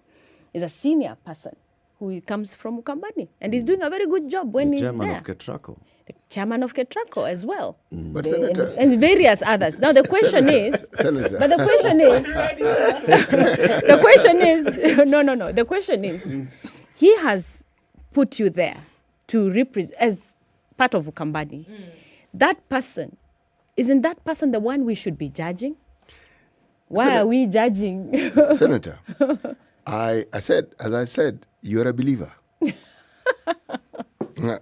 is a senior person who comes from Ukambani, and he's doing a very good job when he's Chairman there. of Ketraco. The chairman of Ketraco as well. But Senator, And various others. Now the question is, Senator. but the question is, the question is, no. The question is, he has put you there to represent as part of Ukambani. That person, isn't that person the one we should be judging? Why are we judging? Senator, as I said, you're a believer.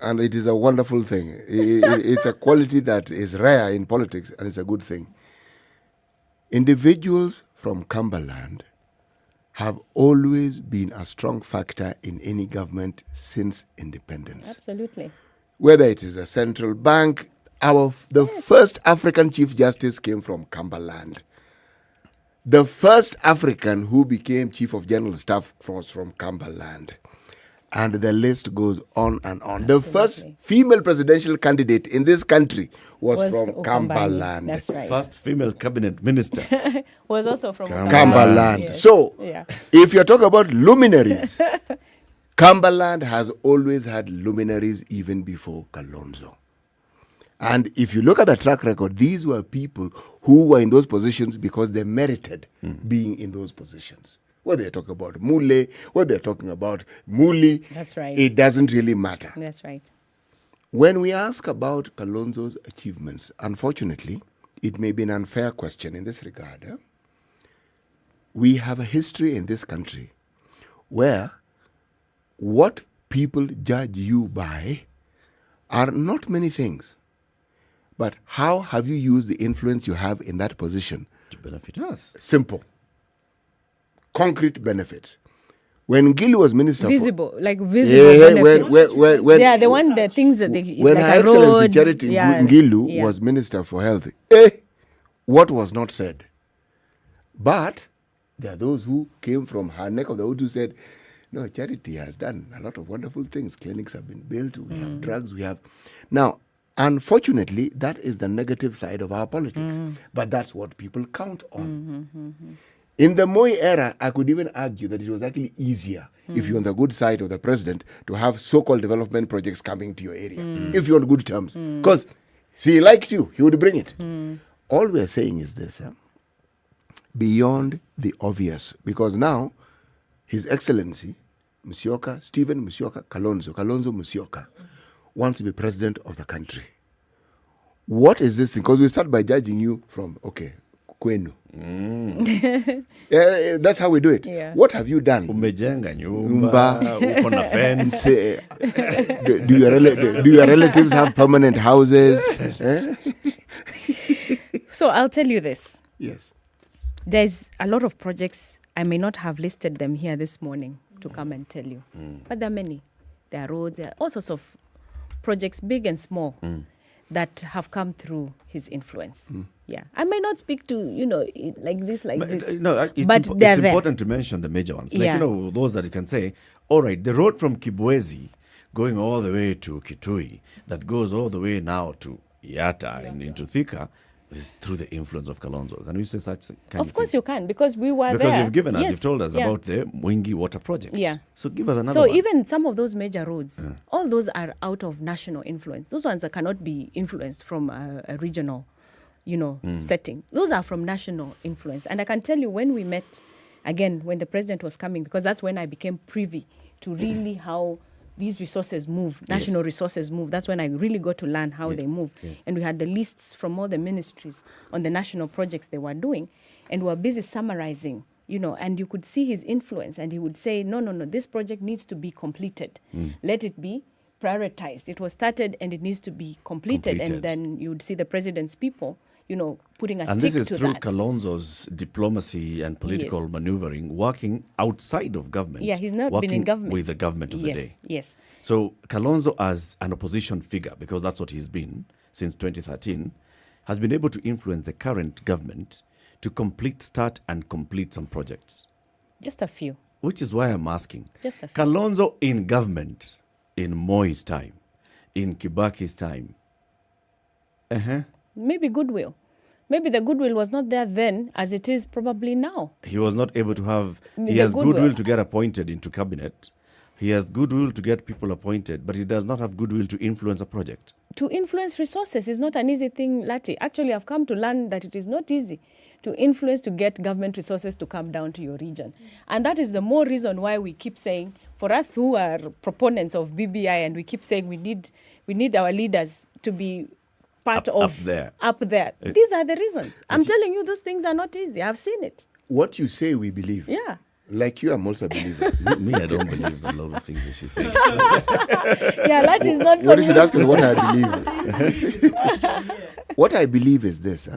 And it is a wonderful thing. It's a quality that is rare in politics, and it's a good thing. Individuals from Cumberland have always been a strong factor in any government since independence. Absolutely. Whether it is a central bank, the first African Chief Justice came from Cumberland. The first African who became Chief of General Staff was from Cumberland. And the list goes on and on. Absolutely. The first female presidential candidate in this country was from Ukambani. Cumberland. That's right. First female cabinet minister. Was also from Cumberland. Yes. So, Yeah. if you're talking about luminaries, Cumberland has always had luminaries even before Kalonzo. And if you look at the track record, these were people who were in those positions because they merited being in those positions. Whether they're talking about Mule, whether they're talking about Muli, That's right. it doesn't really matter. That's right. When we ask about Kalonzo's achievements, unfortunately, it may be an unfair question in this regard. We have a history in this country where what people judge you by are not many things, but how have you used the influence you have in that position To benefit us. Simple. Concrete benefits. When Ngilu was minister Visible for... benefits. When, yeah, the things that they... When like Her a Excellency road, Charity Ngilu was Minister for Health, what was not said? But there are those who came from her neck of the wood who said, no, Charity has done a lot of wonderful things. Clinics have been built, we have drugs, we have... Now, unfortunately, that is the negative side of our politics. But that's what people count on. In the Moi era, I could even argue that it was actually easier if you're on the good side of the president to have so-called development projects coming to your area, if you're on good terms. Because he liked you, he would bring it. All we're saying is this, beyond the obvious, because now His Excellency Stephen Kalonzo Musyoka wants to be president of the country. What is this thing? Because we start by judging you from, kwenu. That's how we do it. Yeah. What have you done? Umejenga nyumba, uko na fence. Do your relatives have permanent houses? So I'll tell you this. Yes. There's a lot of projects. I may not have listed them here this morning to come and tell you. But there are many. There are roads, there are all sorts of projects, big and small, that have come through his influence. Yeah, I may not speak to, like this, but it's they're important to mention the major ones. Like, those that you can say, all right, the road from Kibwezi going all the way to Kitui, that goes all the way now to Yatta and into Thika, is through the influence of Kalonzo. Can we say such kind of course you can, because we were there. Because you've given us, you've told us about the Mwingi water project. Yeah. So give us another So one. even some of those major roads, all those are out of national influence. Those ones that cannot be influenced from a regional, setting. Those are from national influence. And I can tell you, when we met, again, when the president was coming, because that's when I became privy to really how these resources move, national resources move. That's when I really got to learn how they move. And we had the lists from all the ministries on the national projects they were doing. And we were busy summarizing, and you could see his influence. And he would say, no, this project needs to be completed. Let it be prioritized. It was started and it needs to be completed. And then you would see the president's people, putting a tick to that. And this is through Kalonzo's diplomacy and political maneuvering, working outside of government. Yeah, he's not been in government. With the government of the day. Yes. So Kalonzo, as an opposition figure, because that's what he's been since 2013, has been able to influence the current government to start and complete some projects. Just a few. Which is why I'm asking. Just a few. Kalonzo in government, in Moi's time, in Kibaki's time. Maybe goodwill. Maybe the goodwill was not there then as it is probably now. He was not able to have... He has goodwill to get appointed into cabinet. He has goodwill to get people appointed, but he does not have goodwill to influence a project. To influence resources is not an easy thing, Lati. Actually, I've come to learn that it is not easy to influence, to get government resources to come down to your region. And that is the more reason why we keep saying, for us who are proponents of BBI, and we keep saying we need our leaders to be part up there. These are the reasons. I'm telling you, those things are not easy. I've seen it. What you say, we believe. Yeah. Like you, I'm also a believer. Me, I don't believe a lot of things that she says. That is not what if you ask me what I believe? What I believe is this.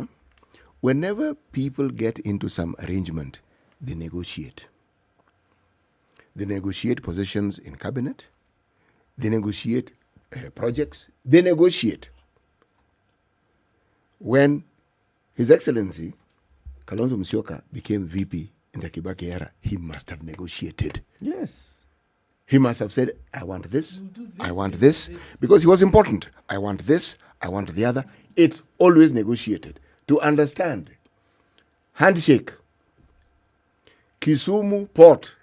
Whenever people get into some arrangement, they negotiate. They negotiate positions in cabinet. They negotiate projects. They negotiate. When His Excellency Kalonzo Musyoka became VP in the Kibaki era, he must have negotiated. Yes. He must have said, I want this, I want this, because he was important. I want this, I want the other. It's always negotiated. To understand, handshake, Kisumu port,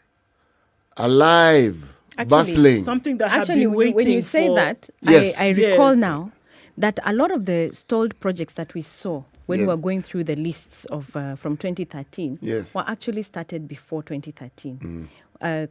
alive, bustling. Something that actually, had been waiting when you say for... that, yes. I recall now that a lot of the stalled projects that we saw when we were going through the lists of from 2013 were actually started before 2013.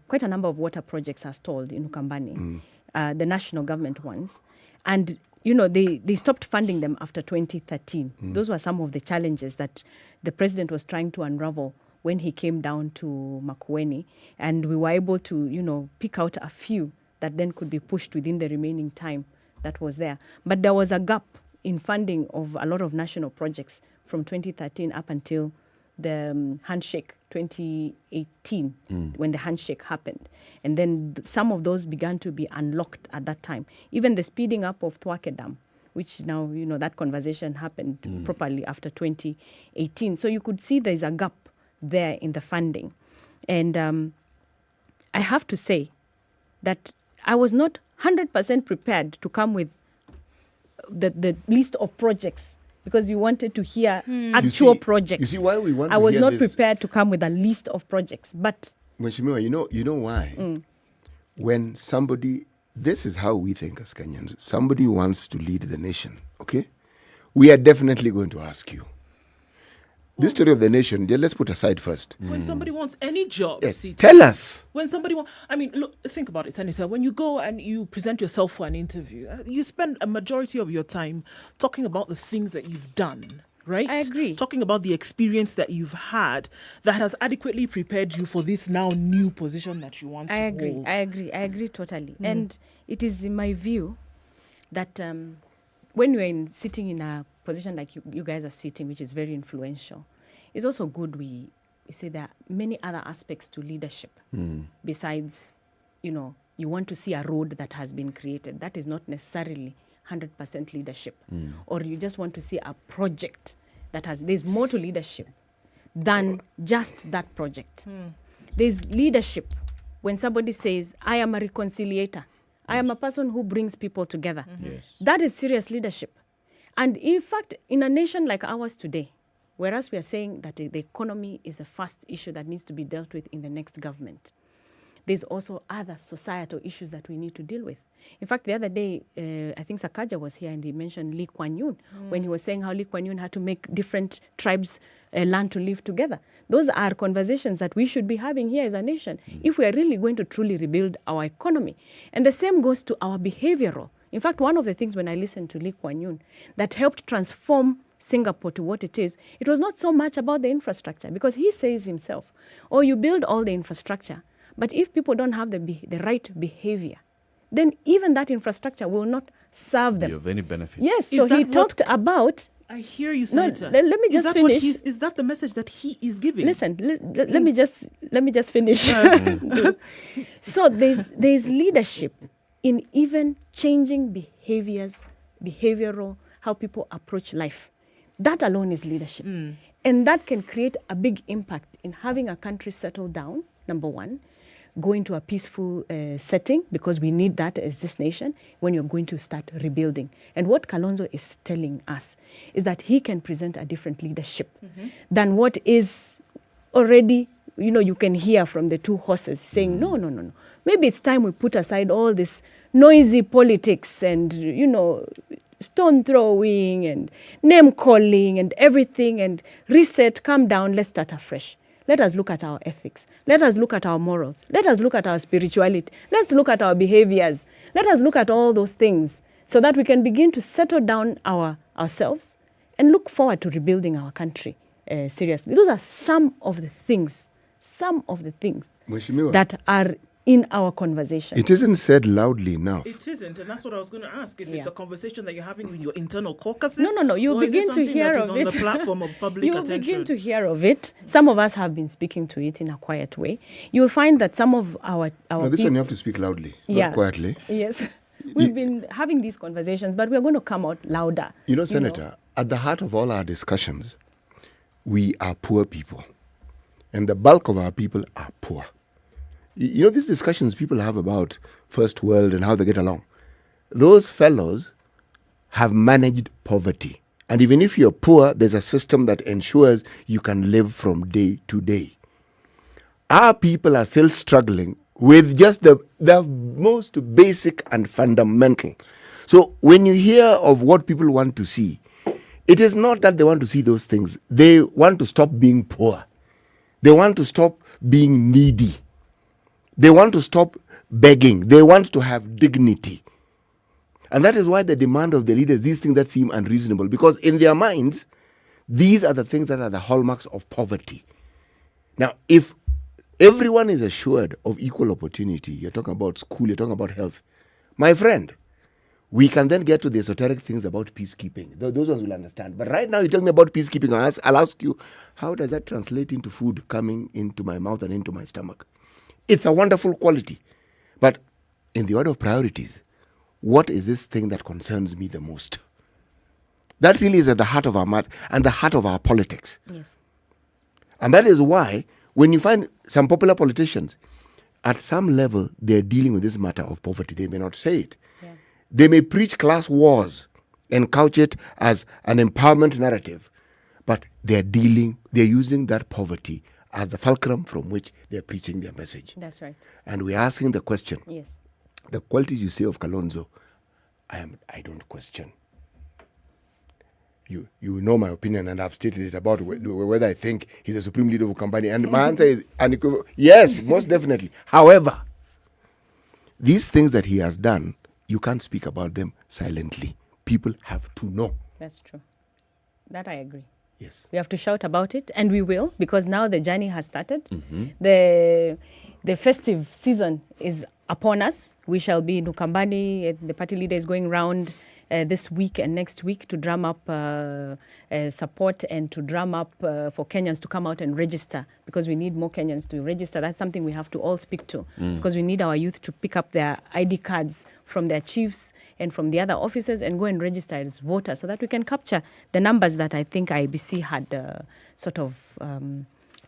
Quite a number of water projects are stalled in Ukambani, the national government ones. And, they stopped funding them after 2013. Those were some of the challenges that the president was trying to unravel when he came down to Makueni. And we were able to, pick out a few that then could be pushed within the remaining time that was there. But there was a gap in funding of a lot of national projects from 2013 up until the handshake 2018, when the handshake happened. And then some of those began to be unlocked at that time. Even the speeding up of Thwake Dam, which now, that conversation happened properly after 2018. So you could see there's a gap there in the funding. And I have to say that I was not 100% prepared to come with the list of projects, because we wanted to hear actual projects. You see why we want I was to hear not this? prepared to come with a list of projects. But Mheshimiwa, you know why? When somebody, this is how we think as Kenyans, somebody wants to lead the nation, okay? We are definitely going to ask you. This story of the nation, let's put aside first. When somebody wants any job, tell us. When somebody wants, look, think about it, Senator. When you go and you present yourself for an interview, you spend a majority of your time talking about the things that you've done, right? I agree. Talking about the experience that you've had that has adequately prepared you for this now new position that you want to hold. I agree totally. And it is in my view that when you're sitting in a position like you guys are sitting, which is very influential, it's also good we say there are many other aspects to leadership besides, you want to see a road that has been created. That is not necessarily 100% leadership. Or you just want to see a project that there's more to leadership than just that project. There's leadership when somebody says, I am a reconciliator. I am a person who brings people together. Yes. That is serious leadership. And in fact, in a nation like ours today, whereas we are saying that the economy is a first issue that needs to be dealt with in the next government, there's also other societal issues that we need to deal with. In fact, the other day, I think Sakaja was here and he mentioned Lee Kuan Yew when he was saying how Lee Kuan Yew had to make different tribes learn to live together. Those are conversations that we should be having here as a nation if we are really going to truly rebuild our economy. And the same goes to our behavioral. In fact, one of the things when I listened to Lee Kuan Yew that helped transform Singapore to what it is, it was not so much about the infrastructure, because he says himself, you build all the infrastructure, but if people don't have the right behavior, then even that infrastructure will not serve them. Be of any benefit. Yes, so he talked about... I hear you, Senator. No, let me just finish. Is that the message that he is giving? Listen, let me just finish. So there's leadership in even changing behavioral, how people approach life. That alone is leadership. And that can create a big impact in having a country settle down, number one, go into a peaceful setting, because we need that as this nation when you're going to start rebuilding. And what Kalonzo is telling us is that he can present a different leadership than what is already, you can hear from the two horses saying, no. Maybe it's time we put aside all this noisy politics and, stone throwing and name calling and everything, and reset, calm down, let's start afresh. Let us look at our ethics. Let us look at our morals. Let us look at our spirituality. Let's look at our behaviors. Let us look at all those things so that we can begin to settle down ourselves and look forward to rebuilding our country seriously. Those are some of the things Mheshimiwa, that are in our conversation. It isn't said loudly enough. It isn't, and that's what I was going to ask. If it's a conversation that you're having with your internal caucuses, no. You'll begin to hear of it. On the platform of public You'll attention. begin to hear of it. Some of us have been speaking to it in a quiet way. You'll find that some of our No, this one you have to speak loudly, not quietly. Yes, we've been having these conversations, but we're going to come out louder. Senator, at the heart of all our discussions, we are poor people, and the bulk of our people are poor. These discussions people have about first world and how they get along, those fellows have managed poverty. And even if you're poor, there's a system that ensures you can live from day to day. Our people are still struggling with just the most basic and fundamental. So when you hear of what people want to see, it is not that they want to see those things. They want to stop being poor. They want to stop being needy. They want to stop begging. They want to have dignity. And that is why the demand of the leaders, these things that seem unreasonable, because in their minds, these are the things that are the hallmarks of poverty. Now, if everyone is assured of equal opportunity, you're talking about school, you're talking about health, my friend, we can then get to the esoteric things about peacekeeping. Those ones will understand. But right now, you tell me about peacekeeping, I'll ask you, how does that translate into food coming into my mouth and into my stomach? It's a wonderful quality. But in the order of priorities, what is this thing that concerns me the most? That really is at the heart of our matter and the heart of our politics. Yes. And that is why when you find some popular politicians, at some level, they're dealing with this matter of poverty. They may not say it. Yeah. They may preach class wars and couch it as an empowerment narrative. But they're using that poverty as the fulcrum from which they're preaching their message. That's right. And we're asking the question. Yes. The qualities you say of Kalonzo, I don't question. You know my opinion, and I've stated it about whether I think he's a supreme leader of a company. And my answer is unequivocal. Yes, most definitely. However, these things that he has done, you can't speak about them silently. People have to know. That's true. That I agree. Yes. We have to shout about it, and we will, because now the journey has started. Mm-hmm. The festive season is upon us. We shall be in Ukambani. The party leader is going round this week and next week to drum up support and to drum up for Kenyans to come out and register, because we need more Kenyans to register. That's something we have to all speak to, because we need our youth to pick up their ID cards from their chiefs and from the other officers and go and register as voters, so that we can capture the numbers that I think IBC had sort of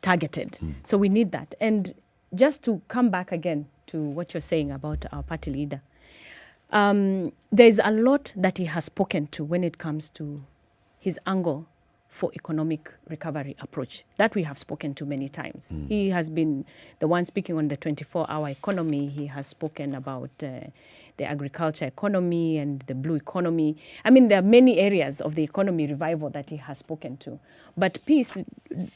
targeted. So we need that. And just to come back again to what you're saying about our party leader, there's a lot that he has spoken to when it comes to his angle for economic recovery approach that we have spoken to many times. He has been the one speaking on the 24-hour economy. He has spoken about the agriculture economy and the blue economy. I mean, there are many areas of the economy revival that he has spoken to. But please,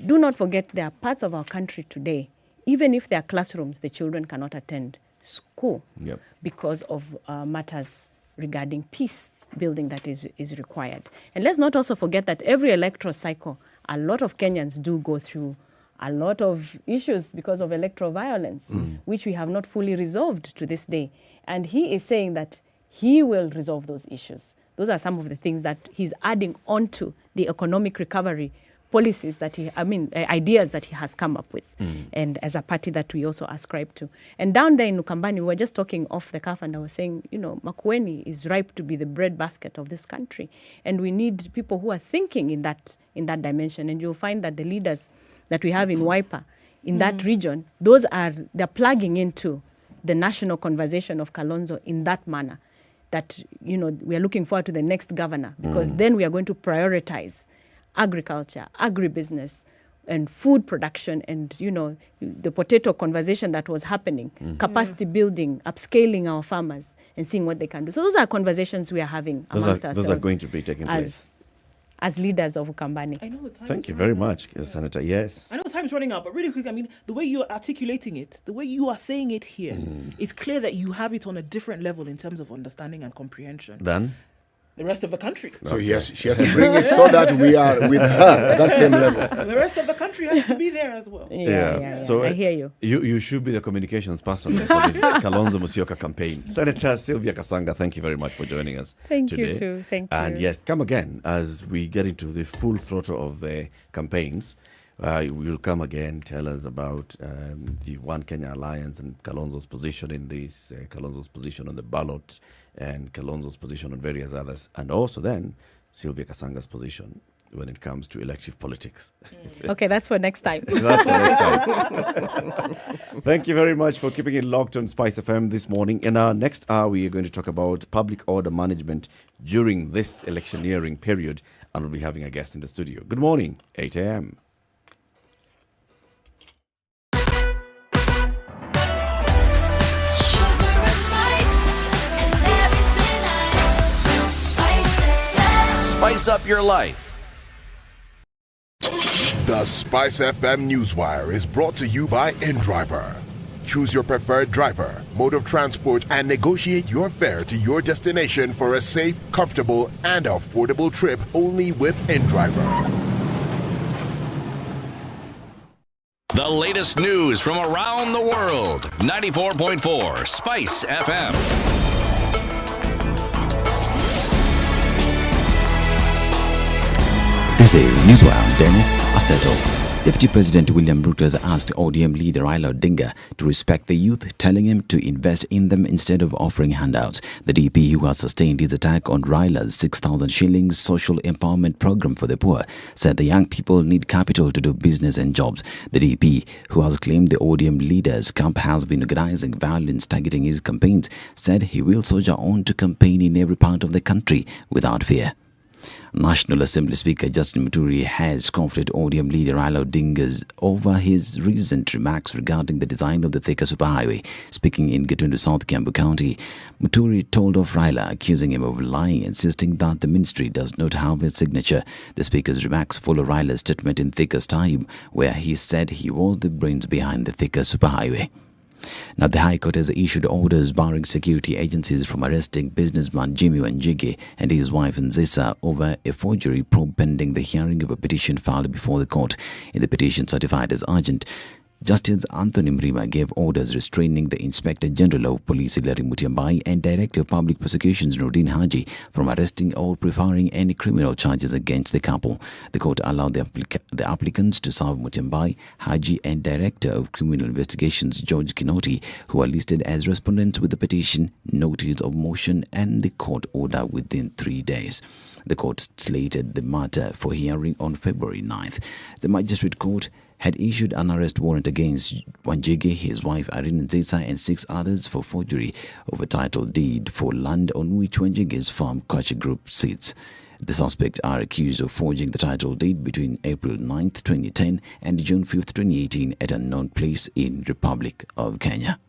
do not forget there are parts of our country today, even if there are classrooms, the children cannot attend school because of matters regarding peace building that is required. And let's not also forget that every electoral cycle, a lot of Kenyans do go through a lot of issues because of electoral violence, which we have not fully resolved to this day. And he is saying that he will resolve those issues. Those are some of the things that he's adding onto the economic recovery policies that ideas that he has come up with, and as a party that we also ascribe to. And down there in Ukambani, we were just talking off the cuff, and I was saying, Makueni is ripe to be the breadbasket of this country, and we need people who are thinking in that dimension. And you'll find that the leaders that we have in Wiper, in that region, they're plugging into the national conversation of Kalonzo in that manner. That we are looking forward to the next governor, because then we are going to prioritize agriculture, agribusiness, and food production, and the potato conversation that was happening, capacity building, upscaling our farmers, and seeing what they can do. So those are conversations we are having amongst ourselves. Those are going to be taking place as leaders of Ukambani. I know Thank you very much, Senator. Yes. I know time's running out, but really quick, I mean, the way you're articulating it, the way you are saying it here, it's clear that you have it on a different level in terms of understanding and comprehension Than the rest of the country. So she has to bring it so that we are with her at that same level. The rest of the country has to be there as well. Yeah. So I hear you. You should be the communications person for the Kalonzo Musyoka campaign. Senator Sylvia Kasanga, thank you very much for joining us Thank today. you too. Thank you. And yes, come again as we get into the full throttle of the campaigns. We'll come again, tell us about the One Kenya Alliance and Kalonzo's position in this, Kalonzo's position on the ballot, and Kalonzo's position on various others, and also then Sylvia Kasanga's position when it comes to elective politics. Okay, that's for next time. That's for next time. Thank you very much for keeping it locked on Spice FM this morning. In our next hour, we are going to talk about public order management during this electioneering period, and we'll be having a guest in the studio. Good morning, 8 a.m. Spice up your life. The Spice FM Newswire is brought to you by InDriver. Choose your preferred driver, mode of transport, and negotiate your fare to your destination for a safe, comfortable, and affordable trip only with InDriver. The latest news from around the world. 94.4 Spice FM. This is Newswire. I'm Dennis Aseto. Deputy President William Ruto has asked ODM leader Yala River to respect the youth, telling him to invest in them instead of offering handouts. The DP, who has sustained his attack on Raila's 6,000 shillings social empowerment program for the poor, said the young people need capital to do business and jobs. The DP, who has claimed the ODM leader's camp has been organizing violence targeting his campaigns, said he will soldier on to campaign in every part of the country without fear. National Assembly Speaker Justin Muthui has confronted ODM leader Yala River over his recent remarks regarding the design of the Thika Superhighway. Speaking in Gatundu South Kiambu County, Muthui told of Raila, accusing him of lying, insisting that the ministry does not have his signature. The Speaker's remarks follow Raila's statement in Thika's time, where he said he was the brains behind the Thika Superhighway. Now, the High Court has issued orders barring security agencies from arresting businessman Jimmy Wanjigi and his wife Nzisa over a forgery probe pending the hearing of a petition filed before the court. In the petition certified as urgent, Justice Anthony Mrima gave orders restraining the Inspector General of Police Hilary Mutyambai and Director of Public Prosecutions Nordin Haji from arresting or preferring any criminal charges against the couple. The court allowed the applicants to serve Mutyambai, Haji and Director of Criminal Investigations George Kinoti, who are listed as respondents with the petition, notice of motion and the court order within 3 days. The court slated the matter for hearing on February 9th. The Magistrate Court had issued an arrest warrant against Wanjigi, his wife Irene Nzisa and 6 others for forgery of a title deed for land on which Wanjigi's farm Kwachi Group sits. The suspects are accused of forging the title deed between April 9th, 2010 and June 5th, 2018 at a unknown place in Republic of Kenya.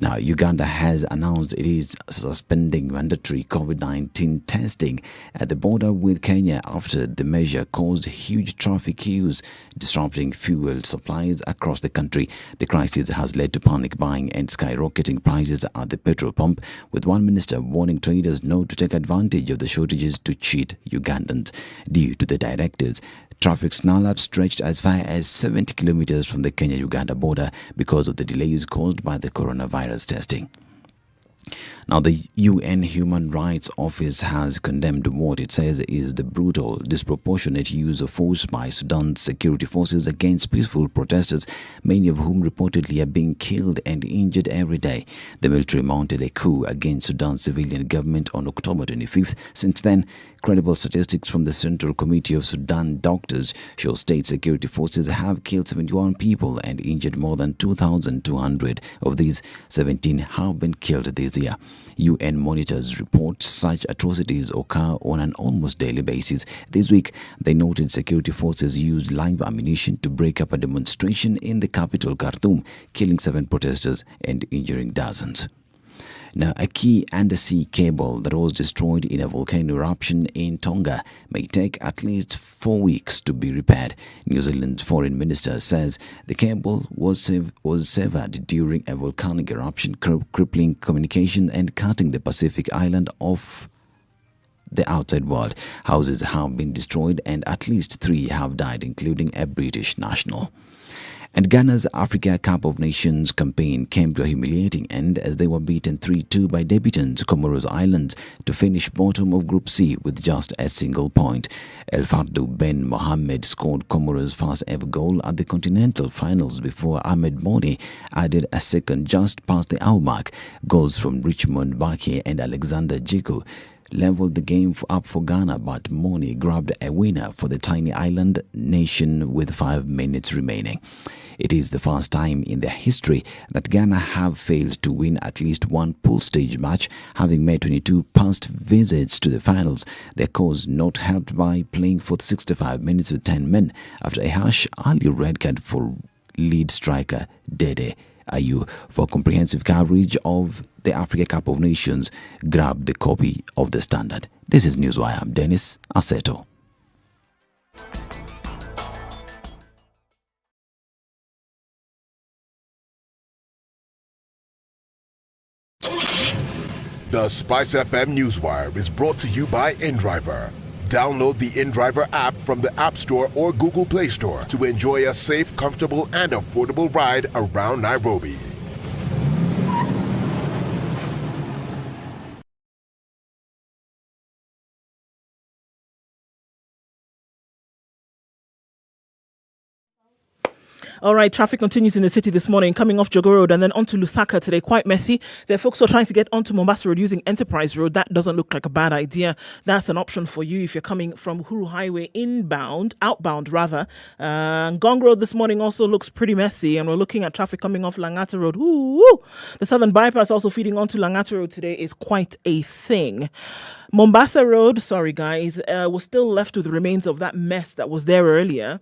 Now, Uganda has announced it is suspending mandatory COVID-19 testing at the border with Kenya after the measure caused huge traffic queues, disrupting fuel supplies across the country. The crisis has led to panic buying and skyrocketing prices at the petrol pump, with one minister warning traders not to take advantage of the shortages to cheat Ugandans. Due to the directives, traffic snarl-ups stretched as far as 70 kilometers from the Kenya-Uganda border because of the delays caused by the coronavirus testing. Now, the UN Human Rights Office has condemned what it says is the brutal, disproportionate use of force by Sudan's security forces against peaceful protesters, many of whom reportedly are being killed and injured every day. The military mounted a coup against Sudan's civilian government on October 25th. Since then, credible statistics from the Central Committee of Sudan Doctors show state security forces have killed 71 people and injured more than 2,200. Of these, 17 have been killed this year. UN monitors report such atrocities occur on an almost daily basis. This week, they noted security forces used live ammunition to break up a demonstration in the capital, Khartoum, killing 7 protesters and injuring dozens. Now, a key undersea cable that was destroyed in a volcano eruption in Tonga may take at least 4 weeks to be repaired. New Zealand's foreign minister says the cable was severed during a volcanic eruption, crippling communication and cutting the Pacific island off the outside world. Houses have been destroyed and at least 3 have died, including a British national. And Ghana's Africa Cup of Nations campaign came to a humiliating end as they were beaten 3-2 by debutants Comoros Islands to finish bottom of Group C with just a single point. El Fardu Ben Mohammed scored Comoros' first ever goal at the Continental Finals before Ahmed Moni added a second just past the hour mark. Goals from Richmond Baki and Alexander Jiku leveled the game up for Ghana, but Moni grabbed a winner for the tiny island nation with 5 minutes remaining. It is the first time in their history that Ghana have failed to win at least one pool stage match, having made 22 past visits to the finals. Their cause not helped by playing for 65 minutes with 10 men after a harsh early red card for lead striker Dede Ayew. For comprehensive coverage of the Africa Cup of Nations, grab the copy of the Standard. This is Newswire. I'm Dennis Aseto. The SpiceFM Newswire is brought to you by InDriver. Download the InDriver app from the App Store or Google Play Store to enjoy a safe, comfortable, and affordable ride around Nairobi. All right, traffic continues in the city this morning, coming off Jogo Road and then onto Lusaka today. Quite messy. There are folks who are trying to get onto Mombasa Road using Enterprise Road. That doesn't look like a bad idea. That's an option for you if you're coming from Uhuru Highway outbound rather. Ngong Road this morning also looks pretty messy, and we're looking at traffic coming off Langata Road. Ooh. The Southern Bypass also feeding onto Langata Road today is quite a thing. Mombasa Road, sorry guys, was still left with the remains of that mess that was there earlier.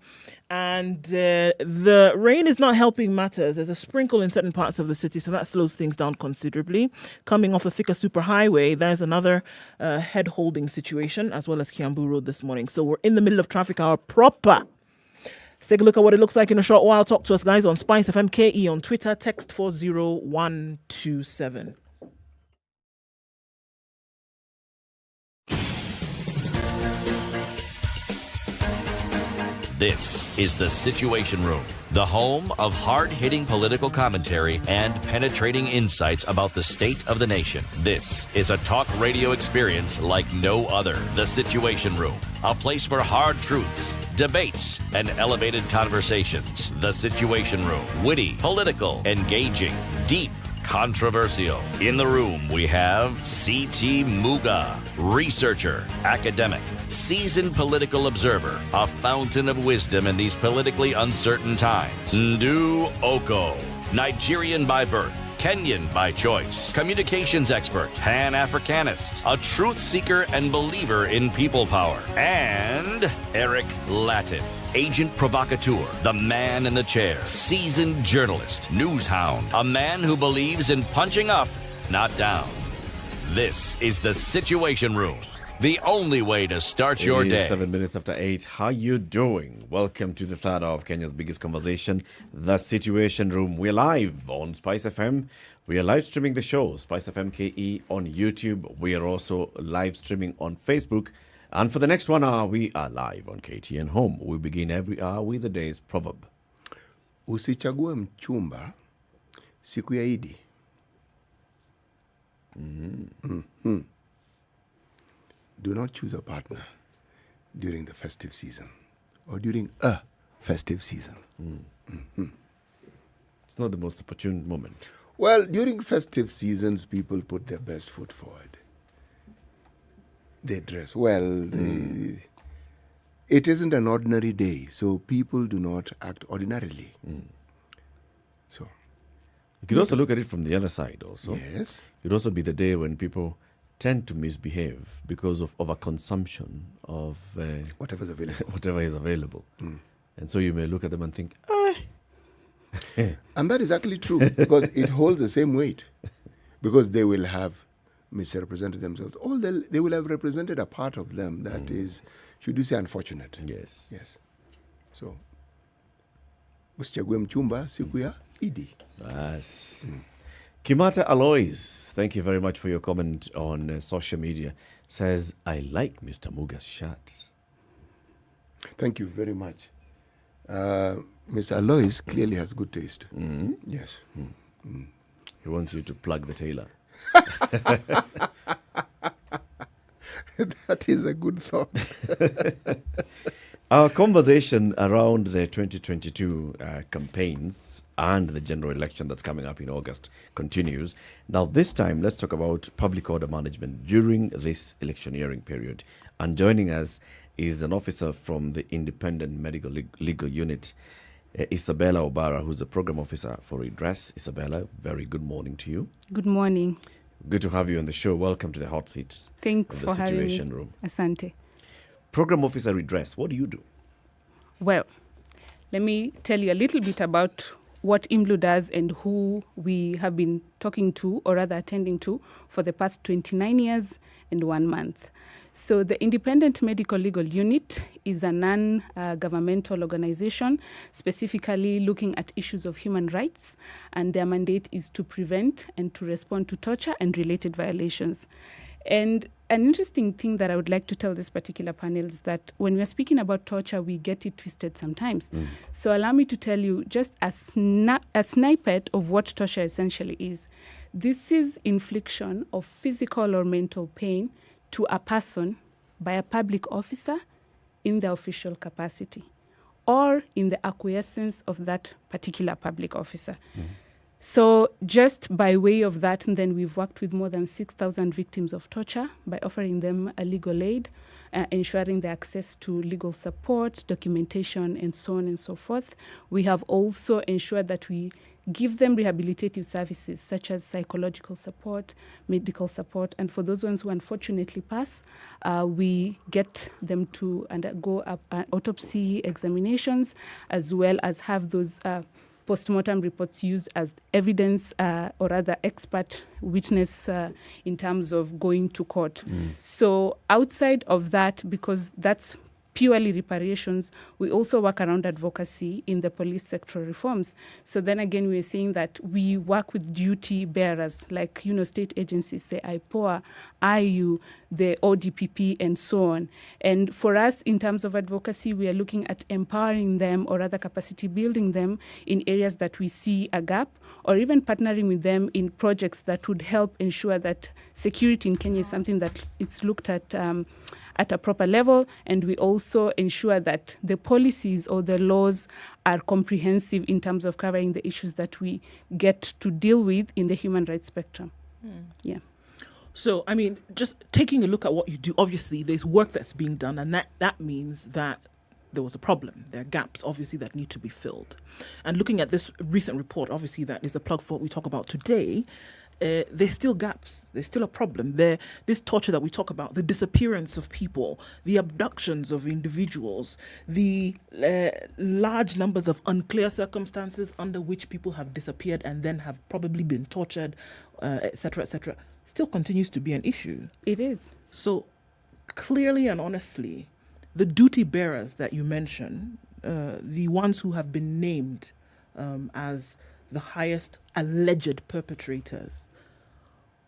And the rain is not helping matters. There's a sprinkle in certain parts of the city, so that slows things down considerably. Coming off the Thika Superhighway, there's another head-holding situation, as well as Kiambu Road this morning. So we're in the middle of traffic hour proper. Let's take a look at what it looks like in a short while. Talk to us, guys, on SpiceFM KE on Twitter. Text 40127. This is The Situation Room, the home of hard-hitting political commentary and penetrating insights about the state of the nation. This is a talk radio experience like no other. The Situation Room, a place for hard truths, debates, and elevated conversations. The Situation Room, witty, political, engaging, deep, controversial. In the room, we have C.T. Muga, researcher, academic, seasoned political observer, a fountain of wisdom in these politically uncertain times. Ndu Okoh, Nigerian by birth, Kenyan by choice, communications expert, Pan-Africanist, a truth seeker and believer in people power, and Eric Latiff, agent provocateur, the man in the chair, seasoned journalist, news hound, a man who believes in punching up, not down. This is The Situation Room, the only way to start your day. 7 minutes after 8. How you doing? Welcome to the third hour of Kenya's biggest conversation, The Situation Room. We're live on SpiceFM. We are live streaming the show, SpiceFM KE on YouTube. We are also live streaming on Facebook. And for the next 1 hour, we are live on KTN Home. We begin every hour with the day's proverb. Usichague mchumba siku ya Idi. Do not choose a partner during the festive season or during a festive season. It's not the most opportune moment. Well, during festive seasons, people put their best foot forward. They dress well. It isn't an ordinary day, so people do not act ordinarily. So, you could also look at it from the other side also. Yes. It would also be the day when people tend to misbehave because of overconsumption of whatever's available. whatever is available. And so you may look at them and think, and that is actually true because it holds the same weight because they will have misrepresented themselves. They will have represented a part of them that is, should you say, unfortunate. Yes. Yes. So, usichague mchumba siku ya Idi. Yes. Kimata Alois, thank you very much for your comment on social media. Says, I like Mr. Muga's shirt. Thank you very much. Mr. Alois clearly has good taste. Yes. He wants you to plug the tailor. That is a good thought. Our conversation around the 2022 campaigns and the general election that's coming up in August continues. Now, this time, let's talk about public order management during this electioneering period. And joining us is an officer from the Independent Medical Legal Unit, Isabella Obara, who's a program officer for Redress. Isabella, very good morning to you. Good morning. Good to have you on the show. Welcome to the hot seat. Thanks for having me. Situation Room. Asante. Program officer Redress, what do you do? Well, let me tell you a little bit about what IMLU does and who we have been talking to, or rather attending to, for the past 29 years and 1 month. So the Independent Medical Legal Unit is a non-governmental organization specifically looking at issues of human rights, and their mandate is to prevent and to respond to torture and related violations. And an interesting thing that I would like to tell this particular panel is that when we're speaking about torture, we get it twisted sometimes. So allow me to tell you just a snippet of what torture essentially is. This is infliction of physical or mental pain to a person by a public officer in their official capacity or in the acquiescence of that particular public officer. So just by way of that, and then we've worked with more than 6,000 victims of torture by offering them a legal aid, ensuring their access to legal support, documentation, and so on and so forth. We have also ensured that we give them rehabilitative services such as psychological support, medical support, and for those ones who unfortunately pass, we get them to undergo autopsy examinations as well as have those post-mortem reports used as evidence or other expert witness in terms of going to court. So outside of that, because that's purely reparations. We also work around advocacy in the police sector reforms. So then again, we're saying that we work with duty bearers, like, state agencies, say IPOA, IU, the ODPP, and so on. And for us, in terms of advocacy, we are looking at empowering them, or rather capacity building them in areas that we see a gap, or even partnering with them in projects that would help ensure that security in Kenya is something that it's looked at a proper level, and we also ensure that the policies or the laws are comprehensive in terms of covering the issues that we get to deal with in the human rights spectrum. Yeah. So, I mean, just taking a look at what you do, obviously there's work that's being done, and that means that there was a problem. There are gaps, obviously, that need to be filled. And looking at this recent report, obviously, that is the plug for what we talk about today. There's still gaps. There's still a problem. This torture that we talk about, the disappearance of people, the abductions of individuals, the large numbers of unclear circumstances under which people have disappeared and then have probably been tortured, etc., still continues to be an issue. It is. So clearly and honestly, the duty bearers that you mentioned, the ones who have been named as the highest alleged perpetrators,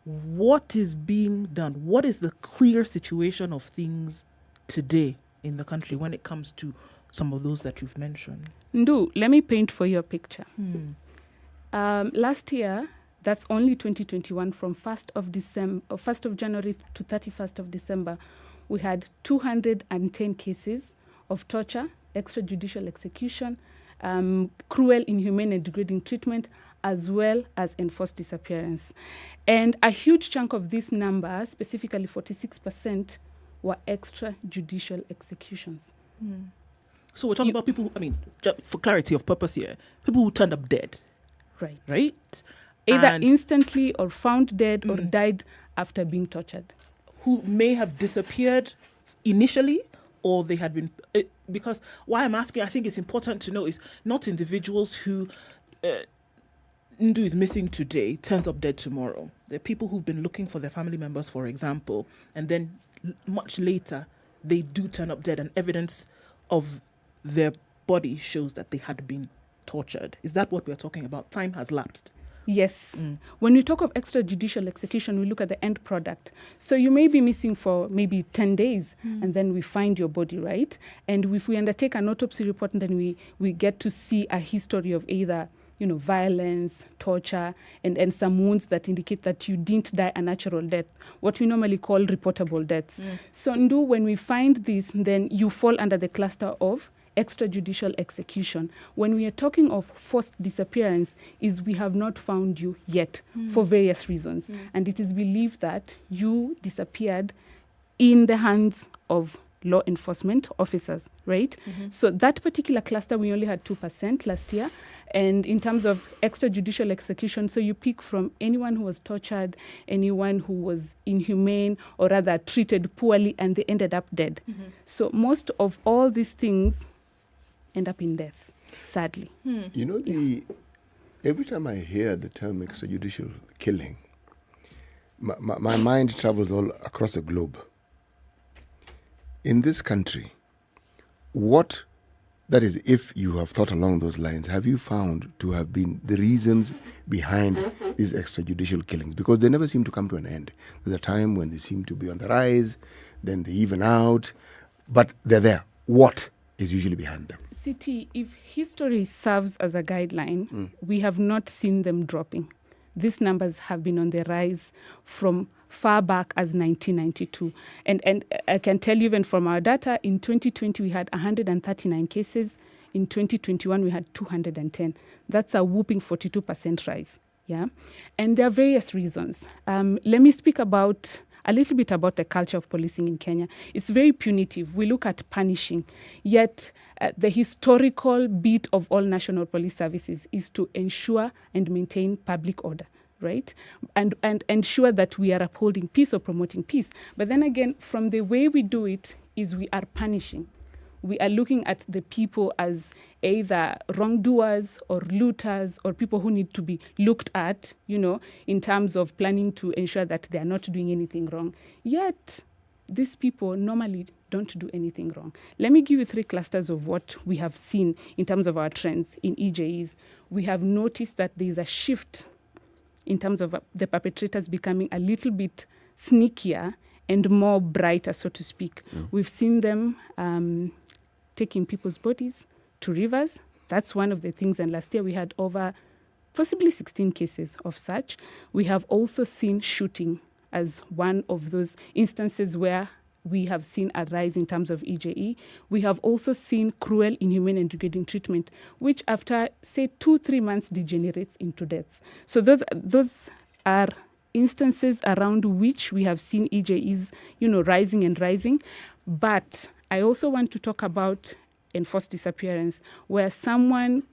what is being done? What is the clear situation of things today in the country when it comes to some of those that you've mentioned? Ndu, let me paint for you a picture. Last year, that's only 2021, from 1st of January to 31st of December, we had 210 cases of torture, extrajudicial execution, cruel, inhumane, and degrading treatment, as well as enforced disappearance. And a huge chunk of this number, specifically 46%, were extrajudicial executions. So we're talking about people, for clarity of purpose here, people who turned up dead. Right? Either instantly or found dead or died after being tortured. Who may have disappeared initially, or they had been... because why I'm asking, I think it's important to know, is not individuals who Ndu is missing today, turns up dead tomorrow. There are people who've been looking for their family members, for example, and then much later, they do turn up dead, and evidence of their body shows that they had been tortured. Is that what we're talking about? Time has lapsed. Yes. When we talk of extrajudicial execution, we look at the end product. So you may be missing for maybe 10 days, and then we find your body, right? And if we undertake an autopsy report, then we get to see a history of either, violence, torture, and some wounds that indicate that you didn't die a natural death, what we normally call reportable deaths. So Ndu, when we find this, then you fall under the cluster of extrajudicial execution. When we are talking of forced disappearance, is we have not found you yet for various reasons. And it is believed that you disappeared in the hands of law enforcement officers, right? So that particular cluster, we only had 2% last year. And in terms of extrajudicial execution, so you pick from anyone who was tortured, anyone who was inhumane, or rather treated poorly, and they ended up dead. So most of all these things end up in death, sadly. Every time I hear the term extrajudicial killing, my mind travels all across the globe. In this country, that is, if you have thought along those lines, have you found to have been the reasons behind these extrajudicial killings? Because they never seem to come to an end. There's a time when they seem to be on the rise, then they even out, but they're there. What is usually behind them? CT, if history serves as a guideline, we have not seen them dropping. These numbers have been on the rise from far back as 1992. And I can tell you, even from our data, in 2020 we had 139 cases. In 2021 we had 210. That's a whooping 42% rise. Yeah, and there are various reasons. Let me speak a little bit about the culture of policing in Kenya. It's very punitive. We look at punishing. Yet the historical beat of all national police services is to ensure and maintain public order, right? And ensure that we are upholding peace or promoting peace. But then again, from the way we do it is we are punishing. We are looking at the people as either wrongdoers or looters or people who need to be looked at, in terms of planning to ensure that they are not doing anything wrong. Yet, these people normally don't do anything wrong. Let me give you 3 clusters of what we have seen in terms of our trends in EJEs. We have noticed that there is a shift in terms of the perpetrators becoming a little bit sneakier and more brighter, so to speak. We've seen them taking people's bodies to rivers. That's one of the things. And last year we had over possibly 16 cases of such. We have also seen shooting as one of those instances where we have seen a rise in terms of EJE. We have also seen cruel, inhumane, and degrading treatment, which after, say, 2-3 months degenerates into deaths. So those are instances around which we have seen EJEs, rising and rising. But I also want to talk about enforced disappearance, where someone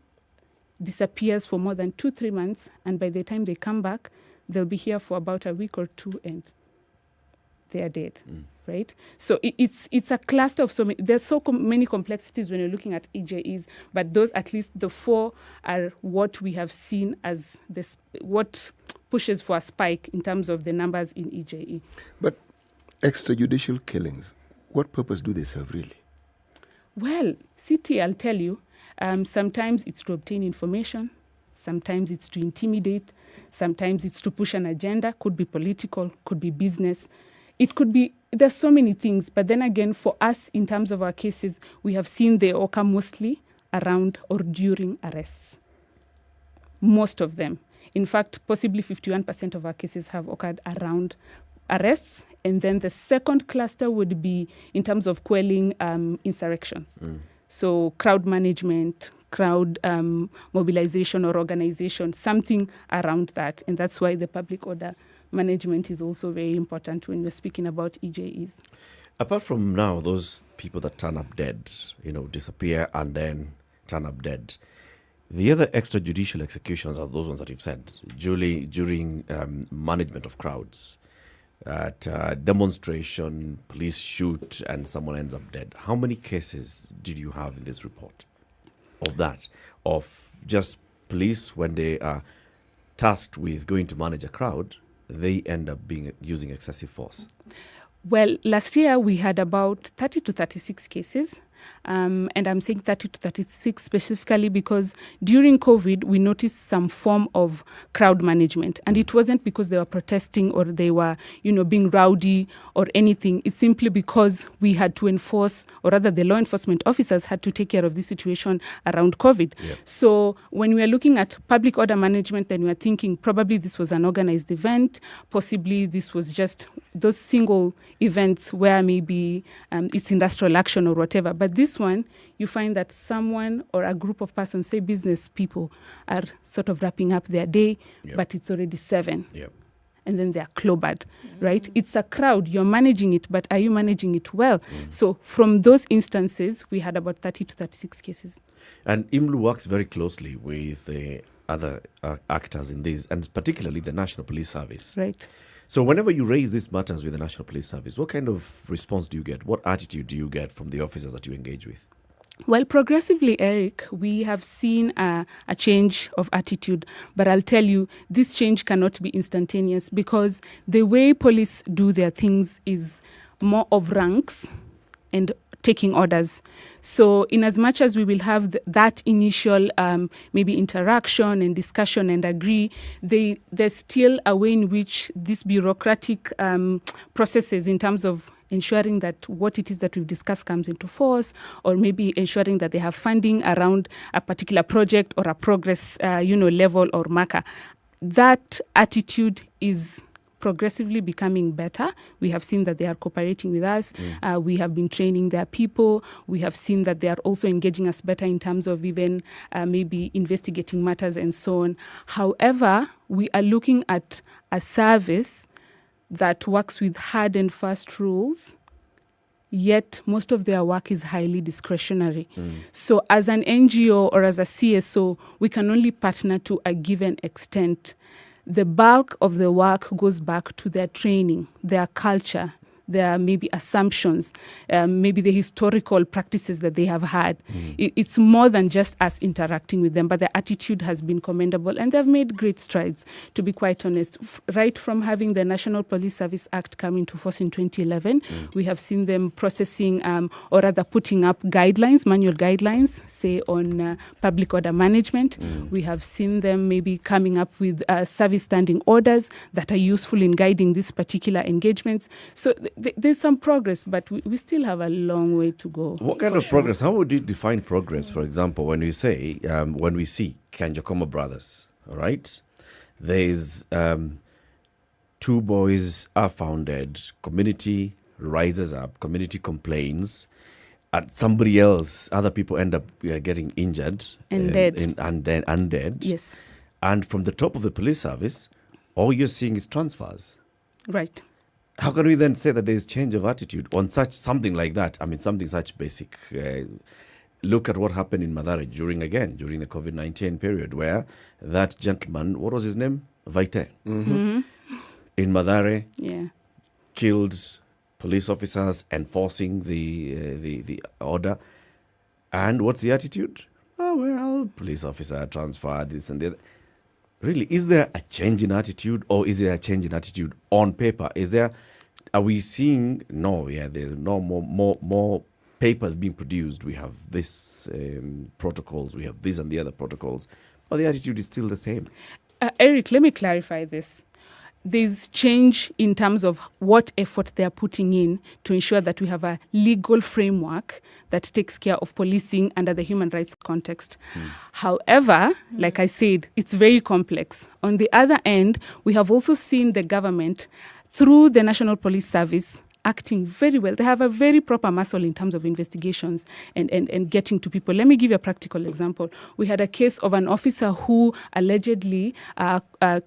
disappears for more than 2-3 months, and by the time they come back, they'll be here for about a week or 2, and they are dead. Right? So it's a cluster of there's so many complexities when you're looking at EJEs, but those, at least the 4, are what we have seen as what pushes for a spike in terms of the numbers in EJE. But extrajudicial killings, what purpose do they serve really? Well, CT, I'll tell you, sometimes it's to obtain information, sometimes it's to intimidate, sometimes it's to push an agenda, could be political, could be business. It could be, there's so many things, but then again, for us, in terms of our cases, we have seen they occur mostly around or during arrests. Most of them. In fact, possibly 51% of our cases have occurred around arrests. And then the second cluster would be in terms of quelling insurrections. So crowd management, crowd mobilization or organization, something around that. And that's why the public order management is also very important when we're speaking about EJEs. Apart from now, those people that turn up dead, disappear and then turn up dead, the other extrajudicial executions are those ones that you've said, during management of crowds, at demonstration, police shoot, and someone ends up dead. How many cases did you have in this report of that? Of just police, when they are tasked with going to manage a crowd, they end up using excessive force? Well, last year we had about 30 to 36 cases. And I'm saying 30 to 36 specifically because during COVID, we noticed some form of crowd management. And it wasn't because they were protesting or they were, being rowdy or anything. It's simply because we had to enforce, or rather the law enforcement officers had to take care of this situation around COVID. Yep. So when we are looking at public order management, then we are thinking probably this was an organized event. Possibly this was just those single events where maybe it's industrial action or whatever. But this one, you find that someone or a group of persons, say business people, are sort of wrapping up their day, but it's already 7. Yep. And then they're clobbered, right? It's a crowd. You're managing it, but are you managing it well? So from those instances, we had about 30 to 36 cases. And IMLU works very closely with other actors in this, and particularly the National Police Service. Right. So whenever you raise these matters with the National Police Service, what kind of response do you get? What attitude do you get from the officers that you engage with? Well, progressively, Eric, we have seen a change of attitude. But I'll tell you, this change cannot be instantaneous because the way police do their things is more of ranks and taking orders. So in as much as we will have that initial maybe interaction and discussion and agree, there's still a way in which these bureaucratic processes in terms of ensuring that what it is that we've discussed comes into force, or maybe ensuring that they have funding around a particular project or a progress level or marker. That attitude is progressively becoming better. We have seen that they are cooperating with us. We have been training their people. We have seen that they are also engaging us better in terms of even maybe investigating matters and so on. However, we are looking at a service that works with hard and fast rules, yet most of their work is highly discretionary. So as an NGO or as a CSO, we can only partner to a given extent. The bulk of the work goes back to their training, their culture, their maybe assumptions, maybe the historical practices that they have had. It's more than just us interacting with them, but their attitude has been commendable, and they've made great strides, to be quite honest. Right from having the National Police Service Act come into force in 2011, we have seen them processing or rather putting up guidelines, manual guidelines, say on public order management. We have seen them maybe coming up with service standing orders that are useful in guiding these particular engagements. So there's some progress, but we still have a long way to go. What kind of progress? How would you define progress? For example, when we say, when we see Kanjakoma brothers, all right, there's 2 boys are found dead, community rises up, community complains, somebody else, other people end up getting injured and dead, and then undead. Yes. And from the top of the police service, all you're seeing is transfers. Right. How can we then say that there is change of attitude on something like that? I mean, something such basic. Look at what happened in Mathare during the COVID-19 period, where that gentleman, what was his name? Vaite. In Mathare, killed police officers enforcing the order. And what's the attitude? Oh, well, police officer transferred this and that. Really, is there a change in attitude, or is there a change in attitude on paper? Are we seeing, there's no more papers being produced. We have this protocols, we have this and the other protocols, but the attitude is still the same. Eric, let me clarify this. There's change in terms of what effort they're putting in to ensure that we have a legal framework that takes care of policing under the human rights context. However, like I said, it's very complex. On the other end, we have also seen the government, through the National Police Service, acting very well. They have a very proper muscle in terms of investigations and getting to people. Let me give you a practical example. We had a case of an officer who allegedly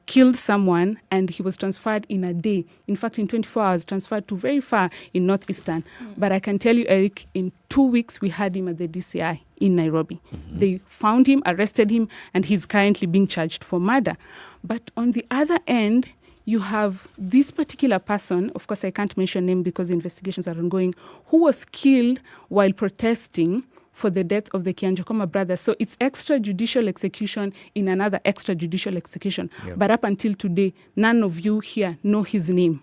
killed someone, and he was transferred in a day. In fact, in 24 hours, transferred to very far in Northeastern. But I can tell you, Eric, in 2 weeks, we had him at the DCI in Nairobi. They found him, arrested him, and he's currently being charged for murder. But on the other end, you have this particular person, of course I can't mention name because investigations are ongoing, who was killed while protesting for the death of the Kanjakoma brothers. So it's extrajudicial execution in another extrajudicial execution. But up until today, none of you here know his name.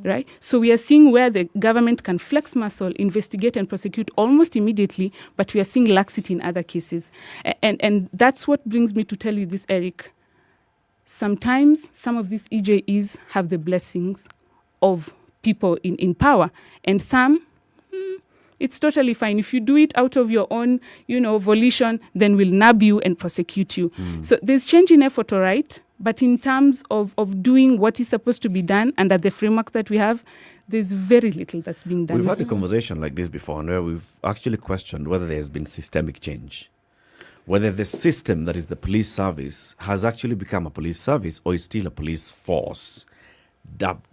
Right? So we are seeing where the government can flex muscle, investigate and prosecute almost immediately, but we are seeing laxity in other cases. And that's what brings me to tell you this, Eric. Sometimes some of these EJEs have the blessings of people in power, and some, it's totally fine. If you do it out of your own, volition, then we'll nab you and prosecute you. So there's change in effort, all right? But in terms of doing what is supposed to be done under the framework that we have, there's very little that's being done. We've had a conversation like this before, where we've actually questioned whether there has been systemic change. Whether the system that is the police service has actually become a police service or is still a police force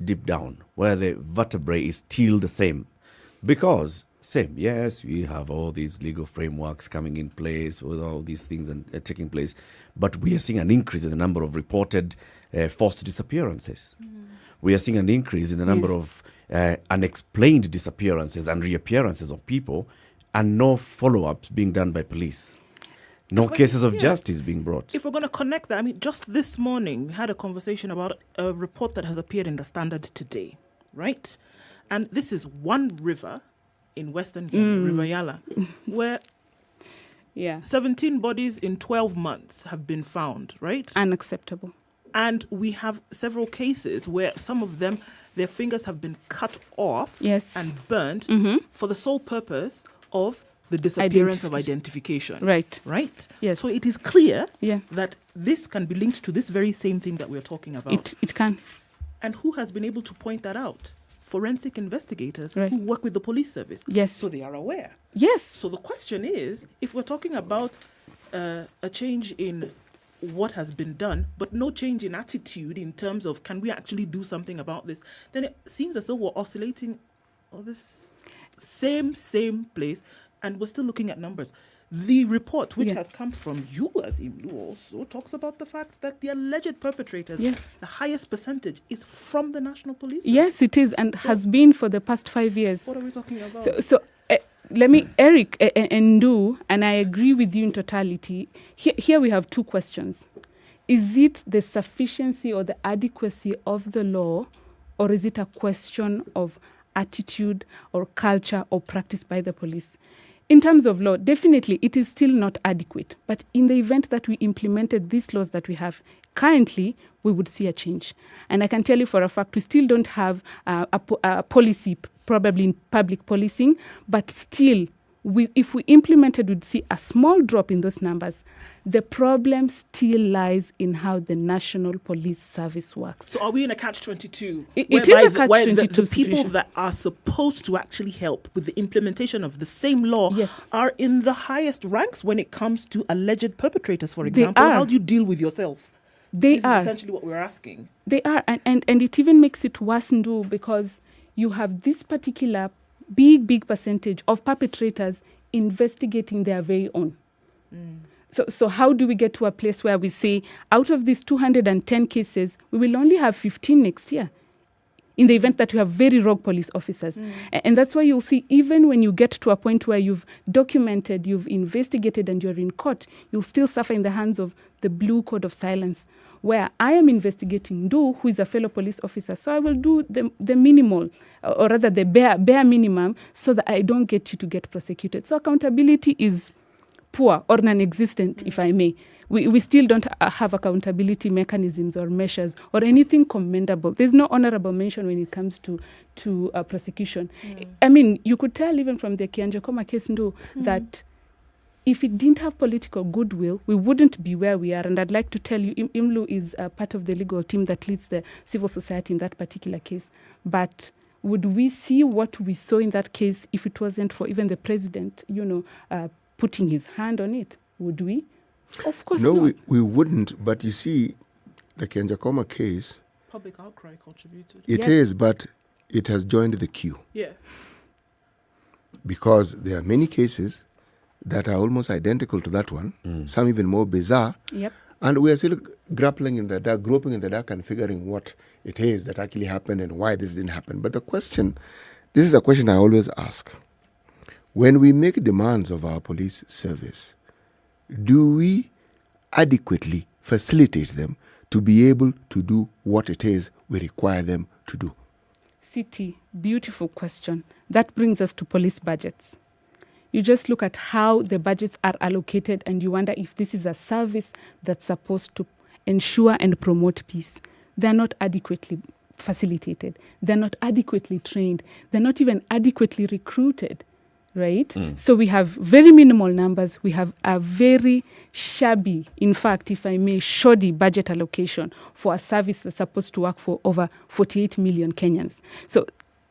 deep down, where the vertebrae is still the same. Because, yes, we have all these legal frameworks coming in place with all these things and taking place, but we are seeing an increase in the number of reported forced disappearances. We are seeing an increase in the number of unexplained disappearances and reappearances of people, and no follow-ups being done by police. No cases of justice being brought. If we're going to connect that, I mean, just this morning, we had a conversation about a report that has appeared in the Standard today, right? And this is one river in Western Kenya, River Yala, where 17 bodies in 12 months have been found, right? Unacceptable. And we have several cases where some of them, their fingers have been cut off and burned for the sole purpose of the disappearance of identification. Right? Yes. So it is clear that this can be linked to this very same thing that we're talking about. It can. And who has been able to point that out? Forensic investigators who work with the police service. Yes. So they are aware. Yes. So the question is, if we're talking about a change in what has been done, but no change in attitude in terms of can we actually do something about this, then it seems as though we're oscillating on this same place, and we're still looking at numbers. The report, which has come from you as Imlu, also talks about the fact that the alleged perpetrators, the highest percentage is from the National Police Service. Yes, it is, and has been for the past 5 years. What are we talking about? So let me, Eric Ndu, and I agree with you in totality. Here we have two questions. Is it the sufficiency or the adequacy of the law, or is it a question of attitude or culture or practice by the police? In terms of law, definitely it is still not adequate. But in the event that we implemented these laws that we have currently, we would see a change. And I can tell you for a fact, we still don't have a policy, probably in public policing, but still, if we implemented, we'd see a small drop in those numbers. The problem still lies in how the National Police Service works. So are we in a catch-22? It is a catch-22 the people that are supposed to actually help with the implementation of the same law are in the highest ranks when it comes to alleged perpetrators, for example. How do you deal with yourself? This is essentially what we're asking. They are, and it even makes it worse, Ndu, because you have this particular big percentage of perpetrators investigating their very own. So how do we get to a place where we say, out of these 210 cases, we will only have 15 next year, in the event that you have very rogue police officers? And that's why you'll see, even when you get to a point where you've documented, you've investigated, and you're in court, you'll still suffer in the hands of the blue code of silence, where I am investigating Ndu, who is a fellow police officer. So I will do the minimal, or rather the bare minimum, so that I don't get you to get prosecuted. So accountability is poor or non-existent, if I may. We still don't have accountability mechanisms or measures or anything commendable. There's no honorable mention when it comes to prosecution. I mean, you could tell even from the Kianjokoma case, Ndu, that if it didn't have political goodwill, we wouldn't be where we are. And I'd like to tell you, Imlu is part of the legal team that leads the civil society in that particular case. But would we see what we saw in that case if it wasn't for even the president, putting his hand on it? Would we? Of course not. No, we wouldn't. But you see, the Kenjakoma case... Public outcry contributed. It is, but it has joined the queue. Yeah. Because there are many cases that are almost identical to that one, some even more bizarre. Yep. And we are still grappling in the dark, groping in the dark and figuring what it is that actually happened and why this didn't happen. But this is a question I always ask. When we make demands of our police service, do we adequately facilitate them to be able to do what it is we require them to do? City, beautiful question. That brings us to police budgets. You just look at how the budgets are allocated and you wonder if this is a service that's supposed to ensure and promote peace. They're not adequately facilitated. They're not adequately trained. They're not even adequately recruited, right? So we have very minimal numbers. We have a very shabby, in fact, if I may, shoddy budget allocation for a service that's supposed to work for over 48 million Kenyans. So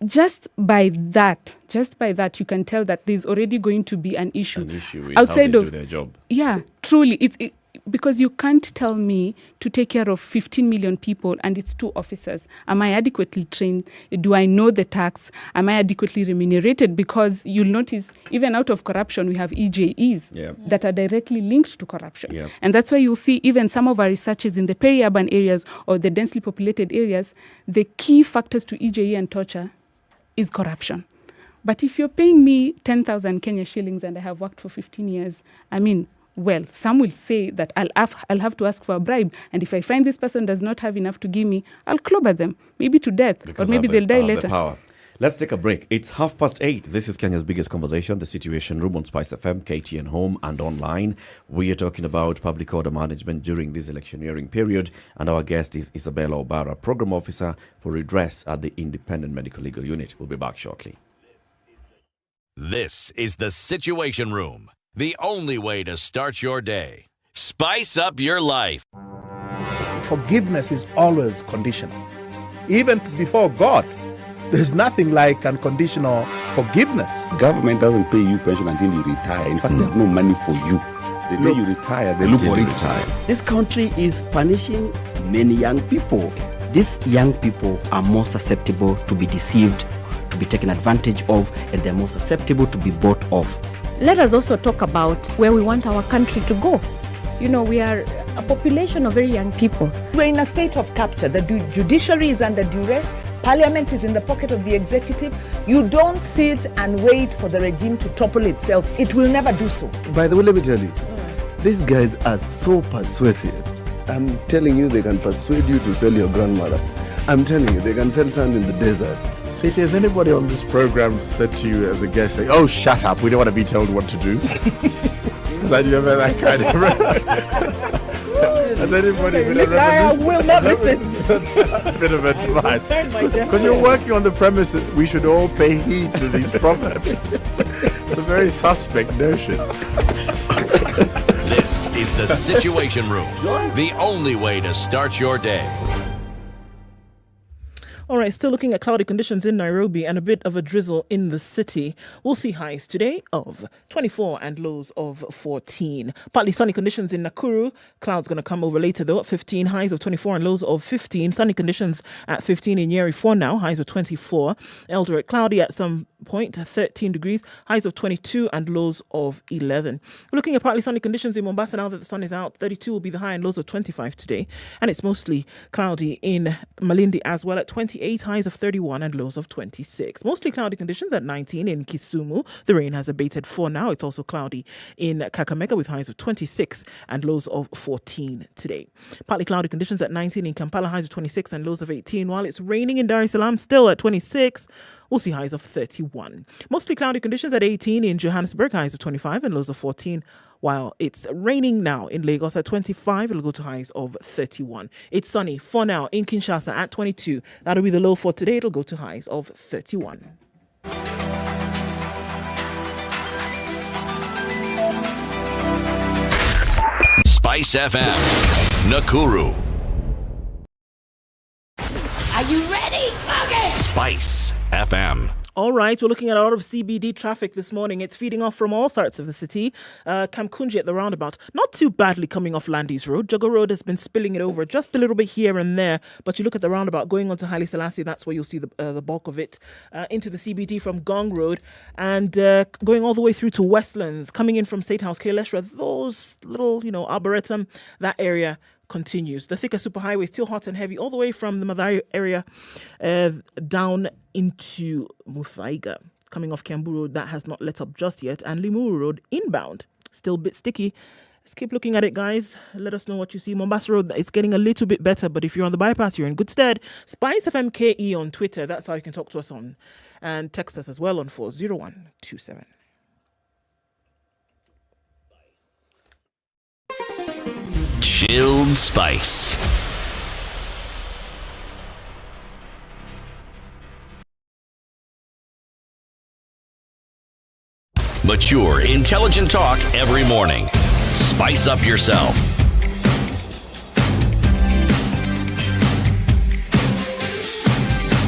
just by that, you can tell that there's already going to be an issue. An issue with outside how they do their job. Yeah, truly. Because you can't tell me to take care of 15 million people and it's 2 officers. Am I adequately trained? Do I know the tax? Am I adequately remunerated? Because you'll notice, even out of corruption, we have EJEs that are directly linked to corruption. Yep. And that's why you'll see even some of our researchers in the peri-urban areas or the densely populated areas, the key factors to EJE and torture is corruption. But if you're paying me 10,000 Kenya shillings and I have worked for 15 years, I mean, well, some will say that I'll have to ask for a bribe. And if I find this person does not have enough to give me, I'll clobber them, maybe to death, because or maybe they'll die later. The power. Let's take a break. It's 8:30. This is Kenya's biggest conversation, the Situation Room on SpiceFM, KTN Home and online. We are talking about public order management during this electioneering period. And our guest is Isabella Obara, Program Officer for Redress at the Independent Medical Legal Unit. We'll be back shortly. This is the Situation Room, the only way to start your day. Spice up your life. Forgiveness is always conditional. Even before God, there's nothing like unconditional forgiveness. Government doesn't pay you pension until you retire. In fact, they have no money for you. The day you retire, they look for it. This country is punishing many young people. These young people are more susceptible to be deceived, to be taken advantage of, and they're more susceptible to be bought off. Let us also talk about where we want our country to go. You know, we are a population of very young people. We're in a state of capture. The judiciary is under duress. Parliament is in the pocket of the executive. You don't sit and wait for the regime to topple itself. It will never do so. By the way, let me tell you, these guys are so persuasive. I'm telling you, they can persuade you to sell your grandmother. I'm telling you, they can sell sand in the desert. City, has anybody on this program said to you as a guest, say, "Oh, shut up, we don't want to be told what to do"? Has anybody that kind of... Has anybody been I will not listen. bit of advice? Because you're working on the premise that we should all pay heed to these proverbs. It's a very suspect notion. This is the Situation Room, the only way to start your day. All right, still looking at cloudy conditions in Nairobi and a bit of a drizzle in the city. We'll see highs today of 24 and lows of 14. Partly sunny conditions in Nakuru. Clouds going to come over later though at 15. Highs of 24 and lows of 15. Sunny conditions at 15 in Nyeri for now. Highs of 24. Eldoret cloudy at some point, 13 degrees. Highs of 22 and lows of 11. We're looking at partly sunny conditions in Mombasa now that the sun is out. 32 will be the high and lows of 25 today. And it's mostly cloudy in Malindi as well at 28, highs of 31 and lows of 26. Mostly cloudy conditions at 19 in Kisumu. The rain has abated for now. It's also cloudy in Kakamega with highs of 26 and lows of 14 today. Partly cloudy conditions at 19 in Kampala, highs of 26 and lows of 18. While it's raining in Dar es Salaam, still at 26. We'll see highs of 31. Mostly cloudy conditions at 18 in Johannesburg, highs of 25 and lows of 14. While it's raining now in Lagos at 25, it'll go to highs of 31. It's sunny for now in Kinshasa at 22. That'll be the low for today. It'll go to highs of 31. Spice FM, Nakuru. Are you ready? Okay. Spice FM. All right, we're looking at a lot of CBD traffic this morning. It's feeding off from all parts of the city. Kamkunji at the roundabout, not too badly coming off Landis Road. Jogger Road has been spilling it over just a little bit here and there. But you look at the roundabout going on to Haile Selassie, that's where you'll see the bulk of it. Into the CBD from Gong Road and going all the way through to Westlands, coming in from State House, Kaileshra, those little, Arboretum, that area continues. The thicker superhighway is still hot and heavy all the way from the Mathai area down into Muthui. Coming off Kiambu Road, that has not let up just yet. And Limuru Road inbound, still a bit sticky. Let's keep looking at it, guys. Let us know what you see. Mombasa Road, it's getting a little bit better, but if you're on the bypass, you're in good stead. SpiceFM KE on Twitter, that's how you can talk to us on. And text us as well on 40127. Chilled Spice. Mature, intelligent talk every morning. Spice up yourself.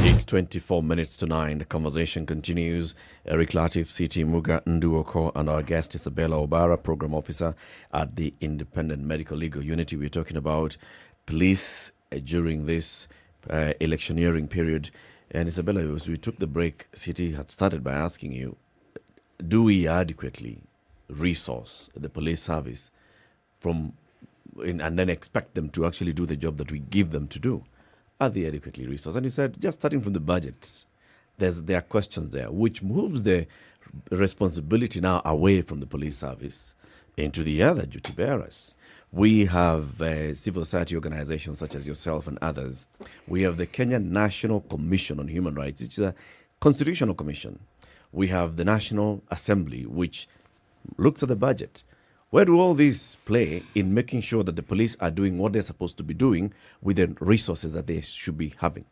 It's 24 minutes to 9. The conversation continues. Eric Latiff, CT Muga Ndu Okoh, and our guest Isabella Obara, Program Officer at the Independent Medical Legal Unity. We're talking about police during this electioneering period. And Isabella, as we took the break, CT had started by asking you, do we adequately resource the police service and then expect them to actually do the job that we give them to do? Are they adequately resourced? And you said, just starting from the budget, there are questions there, which moves the responsibility now away from the police service into the other duty bearers. We have civil society organizations such as yourself and others. We have the Kenya National Commission on Human Rights, which is a constitutional commission. We have the National Assembly, which looks at the budget. Where do all these play in making sure that the police are doing what they're supposed to be doing with the resources that they should be having?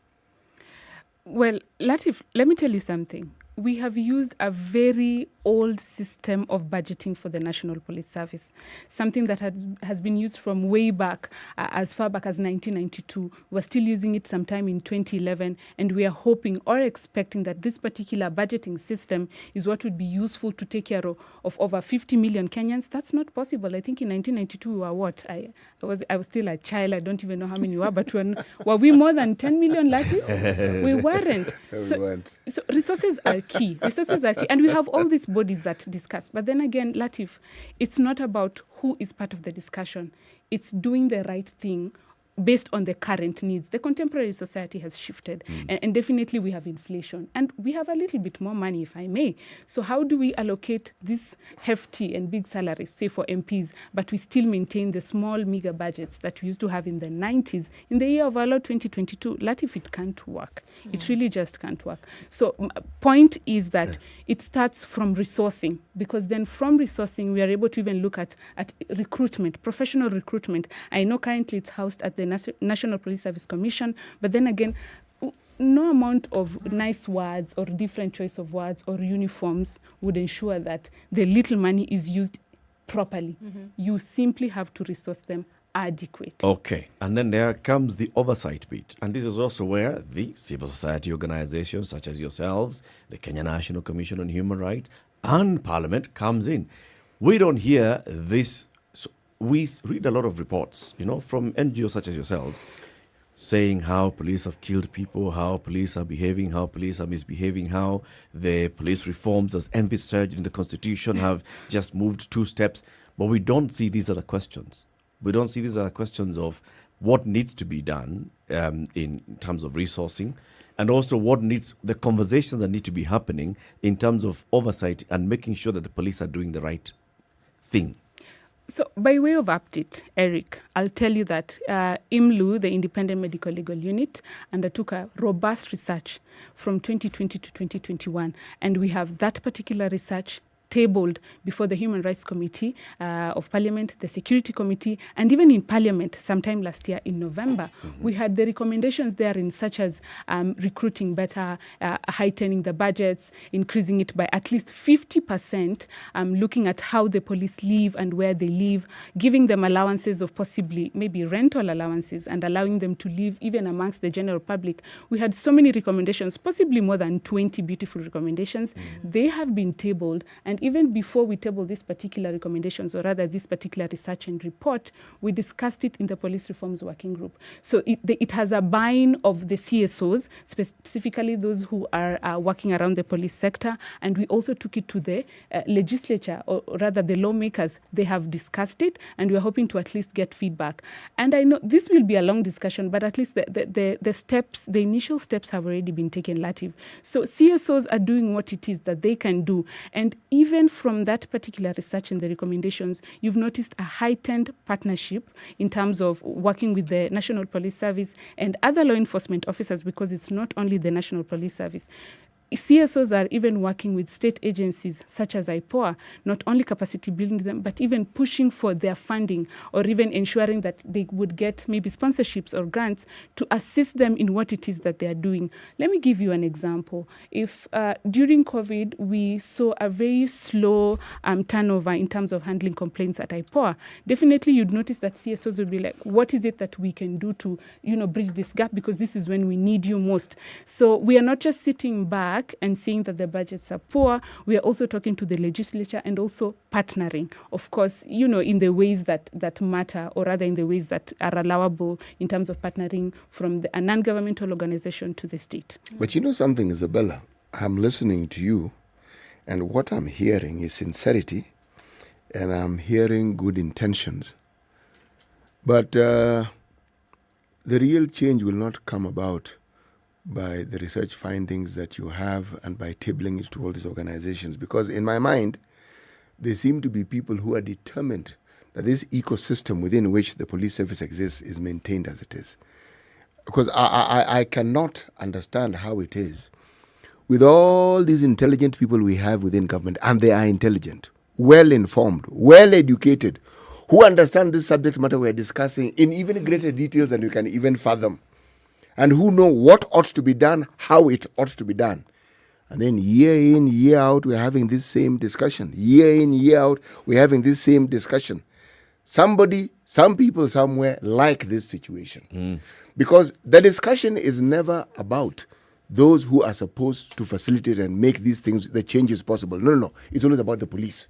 Well, Latif, let me tell you something. We have used a very old system of budgeting for the National Police Service, something that has been used from way back, as far back as 1992. We're still using it sometime in 2011, and we are hoping or expecting that this particular budgeting system is what would be useful to take care of over 50 million Kenyans. That's not possible. I think in 1992 we were what? I was still a child. I don't even know how many we were, but were we more than 10 million, Latif? We weren't. So resources are key. Resources are key. And we have all these bodies that discuss. But then again, Latif, it's not about who is part of the discussion. It's doing the right thing based on the current needs. The contemporary society has shifted, and definitely we have inflation, and we have a little bit more money, if I may. So how do we allocate these hefty and big salaries, say for MPs, but we still maintain the small, meager budgets that we used to have in the 90s? In the year of our Lord 2022, Latif, it can't work. It really just can't work. So point is that it starts from resourcing, because then from resourcing, we are able to even look at recruitment, professional recruitment. I know currently it's housed at the National Police Service Commission, but then again, no amount of nice words or different choice of words or uniforms would ensure that the little money is used properly. You simply have to resource them adequate. Okay, and then there comes the oversight bit, and this is also where the civil society organizations such as yourselves, the Kenya National Commission on Human Rights, and Parliament comes in. We don't hear this. So we read a lot of reports, from NGOs such as yourselves, saying how police have killed people, how police are behaving, how police are misbehaving, how the police reforms as envisaged in the Constitution have just moved 2 steps. But we don't see these other questions. We don't see these other questions of what needs to be done in terms of resourcing, and also the conversations that need to be happening in terms of oversight and making sure that the police are doing the right thing. So by way of update, Eric, I'll tell you that IMLU, the Independent Medical Legal Unit, undertook a robust research from 2020 to 2021. And we have that particular research tabled before the Human Rights Committee of Parliament, the Security Committee, and even in Parliament sometime last year in November. We had the recommendations therein, such as recruiting better, heightening the budgets, increasing it by at least 50%, looking at how the police live and where they live, giving them allowances of possibly maybe rental allowances, and allowing them to live even amongst the general public. We had so many recommendations, possibly more than 20 beautiful recommendations. They have been tabled, and even before we table these particular recommendations, or rather this particular research and report, we discussed it in the Police Reforms Working Group. So it has a buy-in of the CSOs, specifically those who are working around the police sector, and we also took it to the legislature, or rather the lawmakers. They have discussed it, and we're hoping to at least get feedback. And I know this will be a long discussion, but at least the steps, the initial steps have already been taken, Latif. So CSOs are doing what it is that they can do, and even from that particular research and the recommendations, you've noticed a heightened partnership in terms of working with the National Police Service and other law enforcement officers, because it's not only the National Police Service. CSOs are even working with state agencies such as IPOA, not only capacity building them, but even pushing for their funding, or even ensuring that they would get maybe sponsorships or grants to assist them in what it is that they are doing. Let me give you an example. If during COVID, we saw a very slow turnover in terms of handling complaints at IPOA, definitely you'd notice that CSOs would be like, what is it that we can do to, bridge this gap? Because this is when we need you most. So we are not just sitting back and seeing that the budgets are poor. We are also talking to the legislature and also partnering, of course, in the ways that matter, or rather in the ways that are allowable in terms of partnering from a non-governmental organization to the state. But something, Isabella, I'm listening to you, and what I'm hearing is sincerity, and I'm hearing good intentions. But the real change will not come about by the research findings that you have and by tabling it to all these organizations. Because in my mind, there seem to be people who are determined that this ecosystem within which the police service exists is maintained as it is. Because I cannot understand how it is. With all these intelligent people we have within government, and they are intelligent, well-informed, well-educated, who understand this subject matter we're discussing in even greater details than you can even fathom, and who know what ought to be done, how it ought to be done. And then year in, year out, we're having this same discussion. Year in, year out, we're having this same discussion. Some people somewhere like this situation. Because the discussion is never about those who are supposed to facilitate and make these things, the changes possible. No. It's always about the police.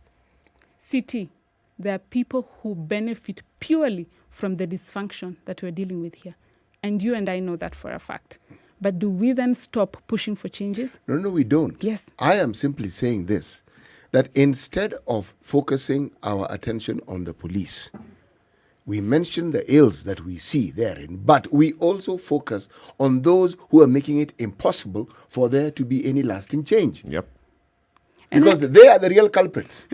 CT, there are people who benefit purely from the dysfunction that we're dealing with here. And you and I know that for a fact. But do we then stop pushing for changes? No, we don't. Yes. I am simply saying this. that instead of focusing our attention on the police, we mention the ills that we see therein, but we also focus on those who are making it impossible for there to be any lasting change. Yep. Because they are the real culprits.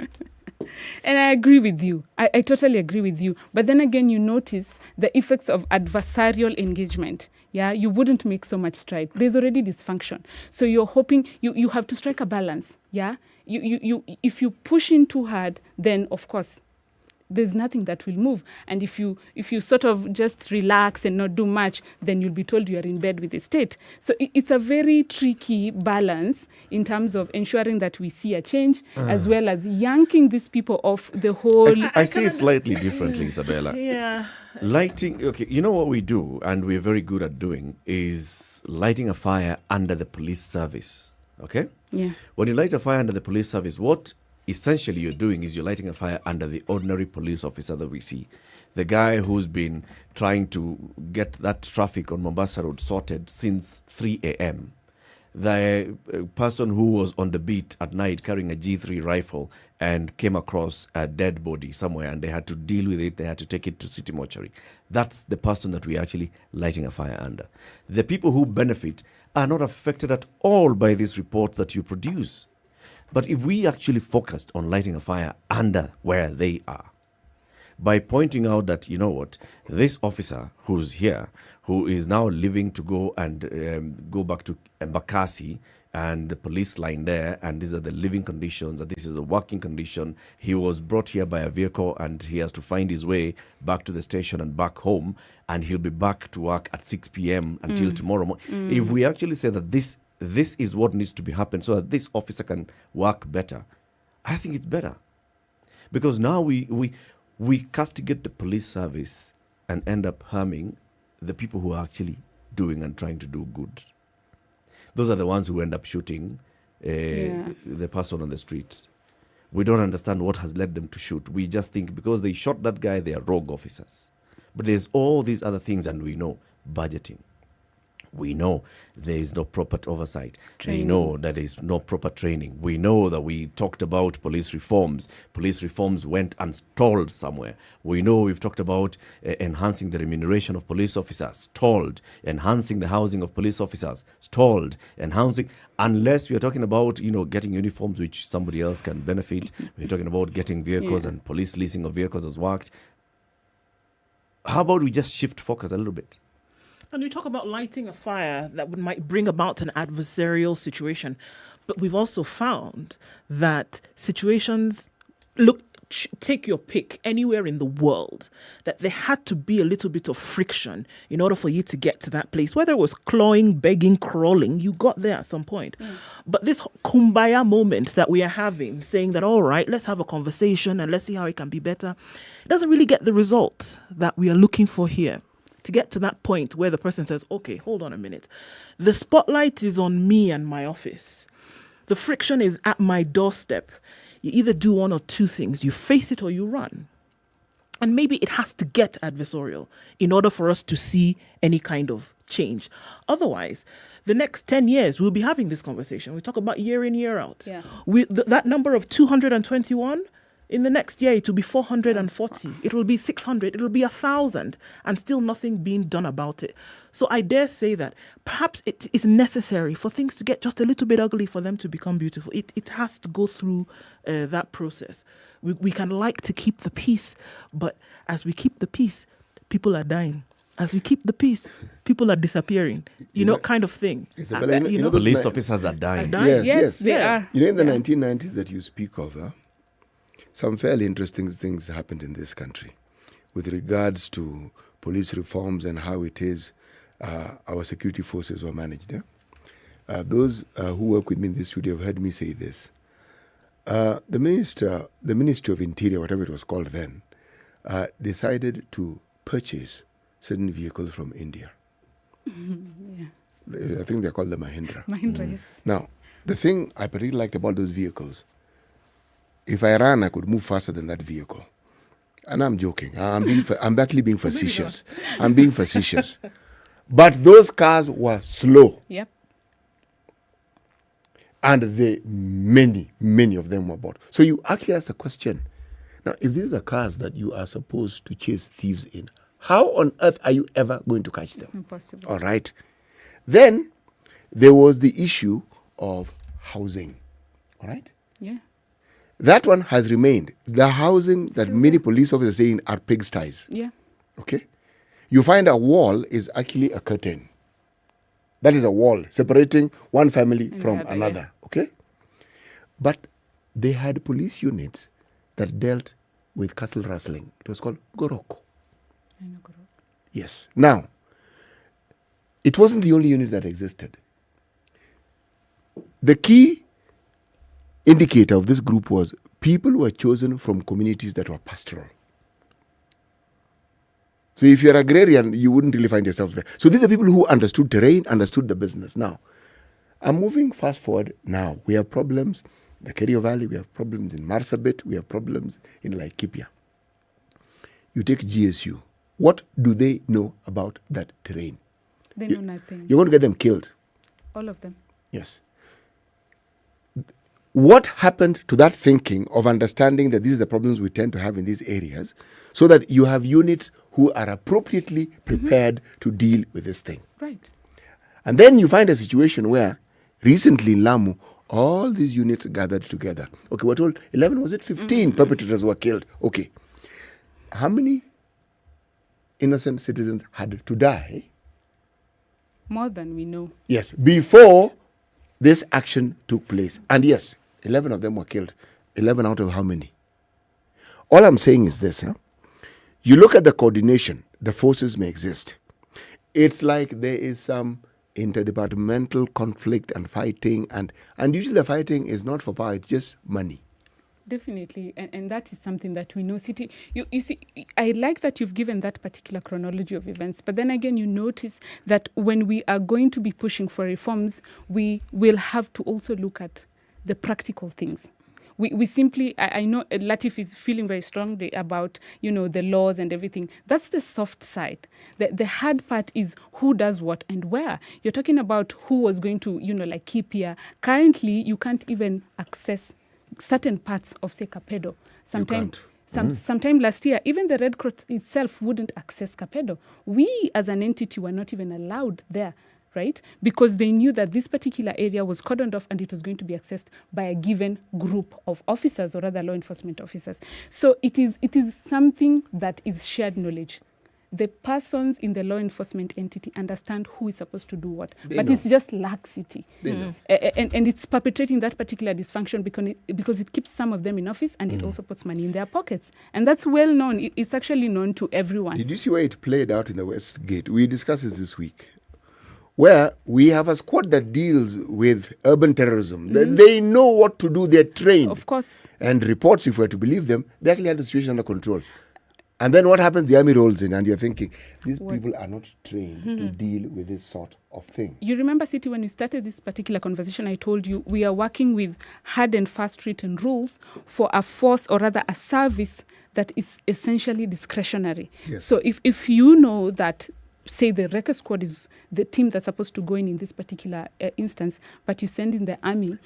And I agree with you. I totally agree with you. But then again, you notice the effects of adversarial engagement. Yeah, you wouldn't make so much stride. There's already dysfunction. So you're hoping you have to strike a balance. Yeah, you if you push in too hard, then of course there's nothing that will move. And if you sort of just relax and not do much, then you'll be told you are in bed with the state. So it's a very tricky balance in terms of ensuring that we see a change, as well as yanking these people off the whole... I see it slightly differently, Isabella. Yeah. Lighting, okay, you know what we do, and we're very good at doing, is lighting a fire under the police service, okay? Yeah. When you light a fire under the police service, what essentially you're doing is you're lighting a fire under the ordinary police officer that we see. The guy who's been trying to get that traffic on Mombasa Road sorted since 3 a.m. The person who was on the beat at night carrying a G3 rifle and came across a dead body somewhere and they had to deal with it, they had to take it to City Mortuary. That's the person that we're actually lighting a fire under. The people who benefit are not affected at all by this report that you produce. But if we actually focused on lighting a fire under where they are, by pointing out that, you know what, this officer who's here, who is now leaving to go and go back to Embakasi and the police line there, and these are the living conditions, and this is a working condition. He was brought here by a vehicle and he has to find his way back to the station and back home, and he'll be back to work at 6 p.m. until tomorrow morning. If we actually say that this is what needs to be happen so that this officer can work better, I think it's better. Because now we castigate the police service and end up harming the people who are actually doing and trying to do good. Those are the ones who end up shooting the person on the street. We don't understand what has led them to shoot. We just think because they shot that guy, they are rogue officers. But there's all these other things, and we know budgeting. We know there is no proper oversight. We know that there is no proper training. We know that we talked about police reforms. Police reforms went and stalled somewhere. We know we've talked about enhancing the remuneration of police officers, stalled. Enhancing the housing of police officers, stalled. Enhancing, unless we are talking about, getting uniforms which somebody else can benefit. We're talking about getting vehicles and police leasing of vehicles has worked. How about we just shift focus a little bit? And we talk about lighting a fire that might bring about an adversarial situation. But we've also found that situations, take your pick anywhere in the world, that there had to be a little bit of friction in order for you to get to that place. Whether it was clawing, begging, crawling, you got there at some point. But this kumbaya moment that we are having, saying that, all right, let's have a conversation and let's see how it can be better, it doesn't really get the result that we are looking for here. To get to that point where the person says, okay, hold on a minute. The spotlight is on me and my office. The friction is at my doorstep. You either do one or two things. You face it or you run. And maybe it has to get adversarial in order for us to see any kind of change. Otherwise, the next 10 years, we'll be having this conversation. We talk about year in, year out. Yeah. That number of 221, in the next year, it will be 440. It will be 600. It will be 1,000, and still nothing being done about it. So I dare say that perhaps it is necessary for things to get just a little bit ugly for them to become beautiful. It has to go through that process. We can like to keep the peace, but as we keep the peace, people are dying. As we keep the peace, people are disappearing. Kind of thing. Police officers are dying. Yes, they are. In the 1990s that you speak of, some fairly interesting things happened in this country with regards to police reforms and how it is our security forces were managed. Those who work with me in this studio have heard me say this. The Ministry of Interior, whatever it was called then, decided to purchase certain vehicles from India. I think they're called the Mahindra. Yes. Now, the thing I particularly liked about those vehicles, if I ran, I could move faster than that vehicle. And I'm joking. I'm actually being facetious. I'm being facetious. But those cars were slow. Yep. And many of them were bought. So you actually ask the question, now, if these are the cars that you are supposed to chase thieves in, how on earth are you ever going to catch them? It's impossible. All right. Then there was the issue of housing. All right. Yeah. That one has remained. The housing that many police officers are saying are pigsties. Yeah. Okay. You find a wall is actually a curtain. That is a wall separating one family from another. Okay. But they had police units that dealt with castle rustling. It was called Goroko. I know Goroko. Yes. Now, it wasn't the only unit that existed. The key indicator of this group was people were chosen from communities that were pastoral. So if you're agrarian, you wouldn't really find yourself there. So these are people who understood terrain, understood the business. Now, I'm moving fast forward now. We have problems in the Kerio Valley, we have problems in Marsabit, we have problems in Laikipia. You take GSU. What do they know about that terrain? They know nothing. You're going to get them killed. All of them. Yes. What happened to that thinking of understanding that these are the problems we tend to have in these areas so that you have units who are appropriately prepared to deal with this thing? Right. And then you find a situation where recently in Lamu, all these units gathered together. Okay, we're told 11, was it 15 perpetrators were killed? Okay. How many innocent citizens had to die? More than we know. Yes, before this action took place. And yes, 11 of them were killed. 11 out of how many? All I'm saying is this. You look at the coordination, the forces may exist. It's like there is some interdepartmental conflict and fighting, and usually the fighting is not for power, it's just money. Definitely, and that is something that we know. City, you see, I like that you've given that particular chronology of events, but then again, you notice that when we are going to be pushing for reforms, we will have to also look at the practical things. We simply, I know Latiff is feeling very strongly about, the laws and everything. That's the soft side. The hard part is who does what and where. You're talking about who was going to, like Kipia. Currently, you can't even access certain parts of, say, Kapedo. Sometime last year, even the Red Cross itself wouldn't access Kapedo. We, as an entity, were not even allowed there. Right? Because they knew that this particular area was cordoned off and it was going to be accessed by a given group of officers or other law enforcement officers. So it is something that is shared knowledge. The persons in the law enforcement entity understand who is supposed to do what. It's just laxity. And it's perpetrating that particular dysfunction because it keeps some of them in office and it also puts money in their pockets. And that's well known. It's actually known to everyone. Did you see where it played out in the West Gate? We discussed this week, where we have a squad that deals with urban terrorism. They know what to do. They're trained. Of course. And reports, if we're to believe them, they actually had the situation under control. And then what happens? The army rolls in and you're thinking, these people are not trained to deal with this sort of thing. You remember, City, when we started this particular conversation, I told you we are working with hard and fast written rules for a force, or rather a service, that is essentially discretionary. Yes. So if you know that, say, the record squad is the team that's supposed to go in this particular instance, but you send in the army,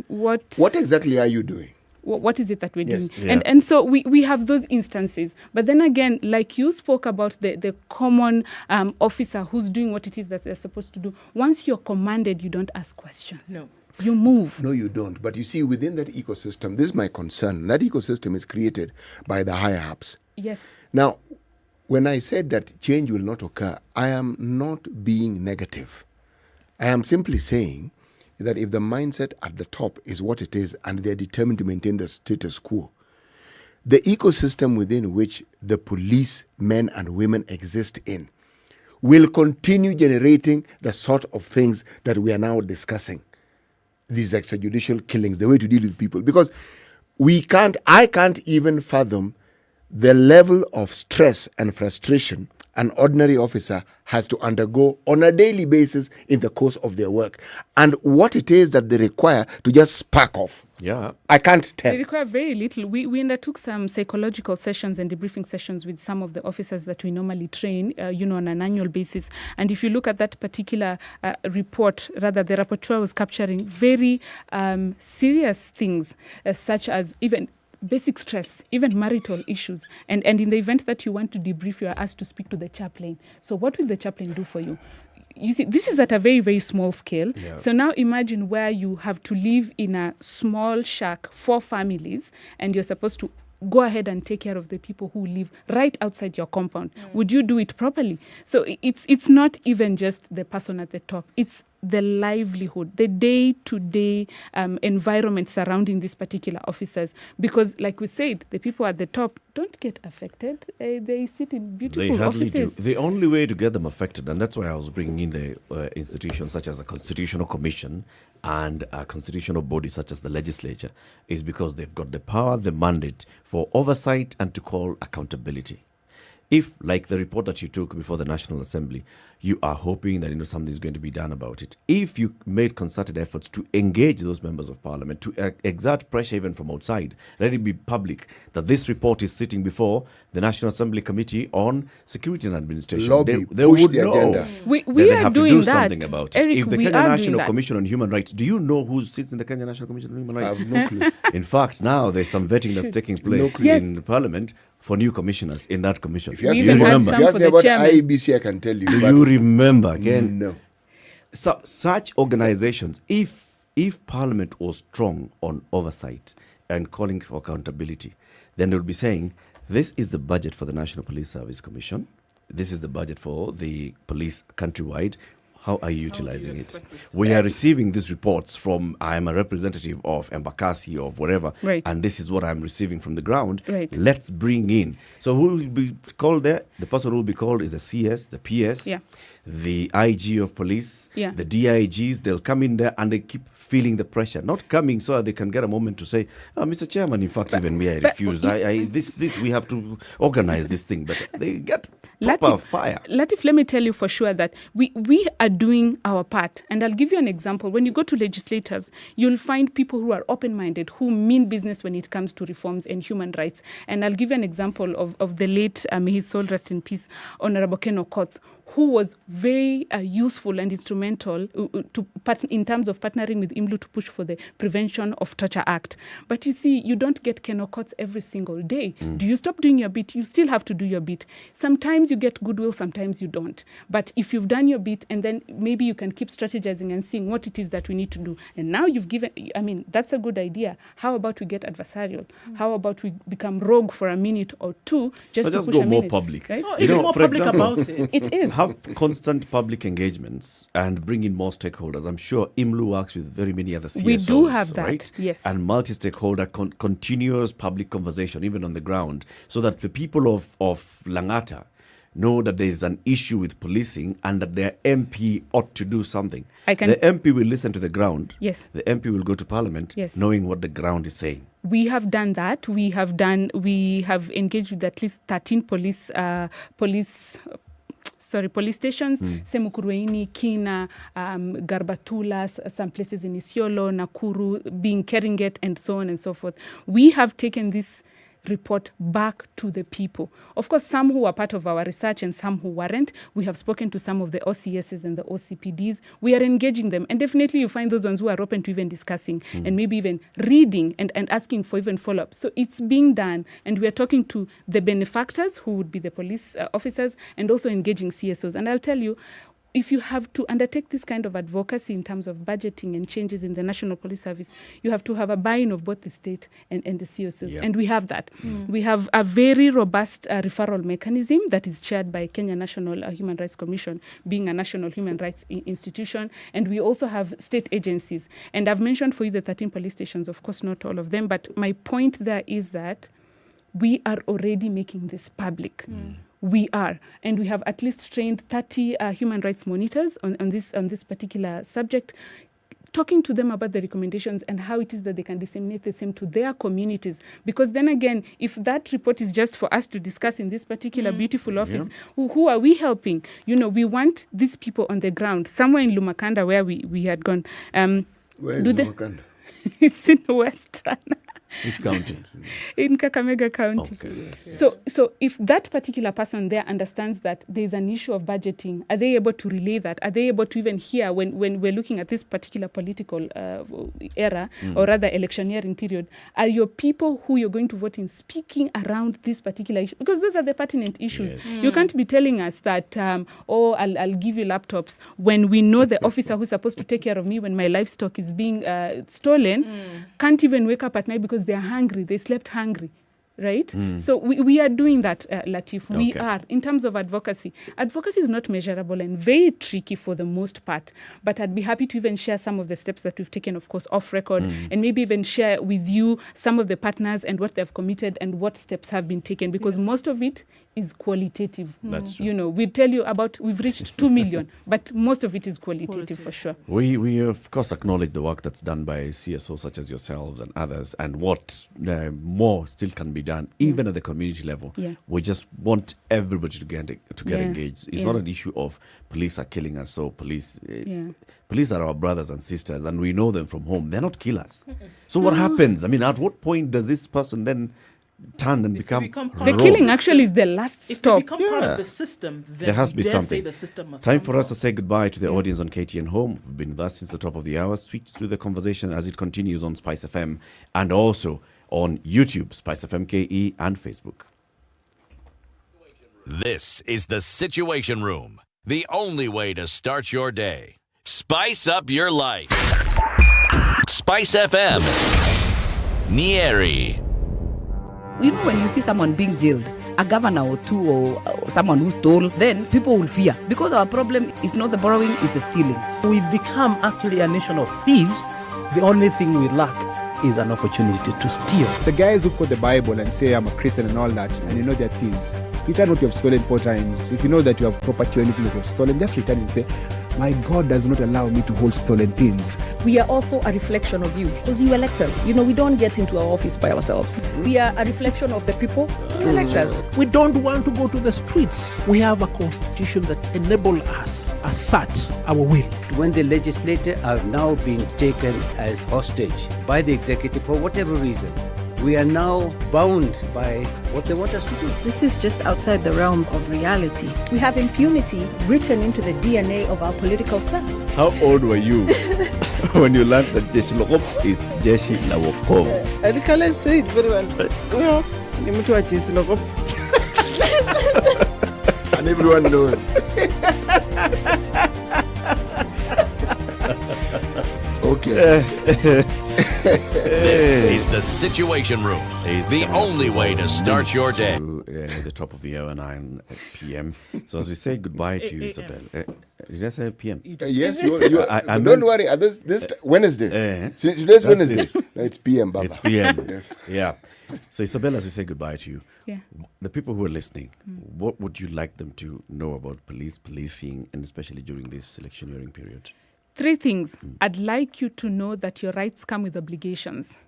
what exactly are you doing? What is it that we're doing? Yeah. And so we have those instances. But then again, like you spoke about the common officer who's doing what it is that they're supposed to do. Once you're commanded, you don't ask questions. No. You move. No, you don't. But you see, within that ecosystem, this is my concern. That ecosystem is created by the higher-ups. Yes. Now, when I said that change will not occur, I am not being negative. I am simply saying that if the mindset at the top is what it is and they're determined to maintain the status quo, the ecosystem within which the police men and women exist in will continue generating the sort of things that we are now discussing. These extrajudicial killings, the way to deal with people. Because I can't even fathom the level of stress and frustration an ordinary officer has to undergo on a daily basis in the course of their work, and what it is that they require to just spark off. Yeah, I can't tell. They require very little. We undertook some psychological sessions and debriefing sessions with some of the officers that we normally train, on an annual basis. And if you look at that particular report, rather the rapporteur was capturing very serious things, such as even basic stress, even marital issues. And in the event that you want to debrief, you are asked to speak to the chaplain. So what will the chaplain do for you? You see, this is at a very, very small scale. Yeah. So now imagine where you have to live in a small shack, 4 families, and you're supposed to go ahead and take care of the people who live right outside your compound. Would you do it properly? So it's not even just the person at the top. It's the livelihood, the day-to-day environment surrounding these particular officers. Because, like we said, the people at the top don't get affected. They sit in beautiful They hardly offices. do. The only way to get them affected, and that's why I was bringing in the institutions such as a constitutional commission and a constitutional body such as the legislature, is because they've got the power, the mandate for oversight and to call accountability. If, like the report that you took before the National Assembly, you are hoping that something is going to be done about it. If you made concerted efforts to engage those members of parliament, to exert pressure even from outside, let it be public that this report is sitting before the National Assembly Committee on Security and Administration. Lobby, they push would the know agenda. We they are have doing to do that. something about it. Eric, If the we Kenya are doing National that. Commission on Human Rights, do you know who sits in the Kenya National Commission on Human Rights? I have no clue. In fact, now there's some vetting that's taking place clue. Yes. in Parliament for new commissioners in that commission. If you ask We me even about, had if you some ask for me the about chairman. IEBC, I can tell you. Do but you remember again? No. So, such organizations, if Parliament was strong on oversight and calling for accountability, then they would be saying, this is the budget for the National Police Service Commission. This is the budget for the police countrywide. How are you utilizing it? We are receiving these reports from, I'm a representative of Embakasi or whatever, Right. and this is what I'm receiving from the ground. Right. Let's bring in. So who will be called there? The person who will be called is the CS, the PS, Yeah. the IG of police, Yeah. the DIGs. They'll come in there and they keep feeling the pressure, not coming so that they can get a moment to say, Mr. Chairman, in fact, even me, I refused. This, we have to organize this thing. But they get proper fire. Latif, let me tell you for sure that we are doing our part. And I'll give you an example. When you go to legislators, you'll find people who are open-minded, who mean business when it comes to reforms and human rights. And I'll give you an example of the late, may his soul rest in peace, Honorable Ken Okoth, who was very useful and instrumental in terms of partnering with IMLU to push for the Prevention of Torture Act. But you see, you don't get Ken Okoths every single day. Do you stop doing your bit? You still have to do your bit. Sometimes you get goodwill, sometimes you don't. But if you've done your bit, and then maybe you can keep strategizing and seeing what it is that we need to do. And now you've given, that's a good idea. How about we get adversarial? How about we become rogue for a minute or two just to push go a more minute? public. Right? More for public example, about it. It is. Have constant public engagements and bring in more stakeholders. I'm sure IMLU works with very many other CSOs. We do have that, right? yes. And multi-stakeholder continuous public conversation, even on the ground, so that the people of Langata know that there is an issue with policing and that their MP ought to do something. The MP will listen to the ground. Yes. The MP will go to Parliament, Yes. knowing what the ground is saying. We have done that. We have engaged with at least 13 police stations, Semukurueni, Kina, Garbatula, some places in Isiolo, Nakuru, being Keringet, and so on and so forth. We have taken this report back to the people. Of course, some who are part of our research and some who weren't. We have spoken to some of the OCSs and the OCPDs. We are engaging them. And definitely you find those ones who are open to even discussing and maybe even reading and asking for even follow-up. So it's being done. And we are talking to the benefactors, who would be the police officers, and also engaging CSOs. And I'll tell you, if you have to undertake this kind of advocacy in terms of budgeting and changes in the National Police Service, you have to have a buy-in of both the state and the CSOs. Yeah. And we have that. We have a very robust referral mechanism that is chaired by Kenya National Human Rights Commission, being a national human rights institution. And we also have state agencies. And I've mentioned for you the 13 police stations, of course, not all of them. But my point there is that we are already making this public. We are, and we have at least trained 30 human rights monitors on this particular subject, talking to them about the recommendations and how it is that they can disseminate the same to their communities. Because then again, if that report is just for us to discuss in this particular beautiful office, who are we helping? You know, we want these people on the ground, somewhere in Lumakanda where we had gone. Where is Lumakanda? It's in Western. Which county? In Kakamega County. Okay, yes. So if that particular person there understands that there's an issue of budgeting, are they able to relay that? Are they able to even hear when we're looking at this particular political era, or rather electioneering period, are your people who you're going to vote in speaking around this particular issue? Because those are the pertinent issues. Yes. You can't be telling us that, I'll give you laptops, when we know the officer who's supposed to take care of me when my livestock is being stolen can't even wake up at night because they're hungry, they slept hungry, right? So we are doing that, Latif. We are. In terms of advocacy, advocacy is not measurable and very tricky for the most part, but I'd be happy to even share some of the steps that we've taken, of course, off record, and maybe even share with you some of the partners and what they've committed and what steps have been taken, because most of it is qualitative. That's true. You know, we tell you about, we've reached 2 million, but most of it is qualitative for sure. We of course acknowledge the work that's done by CSOs such as yourselves and others, and what more still can be done, even at the community level. Yeah. We just want everybody to get engaged. It's not an issue of police are killing us, so police are our brothers and sisters, and we know them from home. They're not killers. So what happens? I mean, at what point does this person then turn and become the killing actually is the last stop. If they become part of the system, then there has to be dare something. say the system must Time come for us down. to say goodbye to the audience on KTN Home. We've been with us since the top of the hour. Switch to the conversation as it continues on Spice FM and also on YouTube, Spice FM KE, and Facebook. This is the Situation Room, the only way to start your day. Spice up your life. Spice FM. Nyeri. You know, when you see someone being jailed, a governor or two, or someone who stole, then people will fear. Because our problem is not the borrowing, it's the stealing. We've become actually a nation of thieves. The only thing we lack is an opportunity to steal. The guys who quote the Bible and say, I'm a Christian and all that, and you know they're thieves. Return what you have stolen 4 times. If you know that you have property or anything that you have stolen, just return and say, my God does not allow me to hold stolen things. We are also a reflection of you, because you elect us. You know, we don't get into our office by ourselves. We are a reflection of the people who elect us. We don't want to go to the streets. We have a constitution that enables us, assert our will. When the legislators are now being taken as hostage by the executive for whatever reason, we are now bound by what they want us to do. This is just outside the realms of reality. We have impunity written into the DNA of our political class. How old were you when you learned that Jeshi Lokop is Jeshi La Wokoh? I can't say it very well. No, you need to Jeshi Lokop. And everyone knows. Okay. This is the Situation Room, the only way to start your day. The top of the hour, 9 p.m. So as we say goodbye to Isabel. Did I say p.m.? Yes, don't worry. This Wednesday. Since today's Wednesday, it's p.m. Baba. It's p.m. Yes. Yeah. So Isabel, as we say goodbye to you, yeah, the people who are listening, what would you like them to know about policing, and especially during this electioneering period? 3 things. I'd like you to know that your rights come with obligations.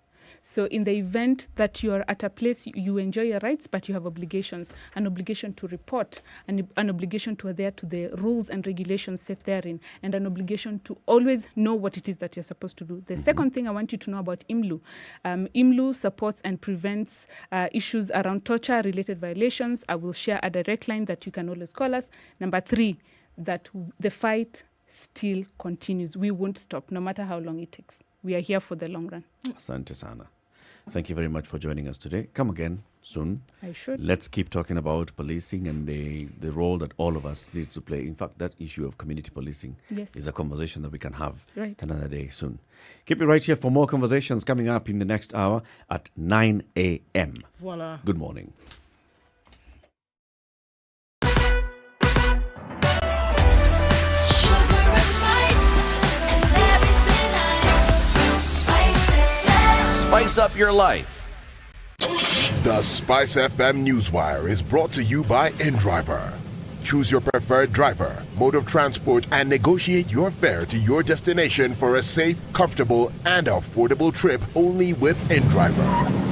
So in the event that you're at a place, you enjoy your rights, but you have obligations, an obligation to report, an obligation to adhere to the rules and regulations set therein, and an obligation to always know what it is that you're supposed to do. The second thing I want you to know about IMLU. IMLU supports and prevents issues around torture-related violations. I will share a direct line that you can always call us. Number 3, that the fight still continues. We won't stop, no matter how long it takes. We are here for the long run. Asante sana. Thank you very much for joining us today. Come again soon. I should. Let's keep talking about policing and the role that all of us need to play. In fact, that issue of community policing is a conversation that we can have another day soon. Keep it right here for more conversations coming up in the next hour at 9 a.m. Voila. Good morning. Spice up your life. The Spice FM Newswire is brought to you by InDriver. Choose your preferred driver, mode of transport, and negotiate your fare to your destination for a safe, comfortable, and affordable trip only with InDriver.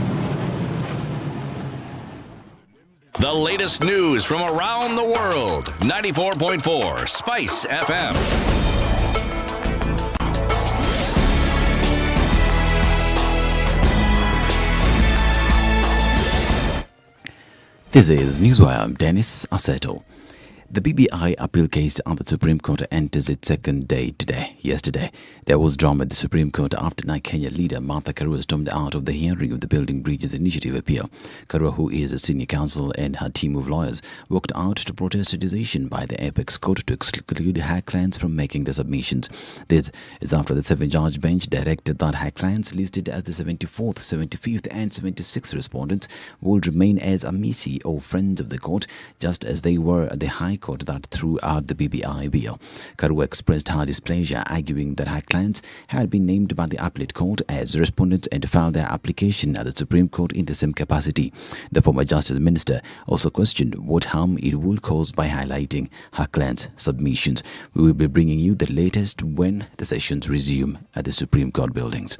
The latest news from around the world. 94.4 Spice FM. This is Newswire. I'm Dennis Aseto. The BBI appeal case at the Supreme Court enters its second day today. Yesterday, there was drama at the Supreme Court after Kenya leader Martha Karua stormed out of the hearing of the Building Bridges Initiative appeal. Karua, who is a senior counsel, and her team of lawyers walked out to protest a decision by the Apex Court to exclude her clients from making the submissions. This is after the 7-judge bench directed that her clients listed as the 74th, 75th and 76th respondents would remain as amici or friends of the court, just as they were at the High Court that threw out the BBI bill. Karua expressed her displeasure, arguing that her clients had been named by the appellate court as respondents and filed their application at the Supreme Court in the same capacity. The former Justice Minister also questioned what harm it would cause by highlighting her clients' submissions. We will be bringing you the latest when the sessions resume at the Supreme Court buildings.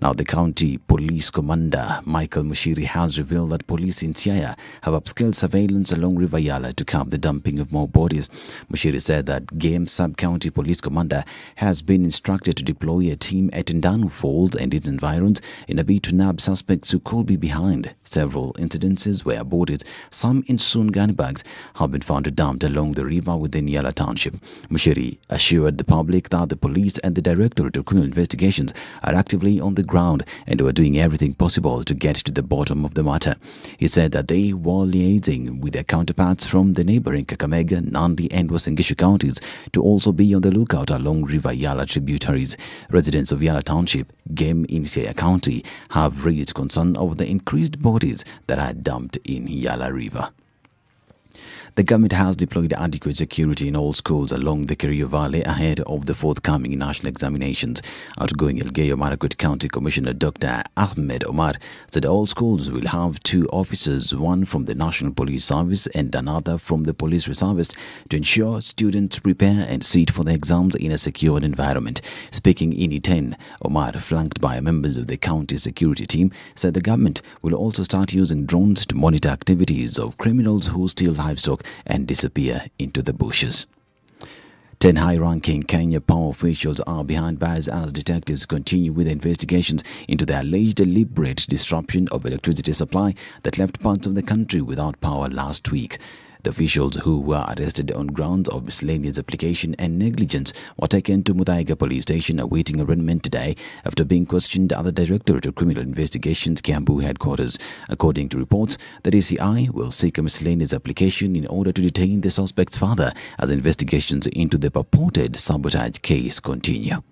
Now, the County Police Commander Michael Mushiri has revealed that police in Siaya have upscaled surveillance along River Yala to curb the dumping of more bodies. Mushiri said that Game Sub-County Police Commander has been instructed to deploy a team at Ndanu Falls and its environs in a bid to nab suspects who could be behind several incidences where bodies, some in Sungani bags, have been found dumped along the river within Yala Township. Mushiri assured the public that the police and the Directorate of Criminal Investigations are actively on the ground and were doing everything possible to get to the bottom of the matter. He said that they were liaising with their counterparts from the neighboring Kakamega, Nandi and Uasin Gishu counties to also be on the lookout along River Yala tributaries. Residents of Yala Township, Game in Siaya County, have raised concern over the increased bodies that are dumped in Yala River. The government has deployed adequate security in all schools along the Kerio Valley ahead of the forthcoming national examinations. Outgoing Elgeyo Marakwet County Commissioner Dr. Ahmed Omar said all schools will have 2 officers, one from the National Police Service and another from the Police Reservist, to ensure students prepare and sit for the exams in a secured environment. Speaking in Iten, Omar, flanked by members of the county security team, said the government will also start using drones to monitor activities of criminals who steal livestock and disappear into the bushes. 10 high-ranking Kenya power officials are behind bars as detectives continue with investigations into the alleged deliberate disruption of electricity supply that left parts of the country without power last week. The officials who were arrested on grounds of miscellaneous application and negligence were taken to Muthui police station awaiting arraignment today after being questioned at the Directorate of Criminal Investigations Kiambu headquarters. According to reports, the DCI will seek a miscellaneous application in order to detain the suspects further as investigations into the purported sabotage case continue.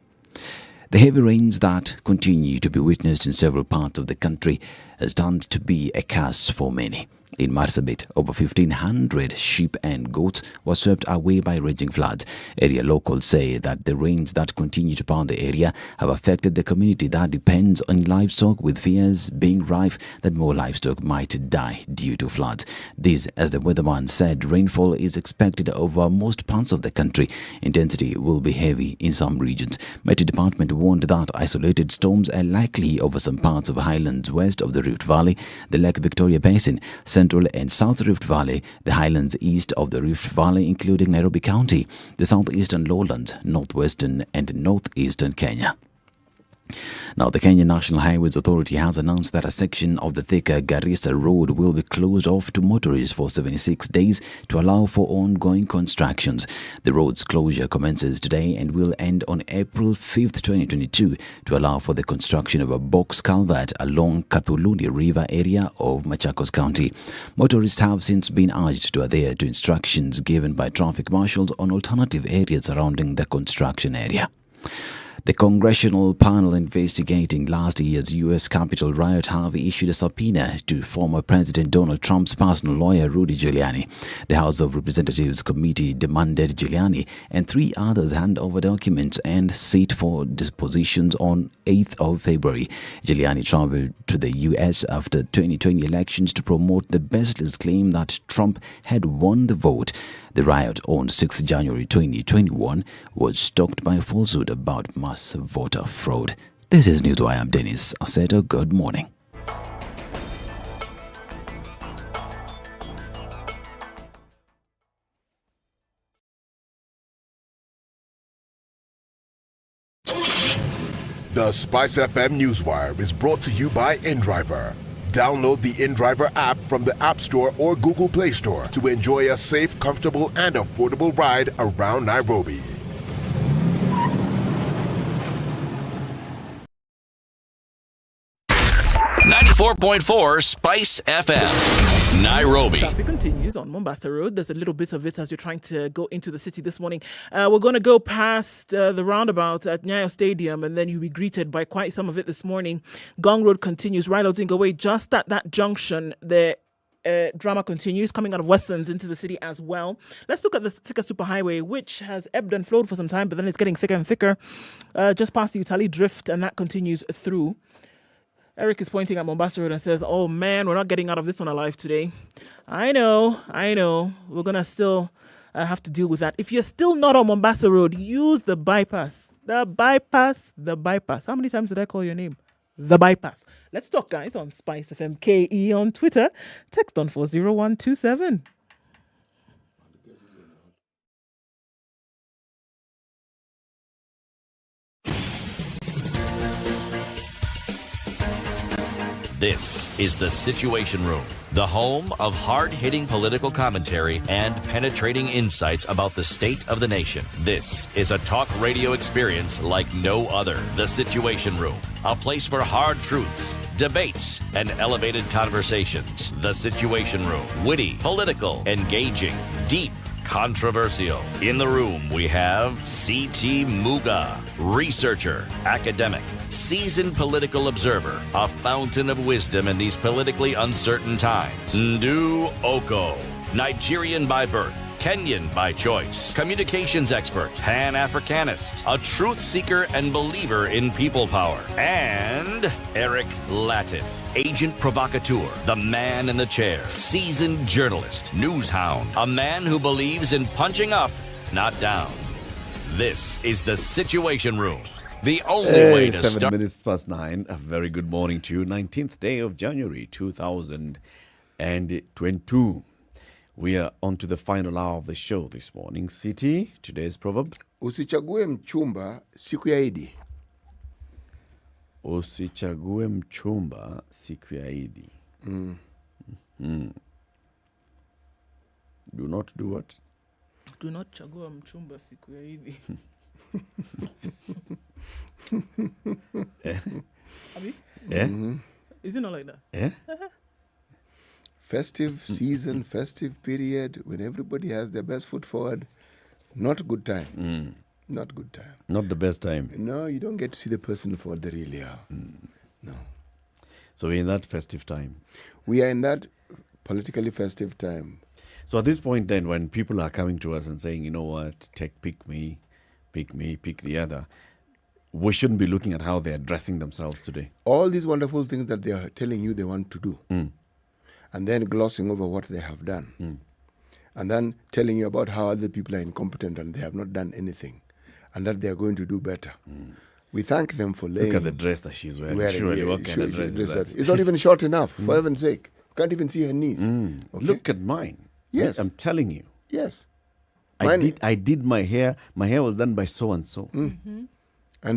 The heavy rains that continue to be witnessed in several parts of the country has turned to be a curse for many. In Marsabit, over 1,500 sheep and goats were swept away by raging floods. Area locals say that the rains that continue to pound the area have affected the community that depends on livestock, with fears being rife that more livestock might die due to floods. This, as the weatherman said, rainfall is expected over most parts of the country. Intensity will be heavy in some regions. Met Department warned that isolated storms are likely over some parts of highlands west of the Rift Valley, the Lake Victoria Basin, Central and South Rift Valley, the highlands east of the Rift Valley including Nairobi County, the southeastern lowlands, northwestern and northeastern Kenya. Now, the Kenya National Highways Authority has announced that a section of the Thika Garissa Road will be closed off to motorists for 76 days to allow for ongoing constructions. The road's closure commences today and will end on April 5th, 2022 to allow for the construction of a box culvert along Kathuluni River area of Machakos County. Motorists have since been urged to adhere to instructions given by traffic marshals on alternative areas surrounding the construction area. The congressional panel investigating last year's U.S. Capitol riot have issued a subpoena to former President Donald Trump's personal lawyer, Rudy Giuliani. The House of Representatives committee demanded Giuliani and 3 others hand over documents and sit for dispositions on 8th of February. Giuliani traveled to the U.S. after 2020 elections to promote the baseless claim that Trump had won the vote. The riot on 6 January 2021 was stoked by a falsehood about mass voter fraud. This is Newswire. I'm Dennis Aseto. Good morning. The SpiceFM Newswire is brought to you by InDriver. Download the InDriver app from the App Store or Google Play Store to enjoy a safe, comfortable, and affordable ride around Nairobi. .4 Spice FM, Nairobi. Traffic continues on Mombasa Road. There's a little bit of it as you're trying to go into the city this morning. We're going to go past the roundabout at Nyayo Stadium, and then you'll be greeted by quite some of it this morning. Gong Road continues right out away. Just at that junction, the drama continues coming out of Westlands into the city as well. Let's look at the Thika Superhighway, which has ebbed and flowed for some time, but then it's getting thicker and thicker. Just past the Utali Drift, and that continues through. Eric is pointing at Mombasa Road and says, oh man, we're not getting out of this one alive today. I know. We're going to still have to deal with that. If you're still not on Mombasa Road, use the bypass. The bypass. How many times did I call your name? The bypass. Let's talk, guys, on SpiceFM KE on Twitter. Text on 40127. This is The Situation Room, the home of hard-hitting political commentary and penetrating insights about the state of the nation. This is a talk radio experience like no other. The Situation Room, a place for hard truths, debates, and elevated conversations. The Situation Room, witty, political, engaging, deep, controversial. In the room, we have C.T. Muga, researcher, academic, seasoned political observer, a fountain of wisdom in these politically uncertain times. Ndu Okoh, Nigerian by birth, Kenyan by choice, communications expert, Pan-Africanist, a truth seeker and believer in people power, and Eric Latiff, agent provocateur, the man in the chair, seasoned journalist, news hound, a man who believes in punching up, not down. This is The Situation Room, the only way to 7 start. minutes past 9. A very good morning to you. 19th day of January 2022. We are on to the final hour of the show this morning. City, today's proverb. Usichague mchumba siku ya Idi. Usichague mchumba siku ya Idi. Do not do what? Do not chagua mchumba siku ya Idi. Abi? Is it not like that? Yeah. Festive season, festive period, when everybody has their best foot forward. Not good time. Not good time. Not the best time. No, you don't get to see the person for what they really are. No. So we're in that festive time. We are in that politically festive time. So at this point then, when people are coming to us and saying, you know what, pick me, pick the other, we shouldn't be looking at how they're dressing themselves today. All these wonderful things that they are telling you they want to do. And then glossing over what they have done. And then telling you about how other people are incompetent and they have not done anything. And that they are going to do better. We thank them for laying... Look at the dress that she's wearing. Surely, what kind of dress is that? It's not even short enough, for heaven's sake. Can't even see her knees. Okay? Look at mine. Yes. I'm telling you. Yes. I did my hair. My hair was done by so-and-so. And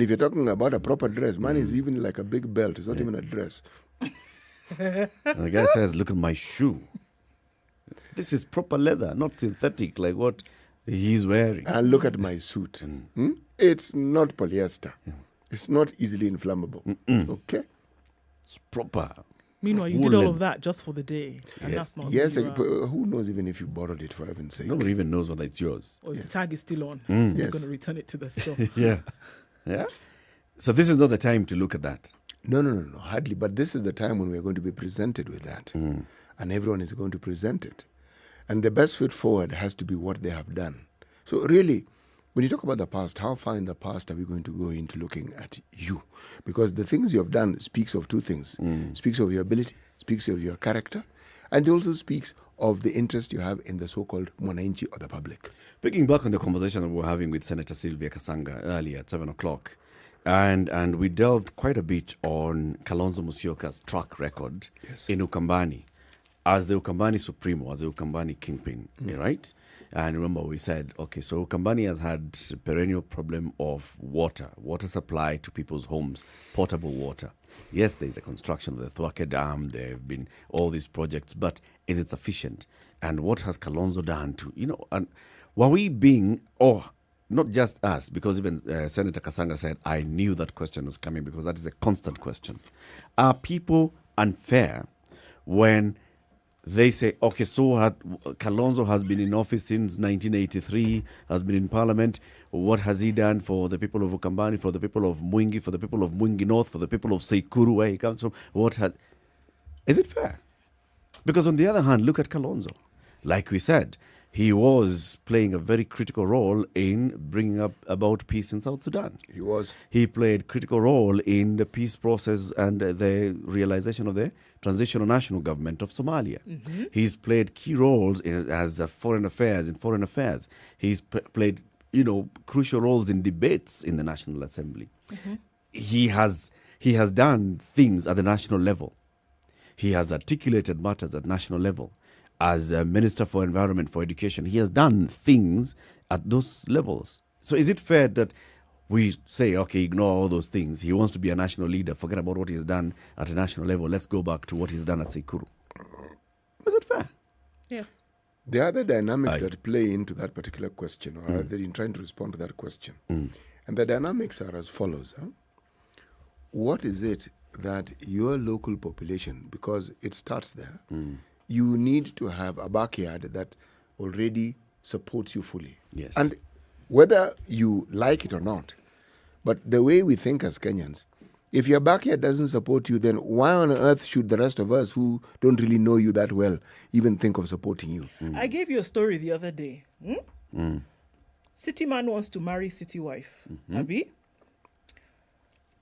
if you're talking about a proper dress, mine is even like a big belt. It's not even a dress. And the guy says, look at my shoe. This is proper leather, not synthetic like what he's wearing. And look at my suit. It's not polyester. It's not easily inflammable. Okay? It's proper. Meanwhile, you did all of that just for the day. And that's not who knows even if you borrowed it, for heaven's sake. Nobody even knows whether it's yours. Or if the tag is still on, you're going to return it to the store. Yeah. So this is not the time to look at that. No, hardly. But this is the time when we're going to be presented with that. And everyone is going to present it. And the best foot forward has to be what they have done. So really, when you talk about the past, how far in the past are we going to go into looking at you? Because the things you have done speaks of two things. Speaks of your ability, speaks of your character, And it also speaks of the interest you have in the so-called mwananchi or the public. Picking back on the conversation that we were having with Senator Sylvia Kasanga earlier at 7 o'clock, and we delved quite a bit on Kalonzo Musyoka's track record in Ukambani as the Ukambani Supremo, as the Ukambani Kingpin, right? And remember we said, okay, so Ukambani has had a perennial problem of water supply to people's homes, potable water. Yes, there's a construction of the Thwake Dam, there have been all these projects, but is it sufficient? And what has Kalonzo done to, and were we being, not just us, because even Senator Kasanga said, I knew that question was coming because that is a constant question. Are people unfair when they say, okay, so Kalonzo has been in office since 1983, has been in parliament. What has he done for the people of Ukambani, for the people of Mwingi, for the people of Mwingi North, for the people of Sekuru, where he comes from? Is it fair? Because on the other hand, look at Kalonzo. Like we said, he was playing a very critical role in bringing about peace in South Sudan. He was. He played critical role in the peace process and the realization of the transitional national government of Somalia. Mm-hmm. He's played key roles as foreign affairs. He's played, crucial roles in debates in the National Assembly. Mm-hmm. He has done things at the national level. He has articulated matters at national level. As a Minister for Environment, for Education, he has done things at those levels. So is it fair that we say, okay, ignore all those things. He wants to be a national leader. Forget about what he's done at a national level. Let's go back to what he's done at Sekuru. Is it fair? Yes. There are other dynamics that play into that particular question, or rather in trying to respond to that question. And the dynamics are as follows. What is it that your local population, because it starts there, you need to have a backyard that already supports you fully. Yes. And whether you like it or not, but the way we think as Kenyans, if your backyard doesn't support you, then why on earth should the rest of us who don't really know you that well even think of supporting you? I gave you a story the other day. City man wants to marry city wife. Abi?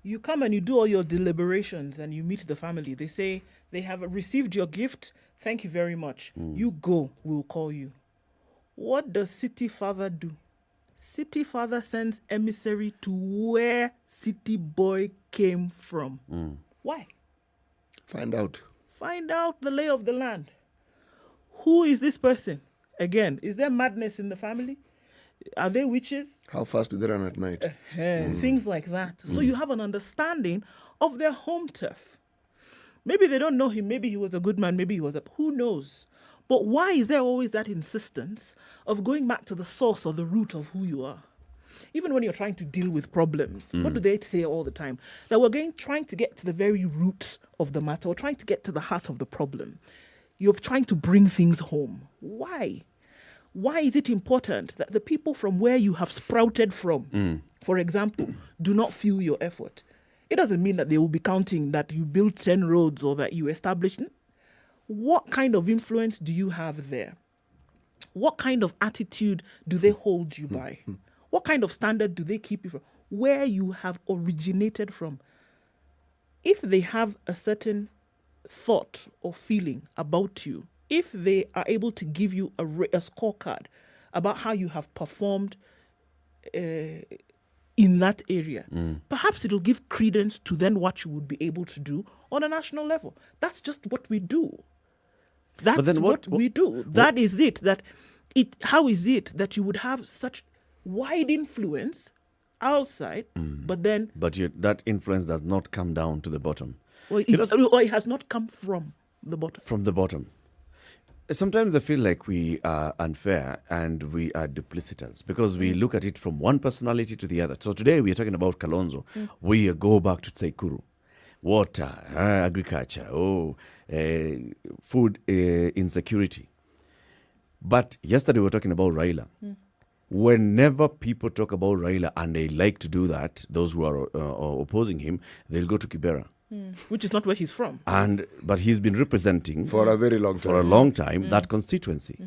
You come and you do all your deliberations and you meet the family. They say they have received your gift. Thank you very much. You go, we'll call you. What does city father do? City father sends emissary to where city boy came from. Why? Find out. Find out the lay of the land. Who is this person? Again, is there madness in the family? Are they witches? How fast do they run at night? Things like that. So you have an understanding of their home turf. Maybe they don't know him. Maybe he was a good man. Maybe he was who knows? But why is there always that insistence of going back to the source or the root of who you are? Even when you're trying to deal with problems, what do they say all the time? That we're trying to get to the very root of the matter. We're trying to get to the heart of the problem. You're trying to bring things home. Why? Why is it important that the people from where you have sprouted from, for example, do not feel your effort? It doesn't mean that they will be counting that you built 10 roads or that you established. What kind of influence do you have there? What kind of attitude do they hold you by? What kind of standard do they keep you from? Where you have originated from. If they have a certain thought or feeling about you, if they are able to give you a scorecard about how you have performed in that area, perhaps it'll give credence to then what you would be able to do on a national level. That's just what we do. That's what we do. That is it. How is it that you would have such wide influence outside, but then... But that influence does not come down to the bottom. Or it has not come from the bottom. From the bottom. Sometimes I feel like we are unfair and we are duplicitous because we look at it from one personality to the other. So today we are talking about Kalonzo. We go back to Sekuru. Water, agriculture, food insecurity. But yesterday we were talking about Raila. Whenever people talk about Raila, and they like to do that, those who are opposing him, they'll go to Kibera. Which is not where he's from. But he's been representing for a very long time. That constituency.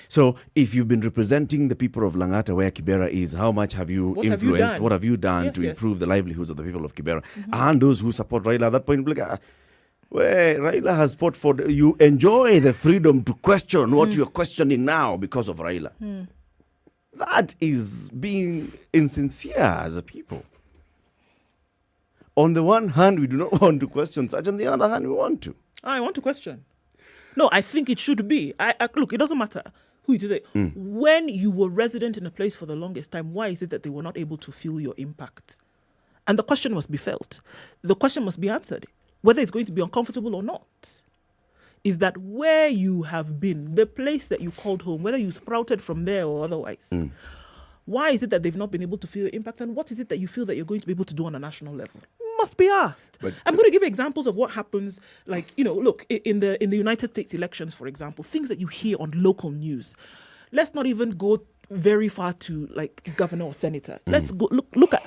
So if you've been representing the people of Langata where Kibera is, how much have you influenced? What have you done to improve the livelihoods of the people of Kibera? And those who support Raila at that point, like, where Raila has fought for, you enjoy the freedom to question what you're questioning now because of Raila. That is being insincere as a people. On the one hand, we do not want to question such. On the other hand, we want to. I want to question. No, I think it should be. Look, it doesn't matter who it is. When you were resident in a place for the longest time, why is it that they were not able to feel your impact? And the question must be felt. The question must be answered, whether it's going to be uncomfortable or not. Is that where you have been, the place that you called home, whether you sprouted from there or otherwise, why is it that they've not been able to feel your impact? And what is it that you feel that you're going to be able to do on a national level? Must be asked. But I'm going to give examples of what happens. Like, look, in the United States elections, for example, things that you hear on local news. Let's not even go very far to like governor or senator. Let's go look at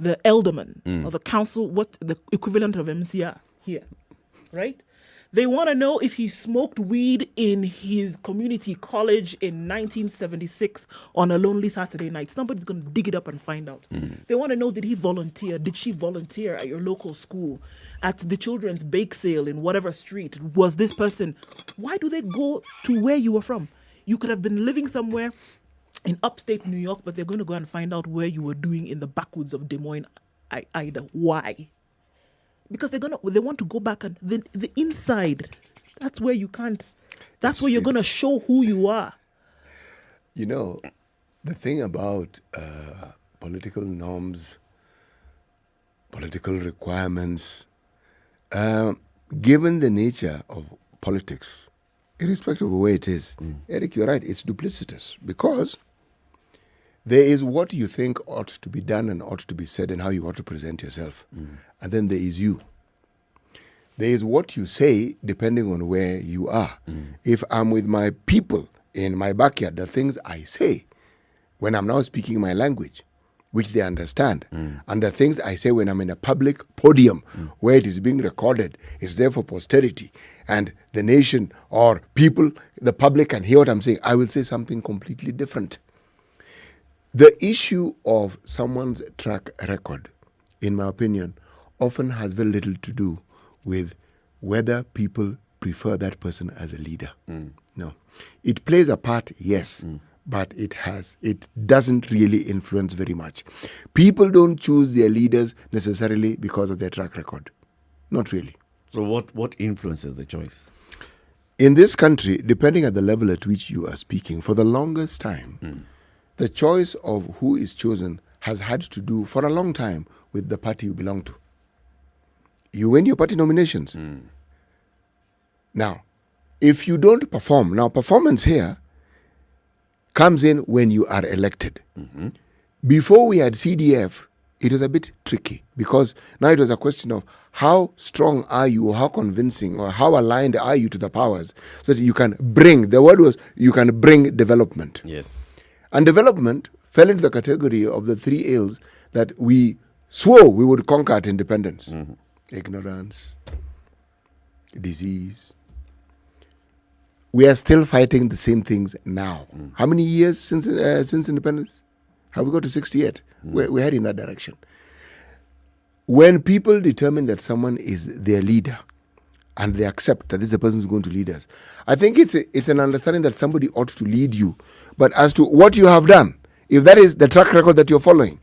the alderman or the council, what the equivalent of MCR here, right? They want to know if he smoked weed in his community college in 1976 on a lonely Saturday night. Somebody's going to dig it up and find out. They want to know, did he volunteer? Did she volunteer at your local school? At the children's bake sale in whatever street? Was this person? Why do they go to where you were from? You could have been living somewhere in upstate New York, but they're going to go and find out where you were doing in the backwoods of Des Moines, Iowa. Why? Because they want to go back and the inside, that's where you can't, that's where you're going to show who you are. You know, the thing about political norms, political requirements, given the nature of politics, irrespective of where it is, Eric, you're right, it's duplicitous because there is what you think ought to be done and ought to be said and how you ought to present yourself. And then there is you. There is what you say depending on where you are. If I'm with my people in my backyard, the things I say when I'm now speaking my language, which they understand, and the things I say when I'm in a public podium where it is being recorded, is there for posterity, and the nation or people, the public can hear what I'm saying, I will say something completely different. The issue of someone's track record, in my opinion, often has very little to do with whether people prefer that person as a leader. No. It plays a part, yes, but it doesn't really influence very much. People don't choose their leaders necessarily because of their track record. Not really. So what influences the choice? In this country, depending at the level at which you are speaking, for the longest time, the choice of who is chosen has had to do for a long time with the party you belong to. You win your party nominations. Now, if you don't perform, now performance here comes in when you are elected. Before we had CDF, it was a bit tricky because now it was a question of how strong are you, or how convincing, or how aligned are you to the powers so that you can bring, the word was, you can bring development. Yes. And development fell into the category of the three ills that we swore we would conquer at independence. Ignorance, disease. We are still fighting the same things now. How many years since independence? Have we got to 68? We're heading in that direction. When people determine that someone is their leader and they accept that this is the person who's going to lead us, I think it's an understanding that somebody ought to lead you. But as to what you have done, if that is the track record that you're following,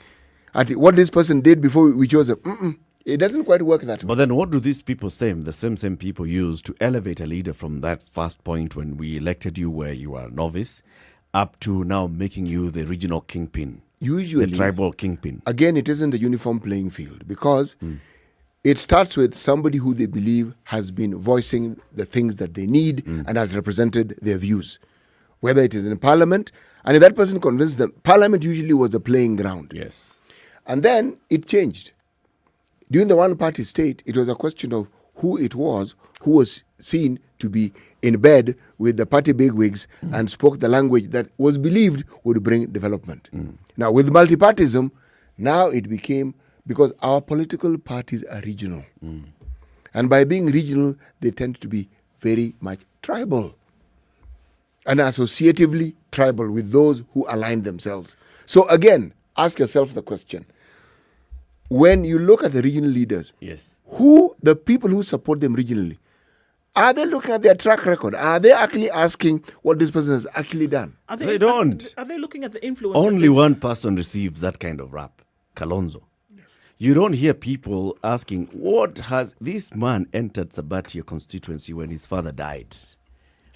what this person did before we chose him, it doesn't quite work that way. But then what do these people say, the same people use to elevate a leader from that first point when we elected you where you are a novice up to now making you the regional kingpin? Usually, the tribal kingpin. Again, it isn't a uniform playing field because it starts with somebody who they believe has been voicing the things that they need and has represented their views. Whether it is in Parliament, and if that person convinces them, Parliament usually was a playing ground. Yes. And then it changed. During the one-party state, it was a question of who it was who was seen to be in bed with the party bigwigs and spoke the language that was believed would bring development. Now, with multipartism, now it became, because our political parties are regional. And by being regional, they tend to be very much tribal and associatively tribal with those who align themselves. So again, ask yourself the question. When you look at the regional leaders, yes, who the people who support them regionally, are they looking at their track record? Are they actually asking what this person has actually done? They don't. Are they looking at the influence? Only one person receives that kind of rap, Kalonzo. Yes. You don't hear people asking, what has this man entered Sabatia constituency when his father died?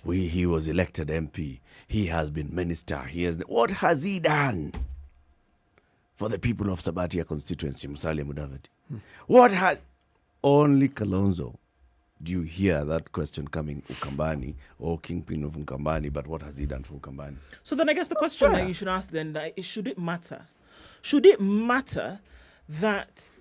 He was elected MP. He has been minister. What has he done for the people of Sabatia constituency, Musalia Mudavadi? What has... Only Kalonzo do you hear that question coming, Ukambani or Kingpin of Ukambani, but what has he done for Ukambani? So then I guess the question that you should ask then, should it matter? Should it matter that,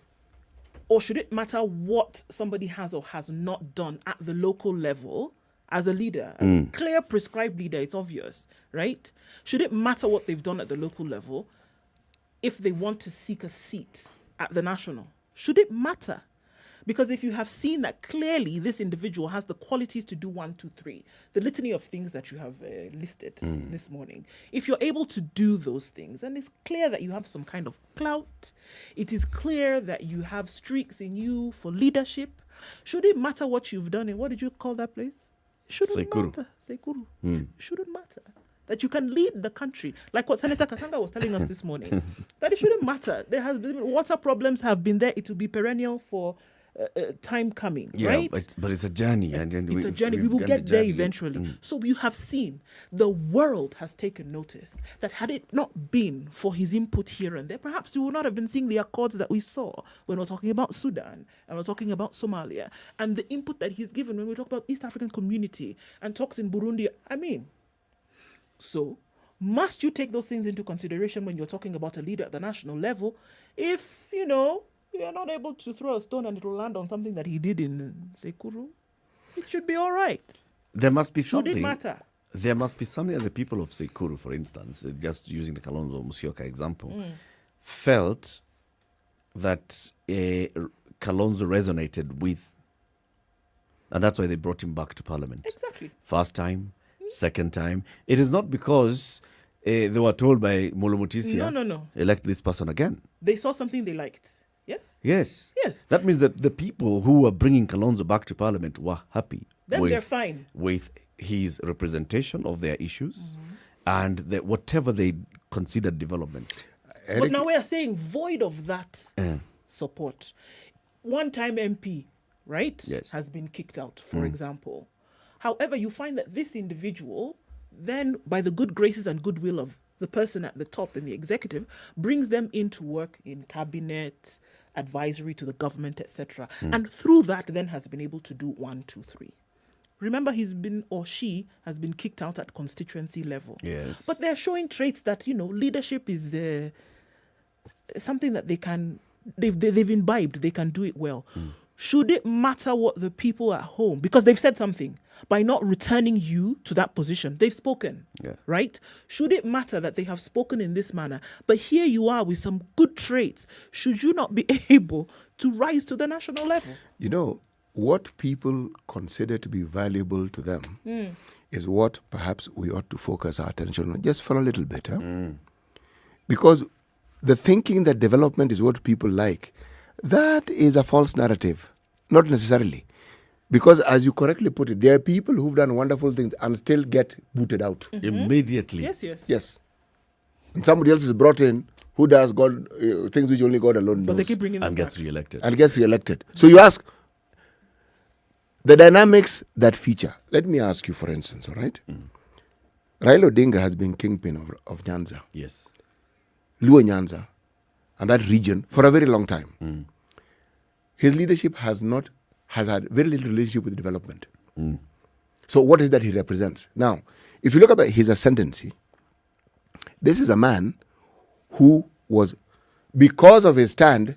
or should it matter what somebody has or has not done at the local level as a leader? As a clear prescribed leader, it's obvious, right? Should it matter what they've done at the local level if they want to seek a seat at the national? Should it matter? Because if you have seen that clearly this individual has the qualities to do 1, 2, 3, the litany of things that you have listed this morning, if you're able to do those things, and it's clear that you have some kind of clout, it is clear that you have streaks in you for leadership, should it matter what you've done in, what did you call that place? It shouldn't matter. Sekuru. It shouldn't matter. That you can lead the country, like what Senator Kasanga was telling us this morning, that it shouldn't matter. There has been water problems have been there. It will be perennial for time coming, right? But it's a journey. It's a journey. We will get there eventually. So you have seen the world has taken notice that had it not been for his input here and there, perhaps we would not have been seeing the accords that we saw when we're talking about Sudan and we're talking about Somalia, and the input that he's given when we talk about East African community and talks in Burundi. So must you take those things into consideration when you're talking about a leader at the national level? If, you're not able to throw a stone and it will land on something that he did in Sekuru, it should be all right. There must be something. Should it matter? There must be something that the people of Sekuru, for instance, just using the Kalonzo Musyoka example, felt that Kalonzo resonated with. And that's why they brought him back to Parliament. Exactly. First time, second time. It is not because they were told by Molo Mutisia, no. elect this person again. They saw something they liked. Yes? Yes. Yes. That means that the people who were bringing Kalonzo back to Parliament were happy. Then they're fine. With his representation of their issues and whatever they considered development. But now we are saying void of that support. One-time MP, right, has been kicked out, for example. However, you find that this individual then, by the good graces and goodwill of the person at the top in the executive, brings them into work in cabinet, advisory to the government, etc. And through that then has been able to do 1, 2, 3. Remember, he's been, or she has been kicked out at constituency level. Yes. But they're showing traits that, leadership is something that they've imbibed, they can do it well. Should it matter what the people at home, because they've said something, by not returning you to that position, they've spoken, right? Should it matter that they have spoken in this manner, but here you are with some good traits, should you not be able to rise to the national level? What people consider to be valuable to them is what perhaps we ought to focus our attention on just for a little bit. Because the thinking that development is what people like, that is a false narrative. Not necessarily. Because as you correctly put it, there are people who've done wonderful things and still get booted out. Immediately. Yes. And somebody else is brought in who does God things which only God alone knows. But they keep bringing them and gets back. re-elected. So you ask, the dynamics that feature. Let me ask you, for instance, all right? Raila Odinga has been kingpin of Nyanza. Yes. Luo Nyanza and that region for a very long time. His leadership has had very little relationship with development. So what is that he represents? Now, if you look at his ascendancy, this is a man who was, because of his stand,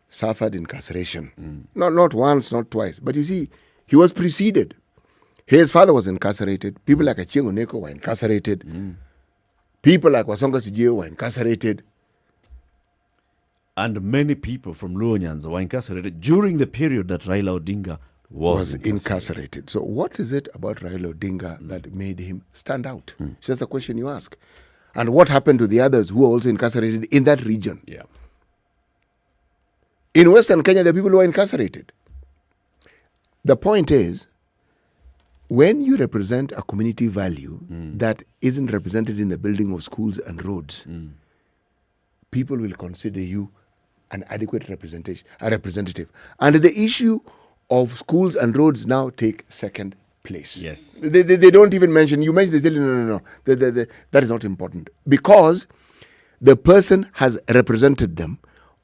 suffered incarceration. Not once, not twice. But you see, he was preceded. His father was incarcerated. People like Achieng' Oneko were incarcerated. People like Wasonga Sijeo were incarcerated. And many people from Luo Nyanza were incarcerated during the period that Raila Odinga was incarcerated. So what is it about Raila Odinga that made him stand out? So that's a question you ask. And what happened to the others who were also incarcerated in that region? Yeah. In Western Kenya, there are people who are incarcerated. The point is, when you represent a community value that isn't represented in the building of schools and roads, people will consider you an adequate representative. And the issue of schools and roads now take second place. Yes. They don't even mention, you mentioned, they say, no. That is not important. Because the person has represented them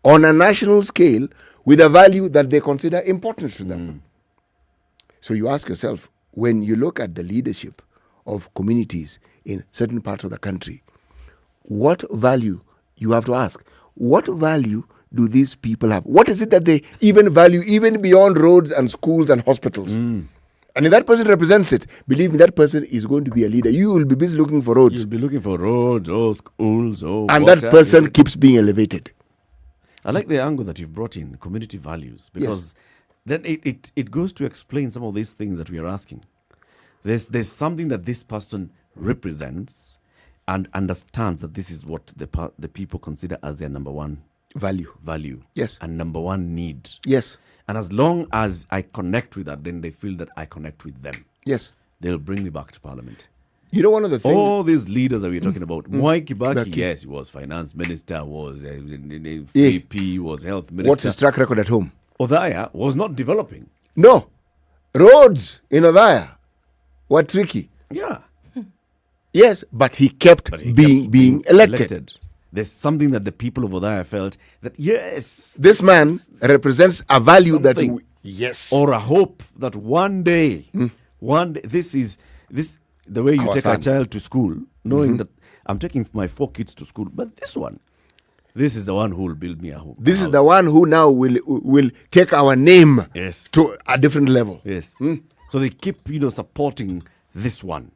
on a national scale with a value that they consider important to them. So you ask yourself, when you look at the leadership of communities in certain parts of the country, what value, you have to ask, what value do these people have? What is it that they even value, even beyond roads and schools and hospitals? And if that person represents it, believe me, that person is going to be a leader. You will be busy looking for roads. You'll be looking for roads, schools, and water, that person keeps being elevated. I like the angle that you've brought in, community values, because then it goes to explain some of these things that we are asking. There's something that this person represents and understands that this is what the people consider as their number one value. Yes. And number one need. Yes. And as long as I connect with that, then they feel that I connect with them. Yes. They'll bring me back to Parliament. You know, one of the things... All these leaders that we're talking about, Mwai Kibaki, yes, he was finance minister, was VP, was health minister. What's his track record at home? Othaya was not developing. No. Roads in Othaya were tricky. Yeah. Yes, but he kept being elected. There's something that the people of Othaya felt that, yes, this man represents a value that, yes, or a hope that one day, this, the way you take a child to school, knowing that I'm taking my 4 kids to school, but this is the one who will build me a home. This is the one who now will take our name to a different level. Yes. So they keep, supporting this one.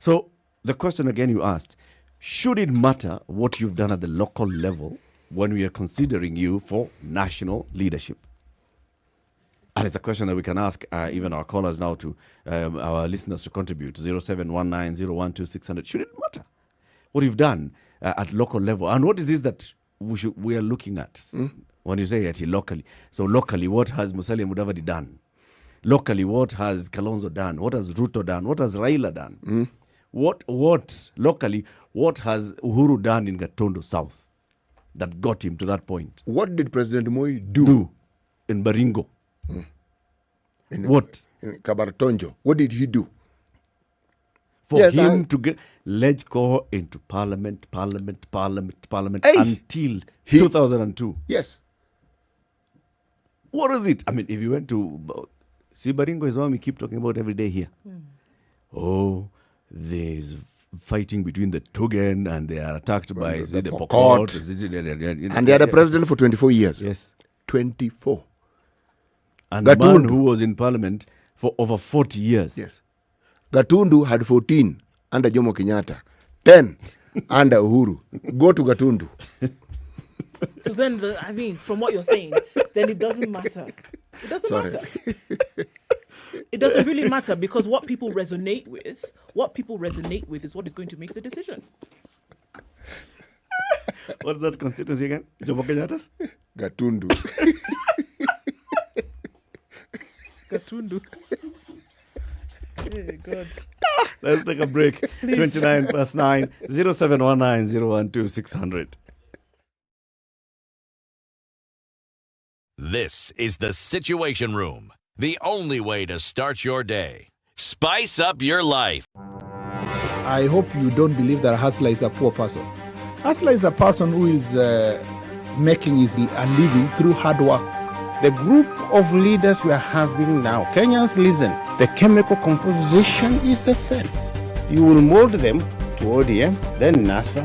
So the question again you asked, should it matter what you've done at the local level when we are considering you for national leadership? And it's a question that we can ask even our callers now to our listeners to contribute, 0719-012-600. Should it matter what you've done at local level? And what is this that we are looking at when you say locally? So locally, what has Musalia Mudavadi done? Locally, what has Kalonzo done? What has Ruto done? What has Raila done? What locally, what has Uhuru done in Gatondo South that got him to that point? What did President Moi do in Baringo? In Kabartonjo, what did he do? For him to get Lejko into parliament until 2002. Yes. What is it? I mean, if you went to... See, Baringo is one we keep talking about every day here. Oh, there's fighting between the Tugen and they are attacked by the Pokot. And they had a president for 24 years. Yes. 24. And the man who was in parliament for over 40 years. Yes. Gatundu had 14 under Jomo Kenyatta, 10 under Uhuru. Go to Gatundu. So then, from what you're saying, then it doesn't matter. It doesn't matter. It doesn't really matter because what people resonate with is what is going to make the decision. What's that constituency again? Jomo Kenyatta's? Gatundu. Gatundu. Hey, God. Let's take a break. 29 past 9, 0719-012-600. This is the Situation Room, the only way to start your day. Spice up your life. I hope you don't believe that a hustler is a poor person. Hustler is a person who is making a living through hard work. The group of leaders we are having now, Kenyans, listen, the chemical composition is the same. You will mold them to ODM, then NASA,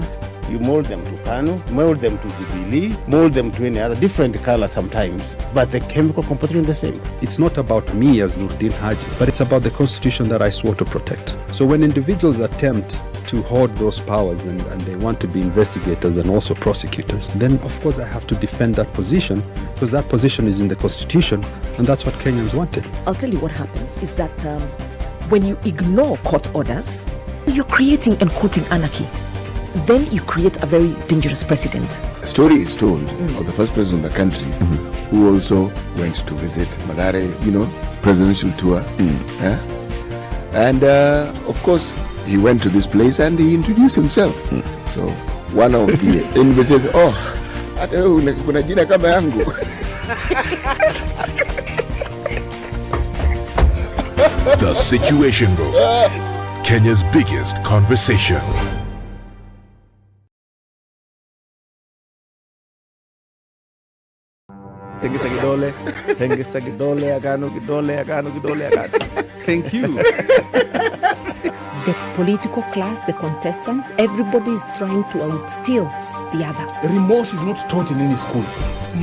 you mold them to Kanu, mold them to Jubilee, mold them to any other different color sometimes, but the chemical composition is the same. It's not about me as Nurdin Haji, but it's about the constitution that I swore to protect. So when individuals attempt to hoard those powers and they want to be investigators and also prosecutors, then of course I have to defend that position because that position is in the constitution and that's what Kenyans wanted. I'll tell you what happens is that when you ignore court orders, you're creating and quoting anarchy. then you create a very dangerous precedent. A story is told of the first president of the country who also went to visit Mathare, presidential tour. And of course, he went to this place and he introduced himself. So one of the invites says, hata wewe kuna jina kama yangu. The Situation Room, Kenya's biggest conversation. Tengesa kidole, agano kidole. Thank you. The political class, the contestants, everybody is trying to outsteal the other. Remorse is not taught in any school.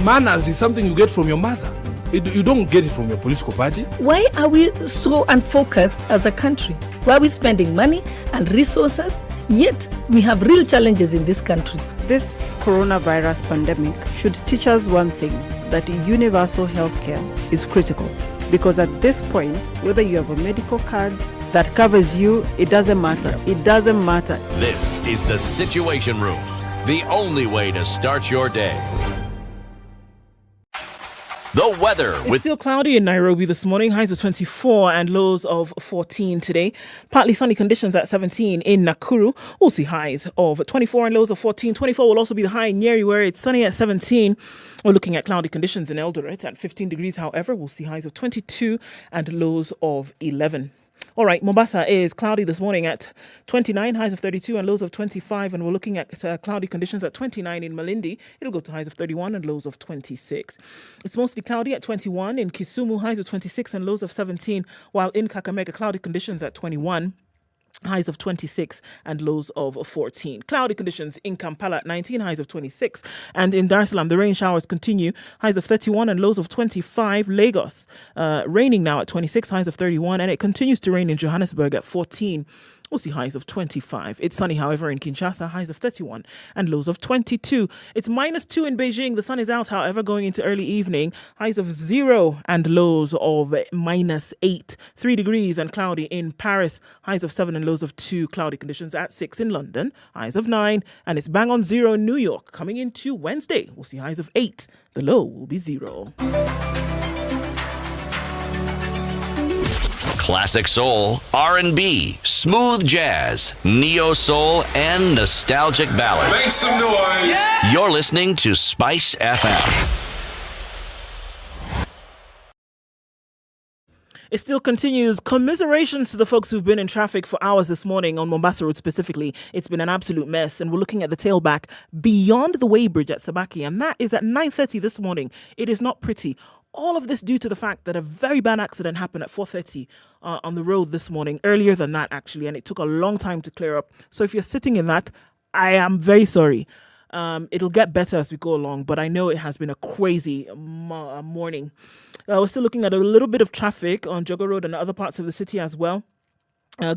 Manners is something you get from your mother. You don't get it from your political party. Why are we so unfocused as a country? Why are we spending money and resources, yet we have real challenges in this country? This coronavirus pandemic should teach us one thing, that universal healthcare is critical. Because at this point, whether you have a medical card that covers you, it doesn't matter. It doesn't matter. This is the Situation Room, the only way to start your day. The weather It's still cloudy in Nairobi this morning. Highs of 24 and lows of 14 today. Partly sunny conditions at 17 in Nakuru. We'll see highs of 24 and lows of 14. 24 will also be the high in Nyeri, where it's sunny at 17. We're looking at cloudy conditions in Eldoret at 15 degrees. However, we'll see highs of 22 and lows of 11. All right, Mombasa is cloudy this morning at 29, highs of 32 and lows of 25. And we're looking at cloudy conditions at 29 in Malindi. It'll go to highs of 31 and lows of 26. It's mostly cloudy at 21 in Kisumu, highs of 26 and lows of 17. While in Kakamega, cloudy conditions at 21. Highs of 26 and lows of 14. Cloudy conditions in Kampala at 19, highs of 26. And in Dar es Salaam, the rain showers continue. Highs of 31 and lows of 25. Lagos, raining now at 26, highs of 31. And it continues to rain in Johannesburg at 14. We'll see highs of 25. It's sunny, however, in Kinshasa, highs of 31 and lows of 22. It's -2 in Beijing. The sun is out, however, going into early evening. Highs of 0 and lows of -8. 3 degrees and cloudy in Paris. Highs of 7 and lows of 2. Cloudy conditions at 6 in London. Highs of 9. And it's bang on 0 in New York. Coming into Wednesday, we'll see highs of 8. The low will be 0. Classic soul, R&B, smooth jazz, neo soul, and nostalgic ballads. Make some noise. Yeah! You're listening to Spice FM. It still continues. Commiserations to the folks who've been in traffic for hours this morning on Mombasa Road specifically. It's been an absolute mess, and we're looking at the tailback beyond the Weybridge at Sabaki, and that is at 9:30 this morning. It is not pretty. All of this due to the fact that a very bad accident happened at 4:30 on the road this morning, earlier than that actually, and it took a long time to clear up. So if you're sitting in that, I am very sorry. It'll get better as we go along, but I know it has been a crazy morning. We're still looking at a little bit of traffic on Jogo Road and other parts of the city as well.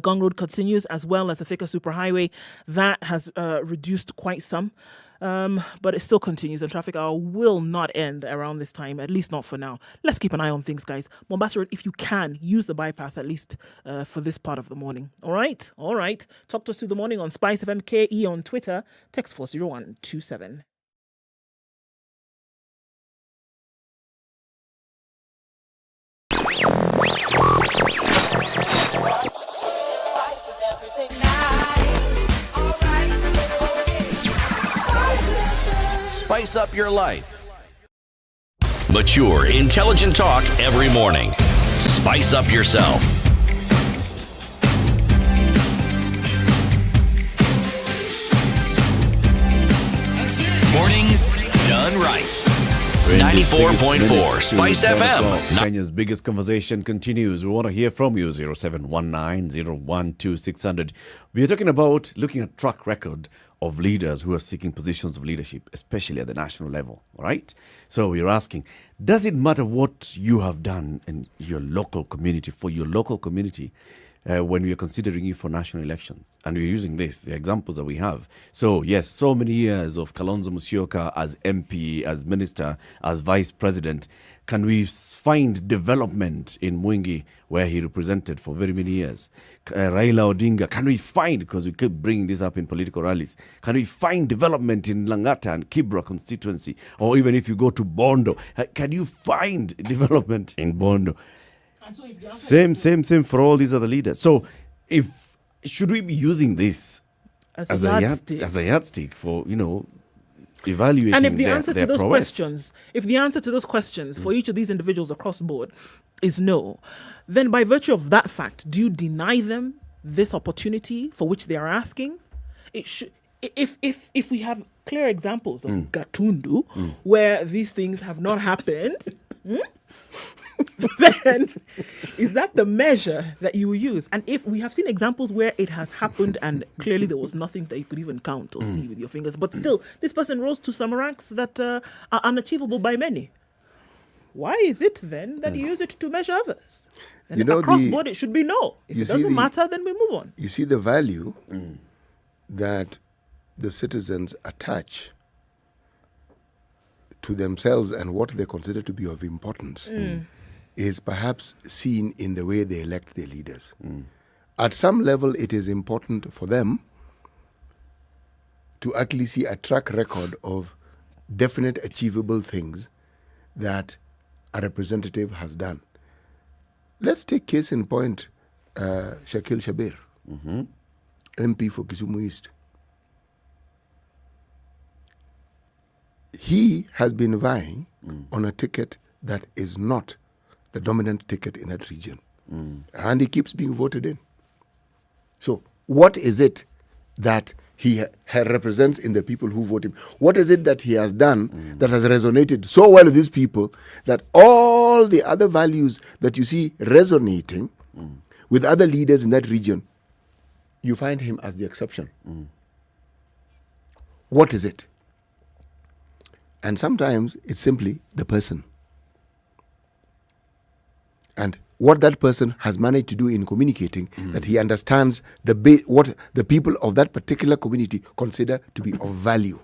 Gong Road continues, as well as the Thika Superhighway. That has reduced quite some. But it still continues, and traffic hour will not end around this time, at least not for now. Let's keep an eye on things, guys. Mombasa Road, if you can, use the bypass at least for this part of the morning. All right. Talk to us through the morning on SpiceFM KE on Twitter. Text 40127. Spice up your life. Mature, intelligent talk every morning. Spice up yourself. Mornings done right. 94.4 Spice FM. Kenya's biggest conversation continues. We want to hear from you. 0719-012-600. We are talking about looking at track record of leaders who are seeking positions of leadership, especially at the national level. All right? So we're asking, does it matter what you have done in your local community, for your local community, when we are considering you for national elections? And we're using the examples that we have. So, yes, so many years of Kalonzo Musyoka as MP, as minister, as vice president. Can we find development in Mwingi, where he represented for very many years? Raila Odinga, can we find, because we keep bringing this up in political rallies, can we find development in Langata and Kibra constituency? Or even if you go to Bondo, can you find development in Bondo? Same for all these other leaders. So should we be using this as a yardstick for, evaluating and if the their answer to those prowess? questions for each of these individuals across the board is no, then by virtue of that fact, do you deny them this opportunity for which they are asking? If we have clear examples of Gatundu where these things have not happened, then is that the measure that you will use? And if we have seen examples where it has happened and clearly there was nothing that you could even count or see with your fingers, but still this person rose to some ranks that are unachievable by many, why is it then that you use it to measure others? And across the board it should be no. If it doesn't matter, then we move on. You see the value that the citizens attach to themselves and what they consider to be of importance is perhaps seen in the way they elect their leaders. At some level, it is important for them to actually see a track record of definite achievable things that a representative has done. Let's take case in point Shakil Shabir, MP for Kisumu East. He has been vying on a ticket that is not the dominant ticket in that region. And he keeps being voted in. So what is it that he represents in the people who vote him? What is it that he has done that has resonated so well with these people that all the other values that you see resonating with other leaders in that region, you find him as the exception? What is it? And sometimes it's simply the person. And what that person has managed to do in communicating, that he understands what the people of that particular community consider to be of value.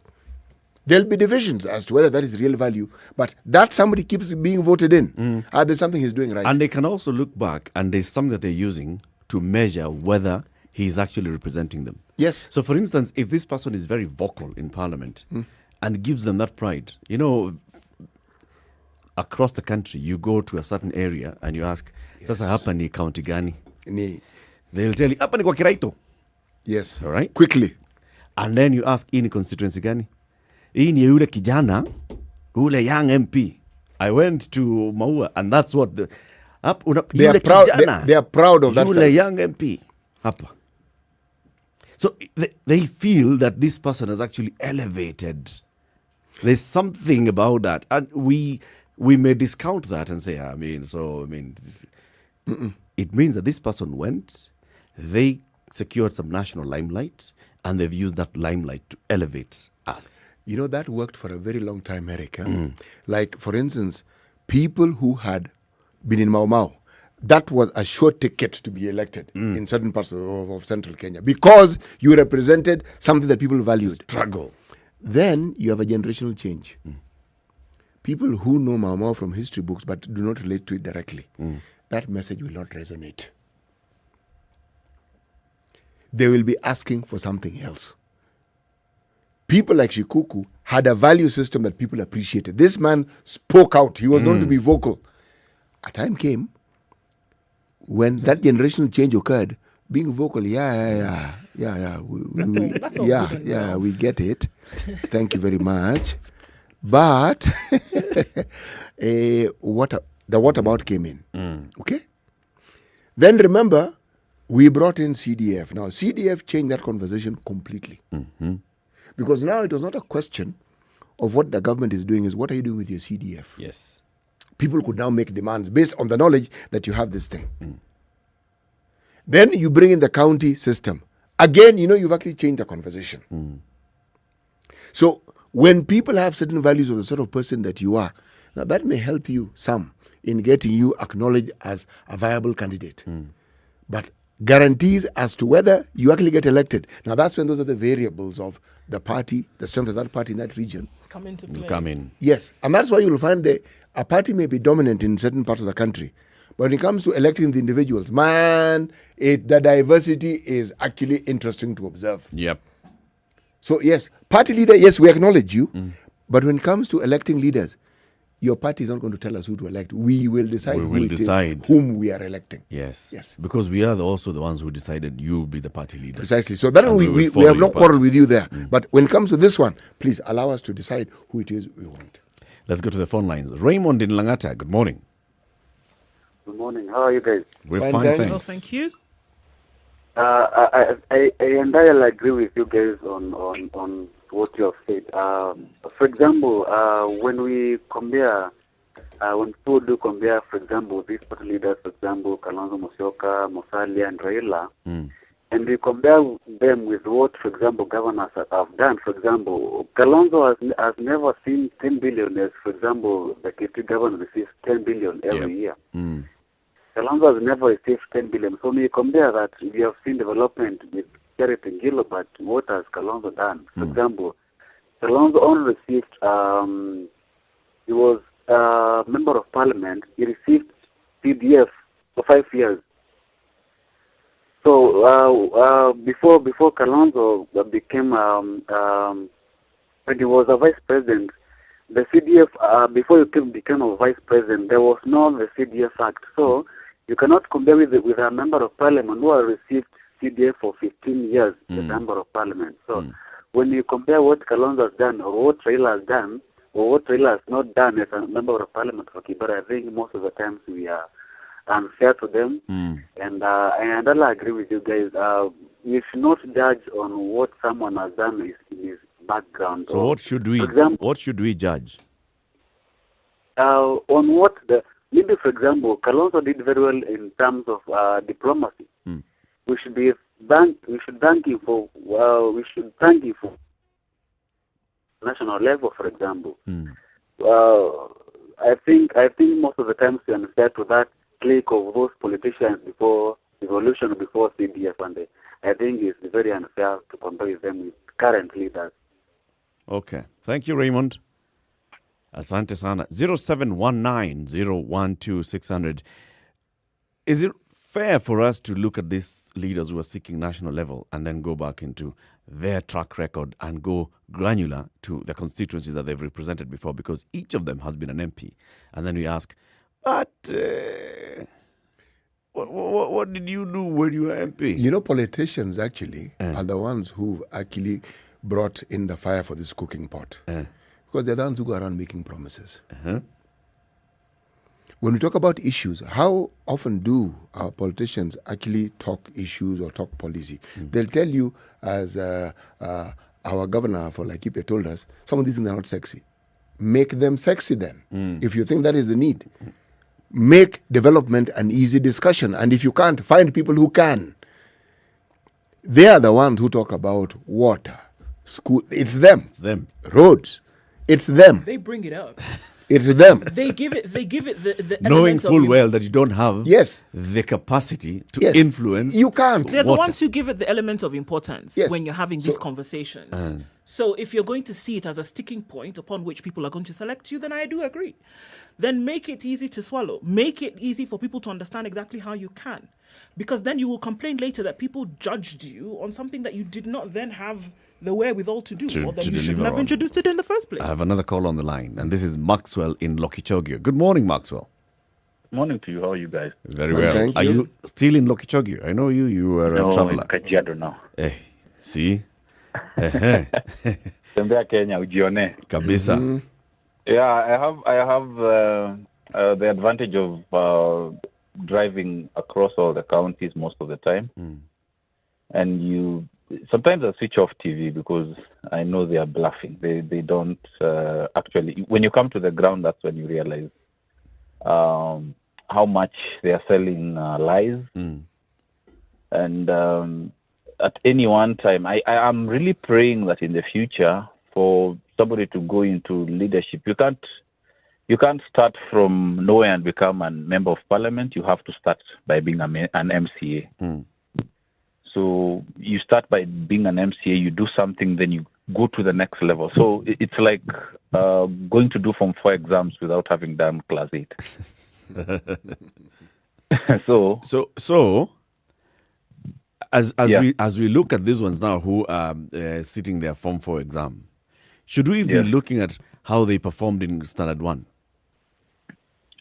There'll be divisions as to whether that is real value, but that somebody keeps being voted in. There's something he's doing right. And they can also look back, and there's something that they're using to measure whether he's actually representing them. Yes. So, for instance, if this person is very vocal in Parliament and gives them that pride, across the country, you go to a certain area and you ask, sasa hapa ni county gani? They'll tell you, hapa ni kwa Kiraito. Yes. All right? Quickly. And then you ask, hii ni constituency gani? Hii ni yule kijana, ule young MP. I went to Maua, and that's what they are proud of that. Yule young MP. Hapa. So they feel that this person has actually elevated. There's something about that. And we may discount that and say, it means that this person went, they secured some national limelight, and they've used that limelight to elevate us. That worked for a very long time, Eric. Like, for instance, people who had been in Mau Mau, that was a sure ticket to be elected in certain parts of central Kenya because you represented something that people valued. Struggle. Then you have a generational change. People who know Mau Mau from history books but do not relate to it directly, that message will not resonate. They will be asking for something else. People like Shikuku had a value system that people appreciated. This man spoke out. He was known to be vocal. A time came when that generational change occurred. Being vocal, we get it. Thank you very much. But what about came in? Okay? Then remember, we brought in CDF. Now, CDF changed that conversation completely. Because now it was not a question of what the government is doing, is what are you doing with your CDF? Yes. People could now make demands based on the knowledge that you have this thing. Then you bring in the county system. Again, you've actually changed the conversation. So when people have certain values of the sort of person that you are, now that may help you some in getting you acknowledged as a viable candidate. But guarantees as to whether you actually get elected, now that's when those are the variables of the party, the strength of that party in that region come into play. Come in. Yes, and that's why you will find a party may be dominant in certain parts of the country, but when it comes to electing the individuals, man, the diversity is actually interesting to observe. Yep. So yes, party leader, yes, we acknowledge you, but when it comes to electing leaders, your party is not going to tell us who to elect. We will decide whom we are electing. Yes. Yes. Because we are also the ones who decided you will be the party leader. Precisely. So that we have no quarrel with you there. But when it comes to this one, please allow us to decide who it is we want. Let's go to the phone lines. Raymond in Langata, good morning. Good morning. How are you guys? We're fine, thanks. Well, thank you. I entirely agree with you guys on what you have said. For example, when we compare, when people do compare, for example, these party leaders, for example, Kalonzo Musyoka, Musalia, and Raila, and we compare them with what, for example, governors have done. For example, Kalonzo has never seen 10 billion as, for example, the KT government receives 10 billion every year. Kalonzo has never received 10 billion. So when you compare that, we have seen development with Charity Ngilo, but what has Kalonzo done? For example, Kalonzo only received, he was a member of parliament, he received CDF for 5 years. So before Kalonzo became, when he was a vice president, the CDF, before he became a vice president, there was no the CDF Act. So you cannot compare with a member of parliament who has received CDF for 15 years, the member of parliament. So when you compare what Kalonzo has done or what Raila has done or what Raila has not done as a member of parliament for Kibera, I think most of the times we are unfair to them. And I agree with you guys. We should not judge on what someone has done in his background. So what should we judge? On what maybe, for example, Kalonzo did very well in terms of diplomacy. We should thank him for national level, for example. I think most of the times we are unfair to that clique of those politicians before evolution, before CDF, and I think it's very unfair to compare with them with current leaders. Okay. Thank you, Raymond. Asante sana. 0719-012-600. Is it fair for us to look at these leaders who are seeking national level and then go back into their track record and go granular to the constituencies that they've represented before? Because each of them has been an MP. And then we ask, but what did you do when you were MP? You know, politicians actually are the ones who've actually brought in the fire for this cooking pot. Because they're the ones who go around making promises. When we talk about issues, how often do our politicians actually talk issues or talk policy? They'll tell you, as our governor for Laikipia told us, some of these things are not sexy. Make them sexy then, if you think that is the need. Make development an easy discussion. And if you can't, find people who can. They are the ones who talk about water, school. It's them. Roads. It's them. They bring it up. It's them. They give it the knowing element of full well that you don't have the capacity to influence. You can't. They're the ones who give it the element of importance when you're having these conversations. So if you're going to see it as a sticking point upon which people are going to select you, then I do agree. Then make it easy to swallow. Make it easy for people to understand exactly how you can. Because then you will complain later that people judged you on something that you did not then have the wherewithal to do, or that you shouldn't have introduced it in the first place. I have another call on the line, and this is Maxwell in Lokichogio. Good morning, Maxwell. Morning to you. How are you guys? Very well. Are you still in Lokichogio? I know you were a traveler. No, in Kajiado now. See? Tembea Kenya, ujione. Kabisa. Yeah, I have the advantage of driving across all the counties most of the time. And sometimes I switch off TV because I know they are bluffing. They don't actually. When you come to the ground, that's when you realize how much they are selling lies. And at any one time, I am really praying that in the future, for somebody to go into leadership, you can't start from nowhere and become a member of parliament. You have to start by being an MCA. So you start by being an MCA, you do something, then you go to the next level. So it's like going to do Form 4 exams without having done Class 8. So as we look at these ones now who are sitting their Form 4 exam, should we be looking at how they performed in Standard 1?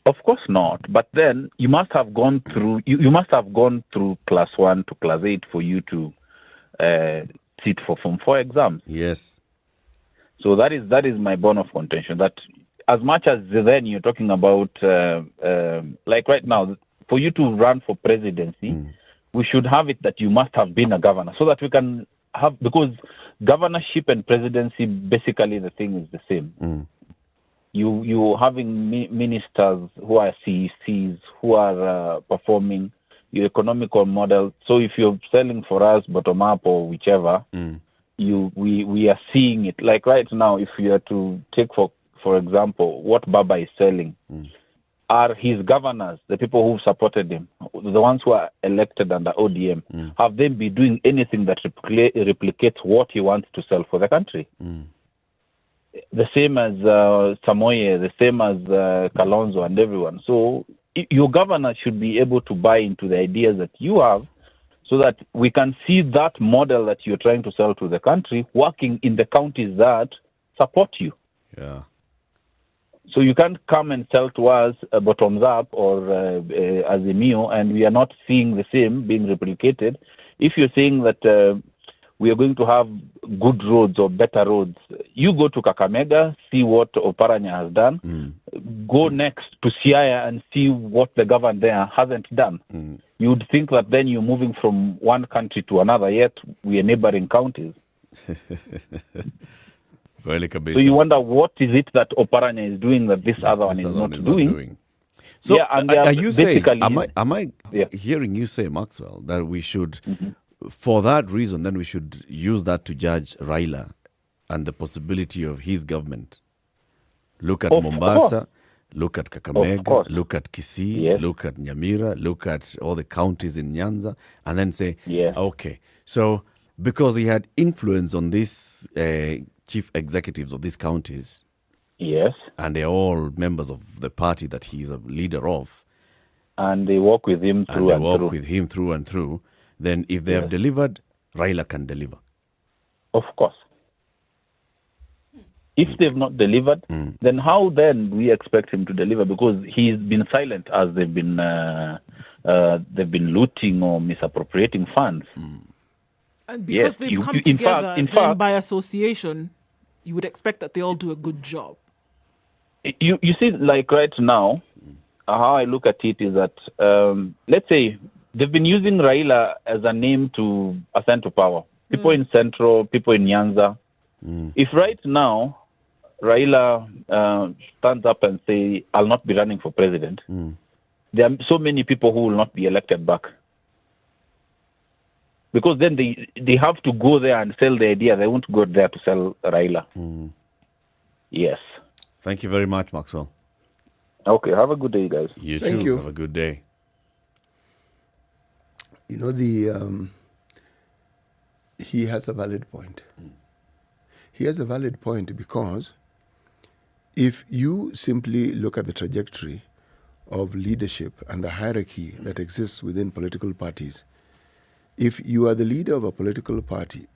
Of course not. But then you must have gone through. You must have gone through Class 1 to Class 8 for you to sit for Form 4 exams. Yes. So that is my bone of contention. That as much as then you're talking about like right now, for you to run for presidency, we should have it that you must have been a governor, so that we can have, because governorship and presidency, basically the thing is the same. You having ministers who are CECs, who are performing your economical model. So if you're selling for us bottom up or whichever, we are seeing it. Like right now, if you are to take for example, what Baba is selling, are his governors, the people who supported him, the ones who are elected under ODM, have they been doing anything that replicates what he wants to sell for the country? The same as Samoye, the same as Kalonzo and everyone. So your governor should be able to buy into the ideas that you have, so that we can see that model that you're trying to sell to the country working in the counties that support you. Yeah. So you can't come and sell to us bottoms up or as a MEO, and we are not seeing the same being replicated. If you're saying that we are going to have good roads or better roads, you go to Kakamega, see what Oparanya has done. Go next to Siaya and see what the government there hasn't done. You would think that then you're moving from one country to another, yet we are neighboring counties. So you wonder, what is it that Oparanya is doing that this other one is not doing? So and are you saying, am I hearing you say, Maxwell, that we should, for that reason, then we should use that to judge Raila and the possibility of his government? Look at Mombasa, look at Kakamega, look at Kisii, look at Nyamira, look at all the counties in Nyanza, and then say, okay, so because he had influence on these chief executives of these counties, and they're all members of the party that he's a leader of, and they work with him through and through, then if they have delivered, Raila can deliver. Of course. If they've not delivered, then how then do we expect him to deliver? Because he's been silent as they've been looting or misappropriating funds. And because they've come together, in fact, by association, you would expect that they all do a good job. You see, like right now, how I look at it is that, let's say, they've been using Raila as a name to ascend to power. People in Central, people in Nyanza. If right now, Raila stands up and say, I'll not be running for president, there are so many people who will not be elected back. Because then they have to go there and sell the idea. They won't go there to sell Raila. Yes. Thank you very much, Maxwell. Okay, have a good day, guys. You too. Have a good day. You know, he has a valid point. He has a valid point because if you simply look at the trajectory of leadership and the hierarchy that exists within political parties, if you are the leader of a political party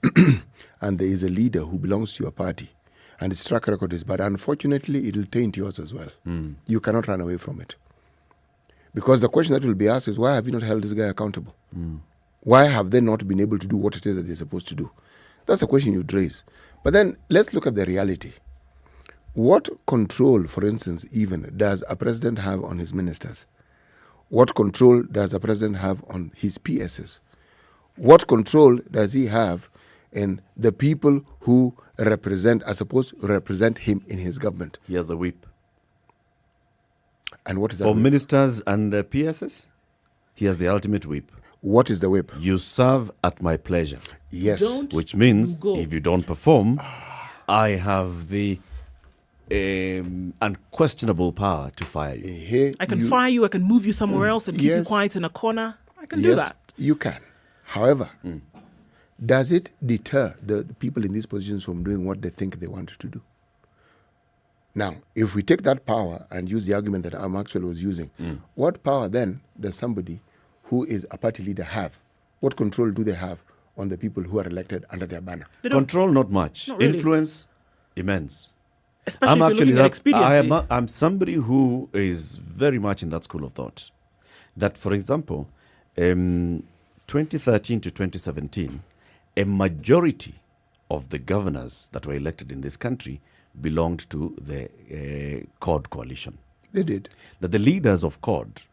and there is a leader who belongs to your party and its track record is bad, unfortunately, it will taint yours as well. You cannot run away from it. Because the question that will be asked is, why have you not held this guy accountable? Why have they not been able to do what it is that they're supposed to do? That's a question you'd raise. But then let's look at the reality. What control, for instance, even does a president have on his ministers? What control does a president have on his PSs? What control does he have in the people who are supposed to represent him in his government? He has a whip. And what is that for whip? Ministers and PSs? He has the ultimate whip. What is the whip? You serve at my pleasure. Yes. Which means if you don't perform, I have the unquestionable power to fire you. I can fire you, I can move you somewhere else and keep you quiet in a corner. I can do that. You can. However, does it deter the people in these positions from doing what they think they want to do? Now, if we take that power and use the argument that Maxwell was using, what power then does somebody who is a party leader have? What control do they have on the people who are elected under their banner? Control, not much. Not really. Influence, immense. Especially if you're looking at expediency. I'm somebody who is very much in that school of thought. That, for example, 2013 to 2017, a majority of the governors that were elected in this country belonged to the CORD coalition. They did. That the leaders of CORD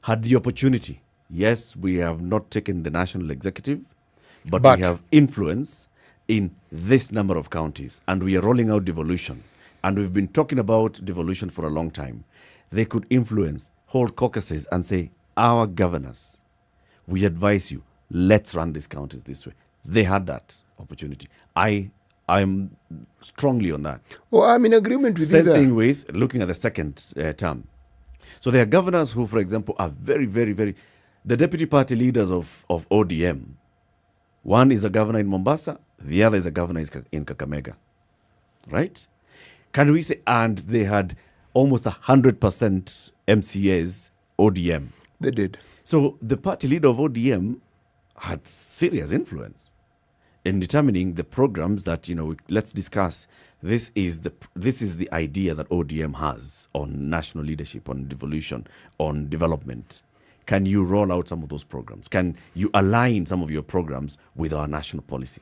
had the opportunity. Yes, we have not taken the national executive, but we have influence in this number of counties, and we are rolling out devolution. And we've been talking about devolution for a long time. They could influence, hold caucuses and say, our governors, we advise you, let's run these counties this way. They had that opportunity. I'm strongly on that. Well, I'm in agreement with you there. Same thing with looking at the second term. So there are governors who, for example, are very, very, very... The deputy party leaders of ODM, one is a governor in Mombasa, the other is a governor in Kakamega. Right? Can we say, and they had almost 100% MCAs ODM. They did. So the party leader of ODM had serious influence in determining the programs that, let's discuss. This is the idea that ODM has on national leadership, on devolution, on development. Can you roll out some of those programs? Can you align some of your programs with our national policy?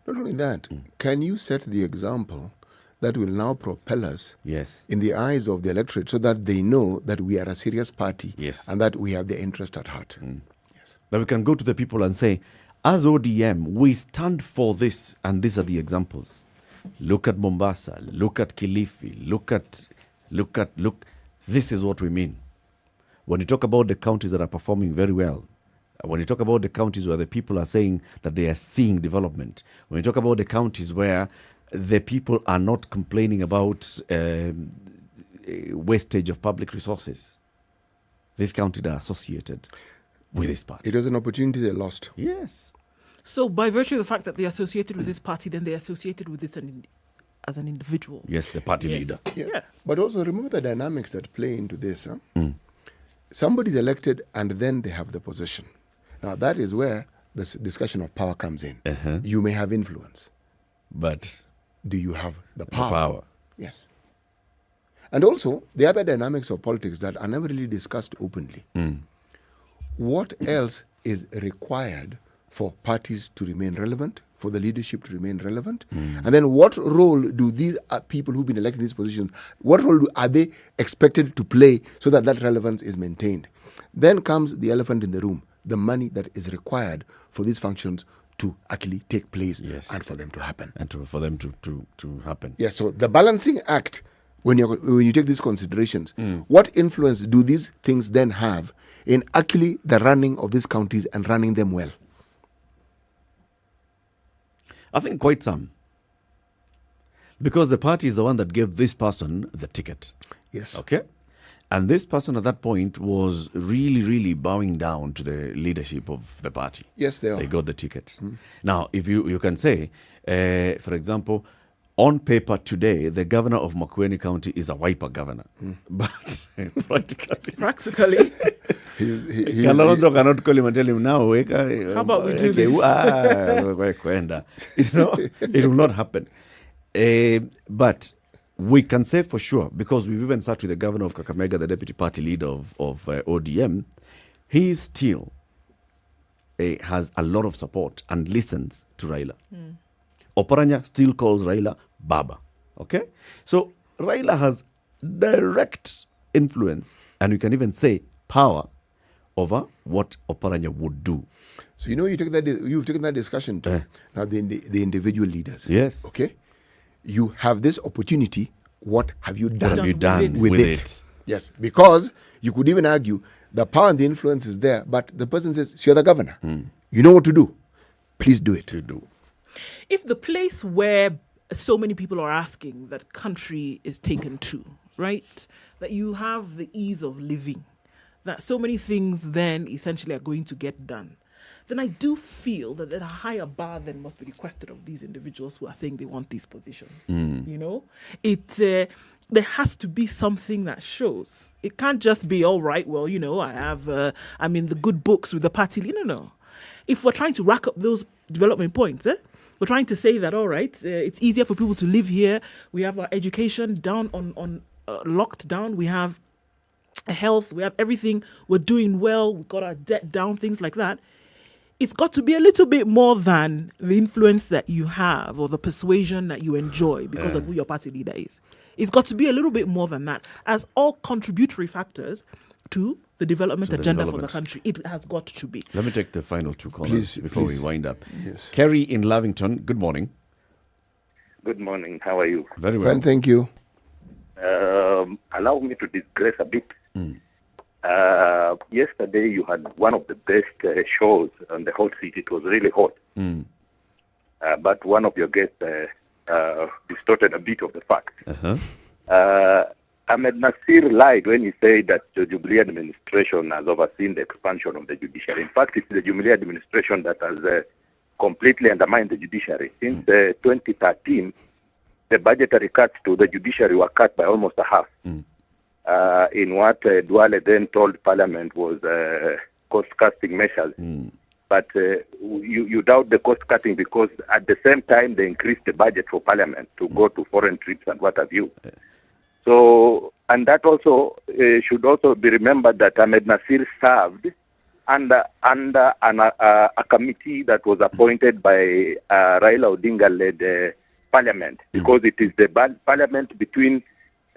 Not only that, can you set the example that will now propel us in the eyes of the electorate so that they know that we are a serious party and that we have their interest at heart? Yes. That we can go to the people and say, as ODM, we stand for this, and these are the examples. Look at Mombasa, look at Kilifi, look, this is what we mean. When you talk about the counties that are performing very well, when you talk about the counties where the people are saying that they are seeing development, when you talk about the counties where the people are not complaining about wastage of public resources, these counties are associated with this party. It was an opportunity they lost. Yes. So by virtue of the fact that they're associated with this party, then they're associated with this as an individual. Yes, the party leader. Yeah. But also remember the dynamics that play into this. Somebody's elected and then they have the position. Now that is where the discussion of power comes in. You may have influence. But do you have the power? Yes. And also, the other dynamics of politics that are never really discussed openly. What else is required for parties to remain relevant, for the leadership to remain relevant? And then what role do these people who've been elected in these positions, what role are they expected to play so that that relevance is maintained? Then comes the elephant in the room, the money that is required for these functions to actually take place and for them to happen. And for them to happen. Yes, so the balancing act, when you take these considerations, what influence do these things then have in actually the running of these counties and running them well? I think quite some. Because the party is the one that gave this person the ticket. Yes. Okay? And this person at that point was really, really bowing down to the leadership of the party. Yes, they are. They got the ticket. Now, if you can say, for example, on paper today, the governor of Makueni County is a Wiper governor. But practically, Kalonzo cannot call him and tell him now. How about we do this? It will not happen. But we can say for sure, because we've even sat with the governor of Kakamega, the deputy party leader of ODM, he still has a lot of support and listens to Raila. Oparanya still calls Raila Baba. Okay? So Raila has direct influence, and you can even say power, over what Oparanya would do. So you've taken that discussion to now the individual leaders. Yes. Okay? You have this opportunity. What have you done, with it? Yes, because you could even argue the power and the influence is there, but the person says, so you're the governor. You know what to do. Please do it. If the place where so many people are asking that country is taken to, right, that you have the ease of living, that so many things then essentially are going to get done, then I do feel that a higher bar then must be requested of these individuals who are saying they want these positions. You know, there has to be something that shows. It can't just be, all right, well, you know, I'm in the good books with the party. No. If we're trying to rack up those development points, we're trying to say that, all right, it's easier for people to live here. We have our education down on locked down. We have health. We have everything. We're doing well. We've got our debt down, things like that. It's got to be a little bit more than the influence that you have or the persuasion that you enjoy because of who your party leader is. It's got to be a little bit more than that. As all contributory factors to the development agenda for the country, it has got to be. Let me take the final two callers before we wind up. Yes. Kerry in Lavington, good morning. Good morning. How are you? Very well. Fine, thank you. Allow me to digress a bit. Yesterday, you had one of the best shows on the hot seat. It was really hot. But one of your guests distorted a bit of the fact. Ahmed Nasir lied when he said that the Jubilee administration has overseen the expansion of the judiciary. In fact, it's the Jubilee administration that has completely undermined the judiciary. Since 2013, the budgetary cuts to the judiciary were cut by almost a half. In what Duale then told Parliament was cost-cutting measures. But you doubt the cost-cutting because at the same time they increased the budget for Parliament to go to foreign trips and what have you. So, and that also should also be remembered that Ahmed Nasir served under a committee that was appointed by Raila Odinga-led Parliament, because it is the Parliament between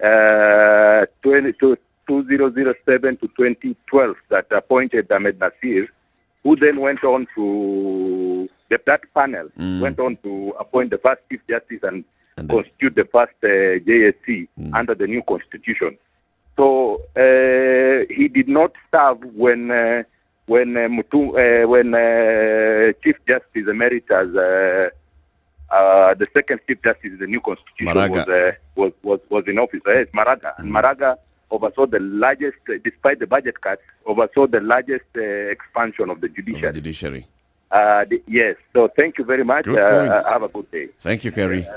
2007 to 2012 that appointed Ahmed Nasir, who then went on to, that panel went on to appoint the first Chief Justice and constitute the first JSC under the new constitution. So he did not serve when Chief Justice Emeritus, the second Chief Justice in the new constitution was in office. Yes, Maraga. And Maraga oversaw the largest, despite the budget cuts, oversaw the largest expansion of the judiciary. Yes. So thank you very much. Have a good day. Thank you, Kerry.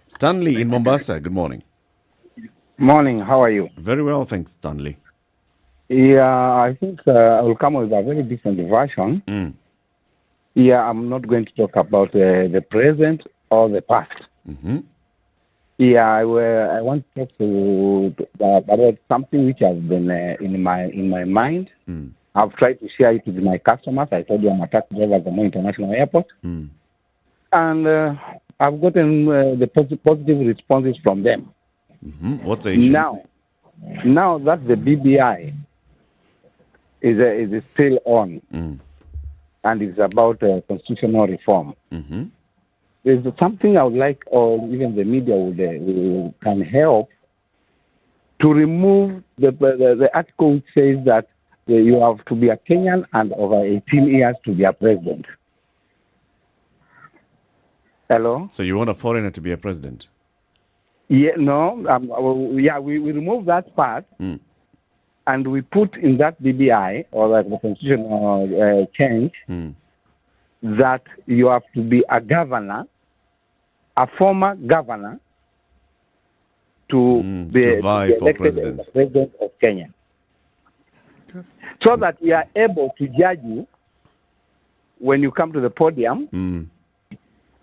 Stanley in Mombasa, good morning. Morning, how are you? Very well, thanks, Stanley. Yeah, I think I will come with a very different version. Yeah, I'm not going to talk about the present or the past. Yeah, I want to talk about something which has been in my mind. I've tried to share it with my customers. I told you I'm a taxi driver at the Moi International Airport. And I've gotten the positive responses from them. What's the issue? Now that the BBI is still on, and it's about constitutional reform, there's something I would like, or even the media can help to remove the article which says that you have to be a Kenyan and over 18 years to be a president. Hello? So you want a foreigner to be a president? Yeah, no. We remove that part and we put in that BBI or like the constitutional change that you have to be a governor, a former governor, to be elected as the president of Kenya. So that you are able to judge you when you come to the podium,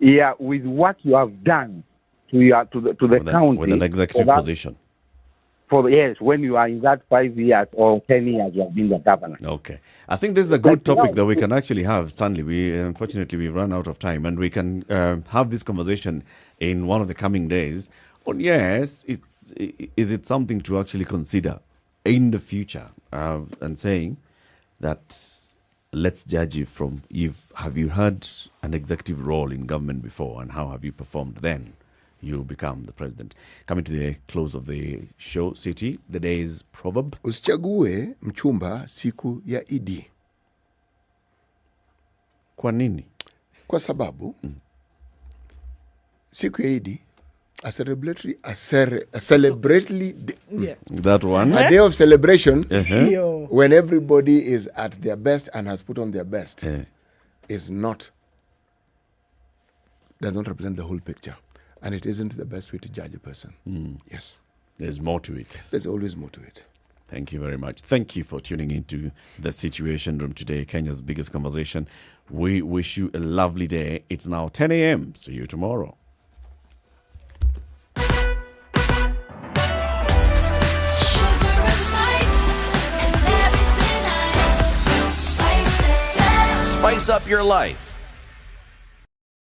with what you have done to the county. With an executive position. When you are in that 5 years or 10 years, you have been the governor. Okay. I think this is a good topic that we can actually have, Stanley. Unfortunately, we've run out of time, and we can have this conversation in one of the coming days. But yes, is it something to actually consider in the future, and saying that let's judge you from have you had an executive role in government before, and how have you performed then? You become the president. Coming to the close of the show, City, the day's proverb. Usichague mchumba siku ya Idi. Kwa nini? Kwa sababu siku ya Idi, a celebratory that one, a day of celebration when everybody is at their best and has put on their best. does not represent the whole picture. And it isn't the best way to judge a person. Yes. There's more to it. There's always more to it. Thank you very much. Thank you for tuning into the Situation Room today, Kenya's biggest conversation. We wish you a lovely day. It's now 10 a.m. See you tomorrow. Spice up your life.